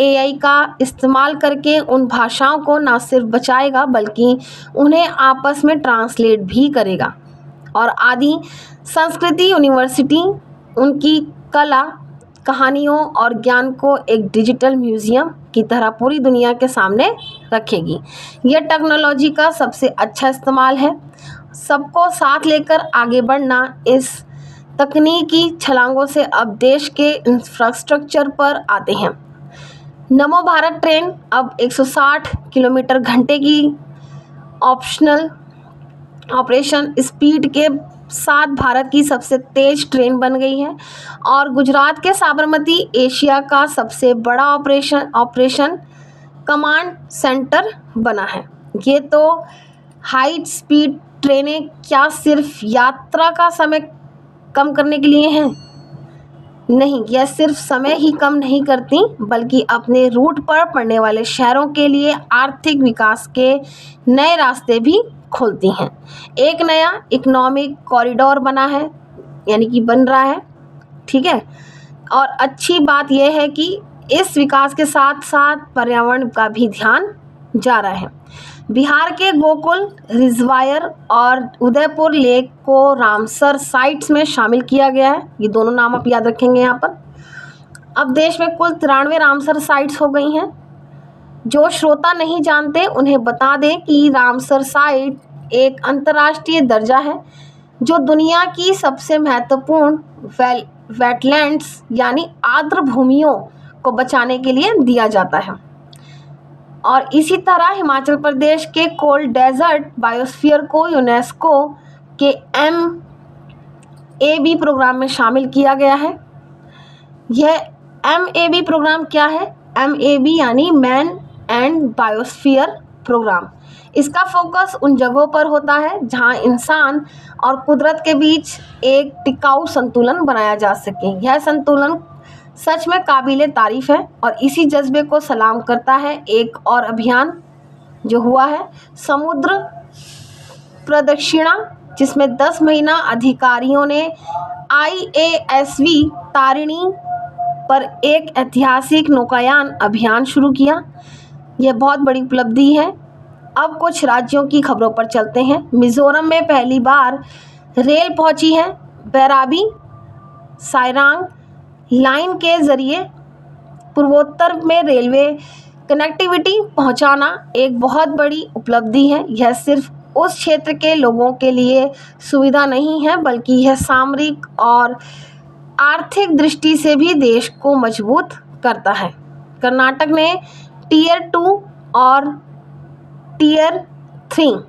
AI का इस्तेमाल करके उन भाषाओं को न सिर्फ बचाएगा बल्कि उन्हें आपस में ट्रांसलेट भी करेगा। और आदि संस्कृति यूनिवर्सिटी उनकी कला, कहानियों और ज्ञान को एक डिजिटल म्यूजियम की तरह पूरी दुनिया के सामने रखेगी। यह टेक्नोलॉजी का सबसे अच्छा इस्तेमाल है। सबको साथ लेकर आगे बढ़ना। इस तकनीकी छलांगों से अब देश के इंफ्रास्ट्रक्चर पर आते हैं। नमो भारत ट्रेन अब 160 किलोमीटर घंटे की ऑपरेशन स्पीड के साथ भारत की सबसे तेज ट्रेन बन गई है। और गुजरात के साबरमती एशिया का सबसे बड़ा ऑपरेशन कमांड सेंटर बना है। ये तो हाई स्पीड ट्रेनें क्या सिर्फ यात्रा का समय कम करने के लिए हैं? नहीं, यह सिर्फ समय ही कम नहीं करती बल्कि अपने रूट पर पड़ने वाले शहरों के लिए आर्थिक विकास के नए रास्ते भी खोलती हैं। एक नया इकोनॉमिक कॉरिडोर बना है, यानी कि बन रहा है, ठीक है। और अच्छी बात यह है कि इस विकास के साथ साथ पर्यावरण का भी ध्यान जा रहा है। बिहार के गोकुल रिजर्वायर और उदयपुर लेक को रामसर साइट्स में शामिल किया गया है। ये दोनों नाम आप याद रखेंगे यहाँ पर। अब देश में कुल 93 रामसर साइट्स हो गई हैं। जो श्रोता नहीं जानते उन्हें बता दें कि रामसर साइट एक अंतर्राष्ट्रीय दर्जा है जो दुनिया की सबसे महत्वपूर्ण वेटलैंड्स यानी आर्द्र भूमियों को बचाने के लिए दिया जाता है। और इसी तरह हिमाचल प्रदेश के कोल्ड डेजर्ट बायोस्फीयर को यूनेस्को के MAB प्रोग्राम में शामिल किया गया है। यह MAB प्रोग्राम क्या है? MAB यानी मैन एंड बायोस्फीयर प्रोग्राम। इसका फोकस उन जगहों पर होता है जहां इंसान और कुदरत के बीच एक टिकाऊ संतुलन बनाया जा सके। यह संतुलन सच में काबिले तारीफ है और इसी जज्बे को सलाम करता है एक और अभियान जो हुआ है, समुद्र प्रदक्षिणा, जिसमें 10 महिला अधिकारियों ने IASV तारिणी पर एक ऐतिहासिक नौकायान अभियान शुरू किया। यह बहुत बड़ी उपलब्धि है। अब कुछ राज्यों की खबरों पर चलते हैं। मिजोरम में पहली बार रेल पहुंची है। बैराबी साइरांग लाइन के जरिए पूर्वोत्तर में रेलवे कनेक्टिविटी पहुंचाना एक बहुत बड़ी उपलब्धि है। यह सिर्फ उस क्षेत्र के लोगों के लिए सुविधा नहीं है, बल्कि यह सामरिक और आर्थिक दृष्टि से भी देश को मजबूत करता है। कर्नाटक ने टियर 2 और टियर 3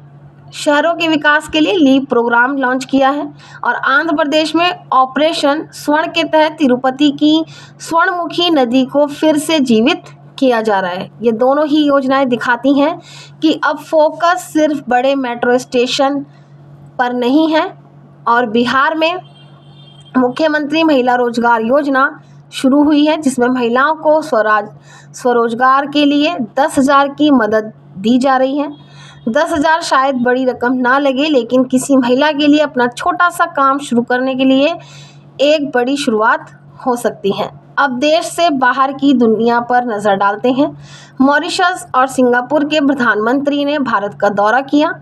शहरों के विकास के लिए लीप प्रोग्राम लॉन्च किया है और आंध्र प्रदेश में ऑपरेशन स्वर्ण के तहत तिरुपति की स्वर्णमुखी नदी को फिर से जीवित किया जा रहा है। ये दोनों ही योजनाएं दिखाती हैं कि अब फोकस सिर्फ बड़े मेट्रो स्टेशन पर नहीं है और बिहार में मुख्यमंत्री महिला रोजगार योजना शुरू हुई है, जिसमें महिलाओं को स्वरोजगार के लिए 10,000 की मदद दी जा रही है। 10,000 शायद बड़ी रकम ना लगे, लेकिन किसी महिला के लिए अपना छोटा सा काम शुरू करने के लिए एक बड़ी शुरुआत हो सकती है। अब देश से बाहर की दुनिया पर नज़र डालते हैं। मॉरिशस और सिंगापुर के प्रधानमंत्री ने भारत का दौरा किया।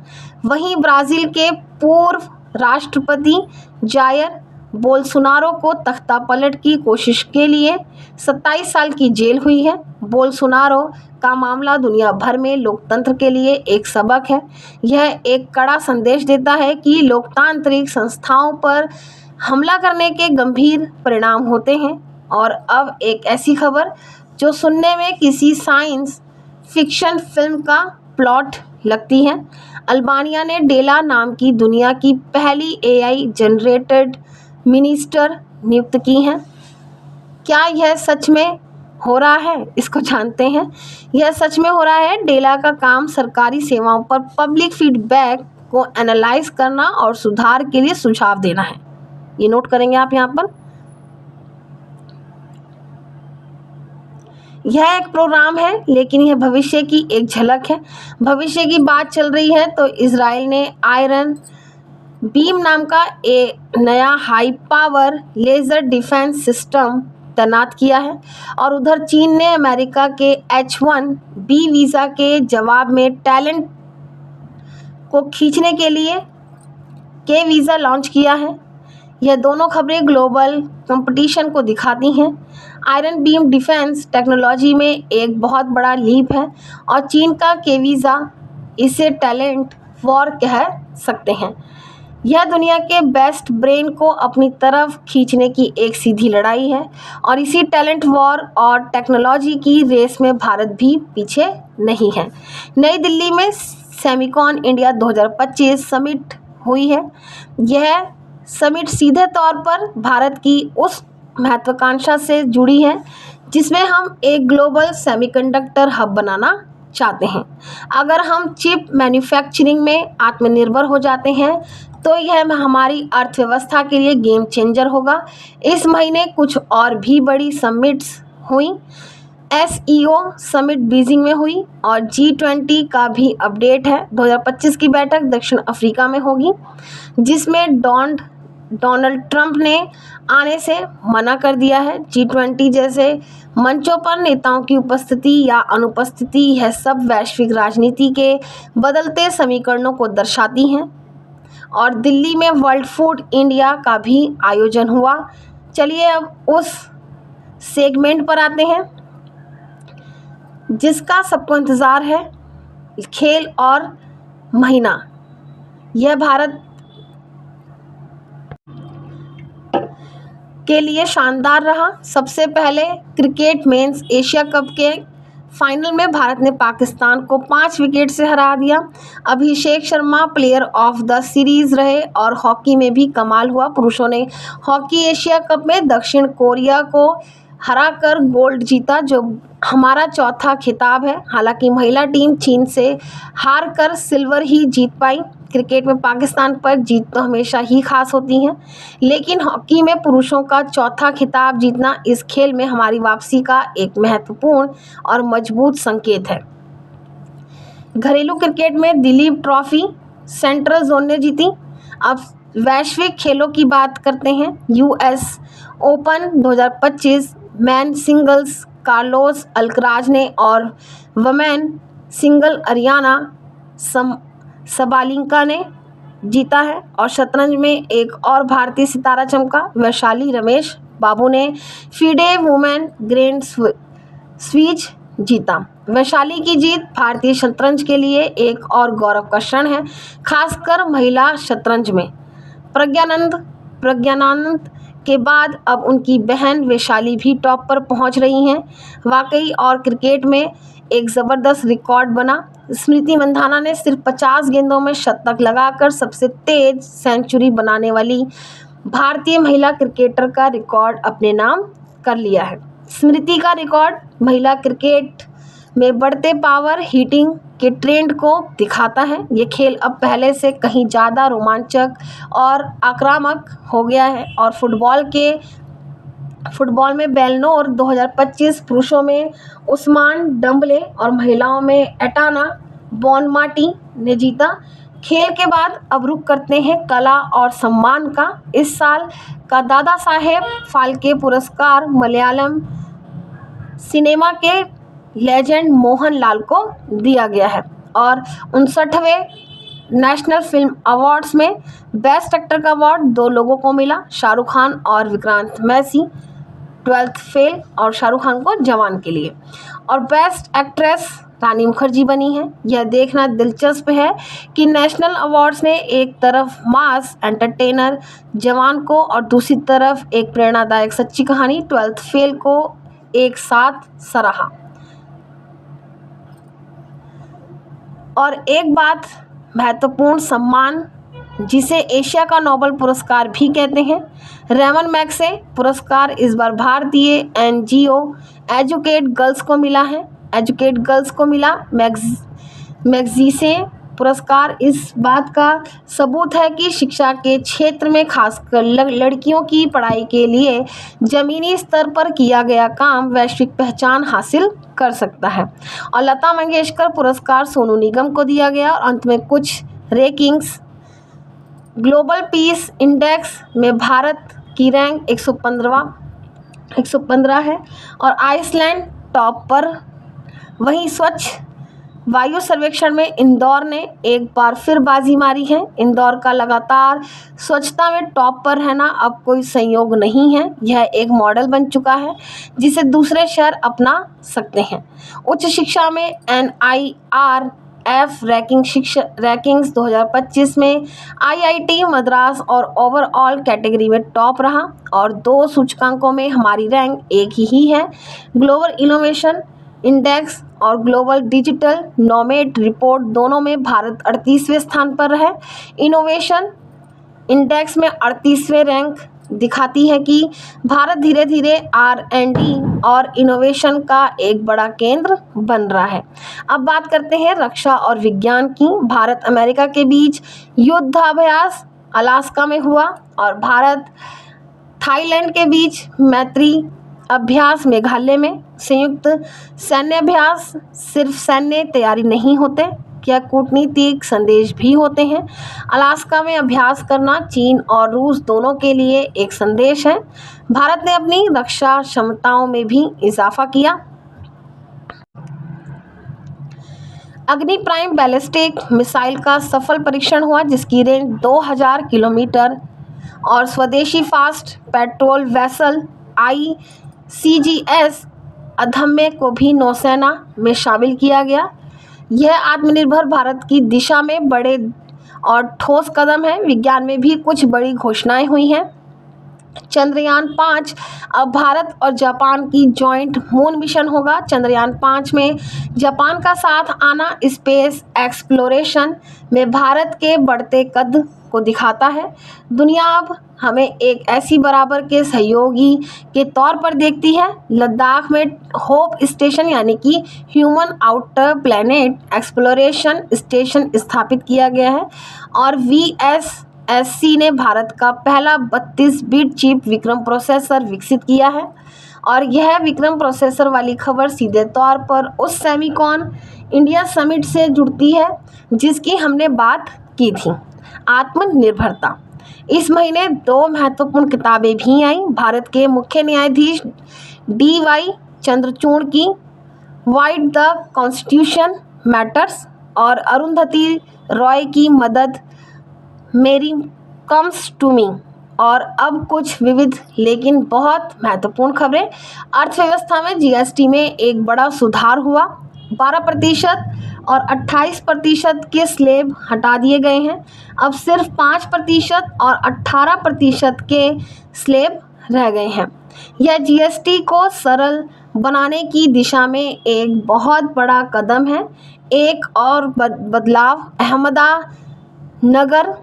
वहीं ब्राज़ील के पूर्व राष्ट्रपति जायर बोल्सोनारो को तख्ता पलट की कोशिश के लिए 27 साल की जेल हुई है। बोल्सोनारो का मामला दुनिया भर में लोकतंत्र के लिए एक सबक है। यह एक कड़ा संदेश देता है कि लोकतांत्रिक संस्थाओं पर हमला करने के गंभीर परिणाम होते हैं। और अब एक ऐसी खबर जो सुनने में किसी साइंस फिक्शन फिल्म का प्लॉट लगती है। अल्बानिया ने डेला नाम की दुनिया की पहली AI जनरेटेड मिनिस्टर नियुक्त की हैं। क्या यह सच में हो रहा है? इसको जानते हैं। यह सच में हो रहा है। डेला का काम सरकारी सेवाओं पर पब्लिक फीडबैक को एनालाइज करना और सुधार के लिए सुझाव देना है। ये नोट करेंगे आप यहाँ पर। यह एक प्रोग्राम है, लेकिन यह भविष्य की एक झलक है। भविष्य की बात चल रही है तो इजराइल ने आयरन बीम नाम का एक नया high power laser defence system तैनात किया है और उधर चीन ने अमेरिका के H-1B वीज़ा के जवाब में टैलेंट को खींचने के लिए वीज़ा लॉन्च किया है। यह दोनों खबरें ग्लोबल कंपटीशन को दिखाती हैं। आयरन बीम डिफेंस टेक्नोलॉजी में एक बहुत बड़ा लीप है और चीन का वीज़ा इसे टैलेंट वॉर कह सकते हैं। यह दुनिया के बेस्ट ब्रेन को अपनी तरफ खींचने की एक सीधी लड़ाई है और इसी टैलेंट वॉर और टेक्नोलॉजी की रेस में भारत भी पीछे नहीं है। नई दिल्ली में सेमिकॉन इंडिया 2025 समिट हुई है। यह समिट सीधे तौर पर भारत की उस महत्वाकांक्षा से जुड़ी है जिसमें हम एक ग्लोबल सेमीकंडक्टर हब बनाना चाहते हैं। अगर हम चिप मैन्युफैक्चरिंग में आत्मनिर्भर हो जाते हैं तो यह हमारी अर्थव्यवस्था के लिए गेम चेंजर होगा। इस महीने कुछ और भी बड़ी समिट्स हुई। SEO समिट बीजिंग में हुई और G20 का भी अपडेट है। 2025 की बैठक दक्षिण अफ्रीका में होगी, जिसमें डोनाल्ड ट्रंप ने आने से मना कर दिया है। G20 जैसे मंचों पर नेताओं की उपस्थिति या अनुपस्थिति, यह सब वैश्विक राजनीति के बदलते समीकरणों को दर्शाती हैं। और दिल्ली में वर्ल्ड फूड इंडिया का भी आयोजन हुआ। चलिए अब उस सेगमेंट पर आते हैं जिसका सबको इंतज़ार है, खेल और महीना। यह भारत के लिए शानदार रहा। सबसे पहले क्रिकेट मेंस एशिया कप के फाइनल में भारत ने पाकिस्तान को 5 विकेट से हरा दिया। Abhishek Sharma player of the series रहे और हॉकी में भी कमाल हुआ। पुरुषों ने हॉकी एशिया कप में दक्षिण कोरिया को हराकर गोल्ड जीता, जो हमारा चौथा खिताब है। हालांकि महिला टीम चीन से हार कर सिल्वर ही जीत पाई। क्रिकेट में पाकिस्तान पर जीत तो हमेशा ही खास होती है, लेकिन हॉकी में पुरुषों का चौथा खिताब जीतना इस खेल में हमारी वापसी का एक महत्वपूर्ण और मजबूत संकेत है। घरेलू क्रिकेट में दिलीप ट्रॉफी सेंट्रल जोन ने जीती। अब वैश्विक खेलों की बात करते हैं। US open 2025 man singles Carlos Alcaraz ने और वुमेन सिंगल अरियाना सबालिंका ने जीता है। और शतरंज में एक और भारतीय सितारा चमका, वैशाली रमेश बाबू ने फीडे वुमेन ग्रैंड स्वीज जीता। वैशाली की जीत भारतीय शतरंज के लिए एक और गौरव का क्षण है, खासकर महिला शतरंज में। प्रज्ञानंद के बाद अब उनकी बहन वैशाली भी टॉप पर पहुंच रही हैं। वाकई और क्रिकेट में एक ज़बरदस्त रिकॉर्ड बना। स्मृति मंधाना ने सिर्फ 50 गेंदों में शतक लगाकर सबसे तेज सेंचुरी बनाने वाली भारतीय महिला क्रिकेटर का रिकॉर्ड अपने नाम कर लिया है। स्मृति का रिकॉर्ड महिला क्रिकेट में बढ़ते पावर हिटिंग के ट्रेंड को दिखाता है। ये खेल अब पहले से कहीं ज़्यादा रोमांचक और आक्रामक हो गया है। और फुटबॉल में बेलनोर 2025 पुरुषों में उस्मान डम्बले और महिलाओं में एटाना बोनमाटी ने जीता। खेल के बाद अब रुख करते हैं कला और सम्मान का। इस साल का दादा साहेब फाल्के पुरस्कार मलयालम सिनेमा के लेजेंड मोहन लाल को दिया गया है। और 59वें नेशनल फिल्म अवार्ड्स में बेस्ट एक्टर का अवार्ड 2 लोगों को मिला, शाहरुख खान और विक्रांत मैसी 12th फेल और शाहरुख खान को जवान के लिए। और बेस्ट एक्ट्रेस रानी मुखर्जी बनी है। यह देखना दिलचस्प है कि नेशनल अवार्ड्स ने एक तरफ मास एंटरटेनर जवान को और दूसरी तरफ एक प्रेरणादायक सच्ची कहानी 12th फेल को एक साथ सराहा। और एक बात महत्वपूर्ण सम्मान जिसे एशिया का नोबेल पुरस्कार भी कहते हैं, रेमन मैग्से पुरस्कार इस बार भारतीय एनजीओ एजुकेट गर्ल्स को मिला है। मैग्सेसे पुरस्कार इस बात का सबूत है कि शिक्षा के क्षेत्र में खासकर लड़कियों की पढ़ाई के लिए ज़मीनी स्तर पर किया गया काम वैश्विक पहचान हासिल कर सकता है। और लता मंगेशकर पुरस्कार सोनू निगम को दिया गया। और अंत में कुछ रैंकिंग्स। ग्लोबल पीस इंडेक्स में भारत की रैंक 115 है और आइसलैंड टॉप पर। वहीं स्वच्छ वायु सर्वेक्षण में इंदौर ने एक बार फिर बाजी मारी है। इंदौर का लगातार स्वच्छता में टॉप पर रहना अब कोई संयोग नहीं है, यह एक मॉडल बन चुका है जिसे दूसरे शहर अपना सकते हैं। उच्च शिक्षा में NIRF रैंकिंग्स 2025 में IIT मद्रास और ओवरऑल कैटेगरी में टॉप रहा। और 2 सूचकांकों में हमारी रैंक एक ही है। ग्लोबल इनोवेशन इंडेक्स और ग्लोबल डिजिटल नोमेड रिपोर्ट दोनों में भारत 38वें स्थान पर है। इनोवेशन इंडेक्स में 38वें रैंक दिखाती है कि भारत धीरे धीरे R&D और इनोवेशन का एक बड़ा केंद्र बन रहा है। अब बात करते हैं रक्षा और विज्ञान की। भारत अमेरिका के बीच युद्धाभ्यास अलास्का में हुआ और भारत थाईलैंड के बीच मैत्री अभ्यास मेघालय में। संयुक्त सैन्य अभ्यास सिर्फ सैन्य तैयारी नहीं होते, क्या कूटनीतिक संदेश भी होते हैं। अलास्का में अभ्यास करना चीन और रूस दोनों के लिए एक संदेश है। भारत ने अपनी रक्षा क्षमताओं में भी इजाफा किया। अग्नि प्राइम बैलिस्टिक मिसाइल का सफल परीक्षण हुआ जिसकी रेंज 2000 किलोमीटर। और स्वदेशी फास्ट पेट्रोल वेसल ICGS अदम्य को भी नौसेना में शामिल किया गया। यह आत्मनिर्भर भारत की दिशा में बड़े और ठोस कदम है। विज्ञान में भी कुछ बड़ी घोषणाएं हुई हैं। चंद्रयान 5 अब भारत और जापान की जॉइंट मून मिशन होगा। चंद्रयान 5 में जापान का साथ आना स्पेस एक्सप्लोरेशन में भारत के बढ़ते कद को दिखाता है। दुनिया अब हमें एक ऐसी बराबर के सहयोगी के तौर पर देखती है। लद्दाख में होप स्टेशन यानी कि human outer planet exploration station स्थापित किया गया है। और VSSC ने भारत का पहला 32 बिट चिप विक्रम प्रोसेसर विकसित किया है। और यह विक्रम प्रोसेसर वाली खबर सीधे तौर पर उस सेमिकॉन इंडिया समिट से जुड़ती है जिसकी हमने बात की थी। आत्मनिर्भरता। इस महीने 2 महत्वपूर्ण किताबें भी आईं। भारत के मुख्य न्यायाधीश DY चंद्रचूड़ की वाइट द कॉन्स्टिट्यूशन मैटर्स और अरुंधति रॉय की मदद मेरी कम्स टू मी। और अब कुछ विविध लेकिन बहुत महत्वपूर्ण खबरें। अर्थव्यवस्था में GST में एक बड़ा सुधार हुआ। 12% और 28% के स्लैब हटा दिए गए हैं। अब सिर्फ 5% और 18% के स्लैब रह गए हैं। यह GST को सरल बनाने की दिशा में एक बहुत बड़ा कदम है। एक और बदलाव अहमदानगर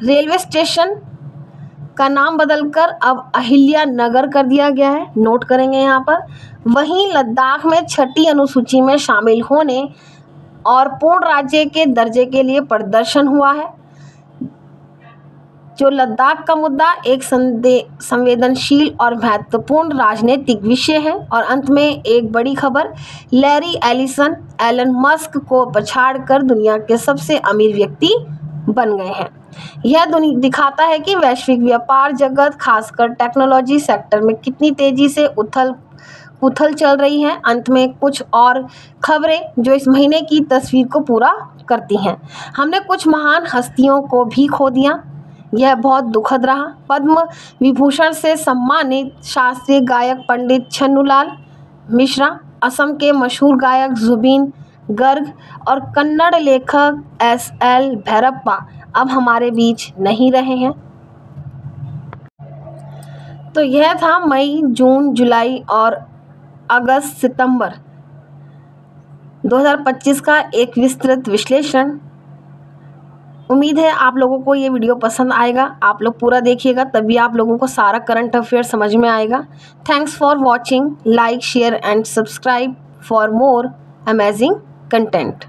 रेलवे स्टेशन का नाम बदलकर अब अहिल्या नगर कर दिया गया है, नोट करेंगे यहाँ पर। वहीं लद्दाख में 6ठी अनुसूची में शामिल होने और पूर्ण राज्य के दर्जे के लिए प्रदर्शन हुआ है। जो लद्दाख का मुद्दा एक संवेदनशील और महत्वपूर्ण राजनीतिक विषय है। और अंत में एक बड़ी खबर, लैरी एलन मस्क को पछाड़कर दुनिया के सबसे अमीर व्यक्ति बन गए हैं। यह दिखाता है कि वैश्विक व्यापार जगत खासकर टेक्नोलॉजी सेक्टर में कितनी तेजी से उथल चल रही है। अंत में कुछ और खबरें जो इस महीने की तस्वीर को पूरा करती हैं। हमने कुछ महान हस्तियों को भी खो दिया, यह बहुत दुखद रहा। पद्म विभूषण से सम्मानित शास्त्रीय गायक पंडित छन्नूलाल मिश्रा, असम के मशहूर गायक जुबिन गर्ग और कन्नड़ लेखक SL भैरप्पा अब हमारे बीच नहीं रहे हैं। तो यह था मई, जून, जुलाई और अगस्त सितंबर 2025 का एक विस्तृत विश्लेषण। उम्मीद है आप लोगों को ये वीडियो पसंद आएगा। आप लोग पूरा देखिएगा, तभी आप लोगों को सारा करंट अफेयर समझ में आएगा। Thanks for watching. Like, share and subscribe for more amazing content.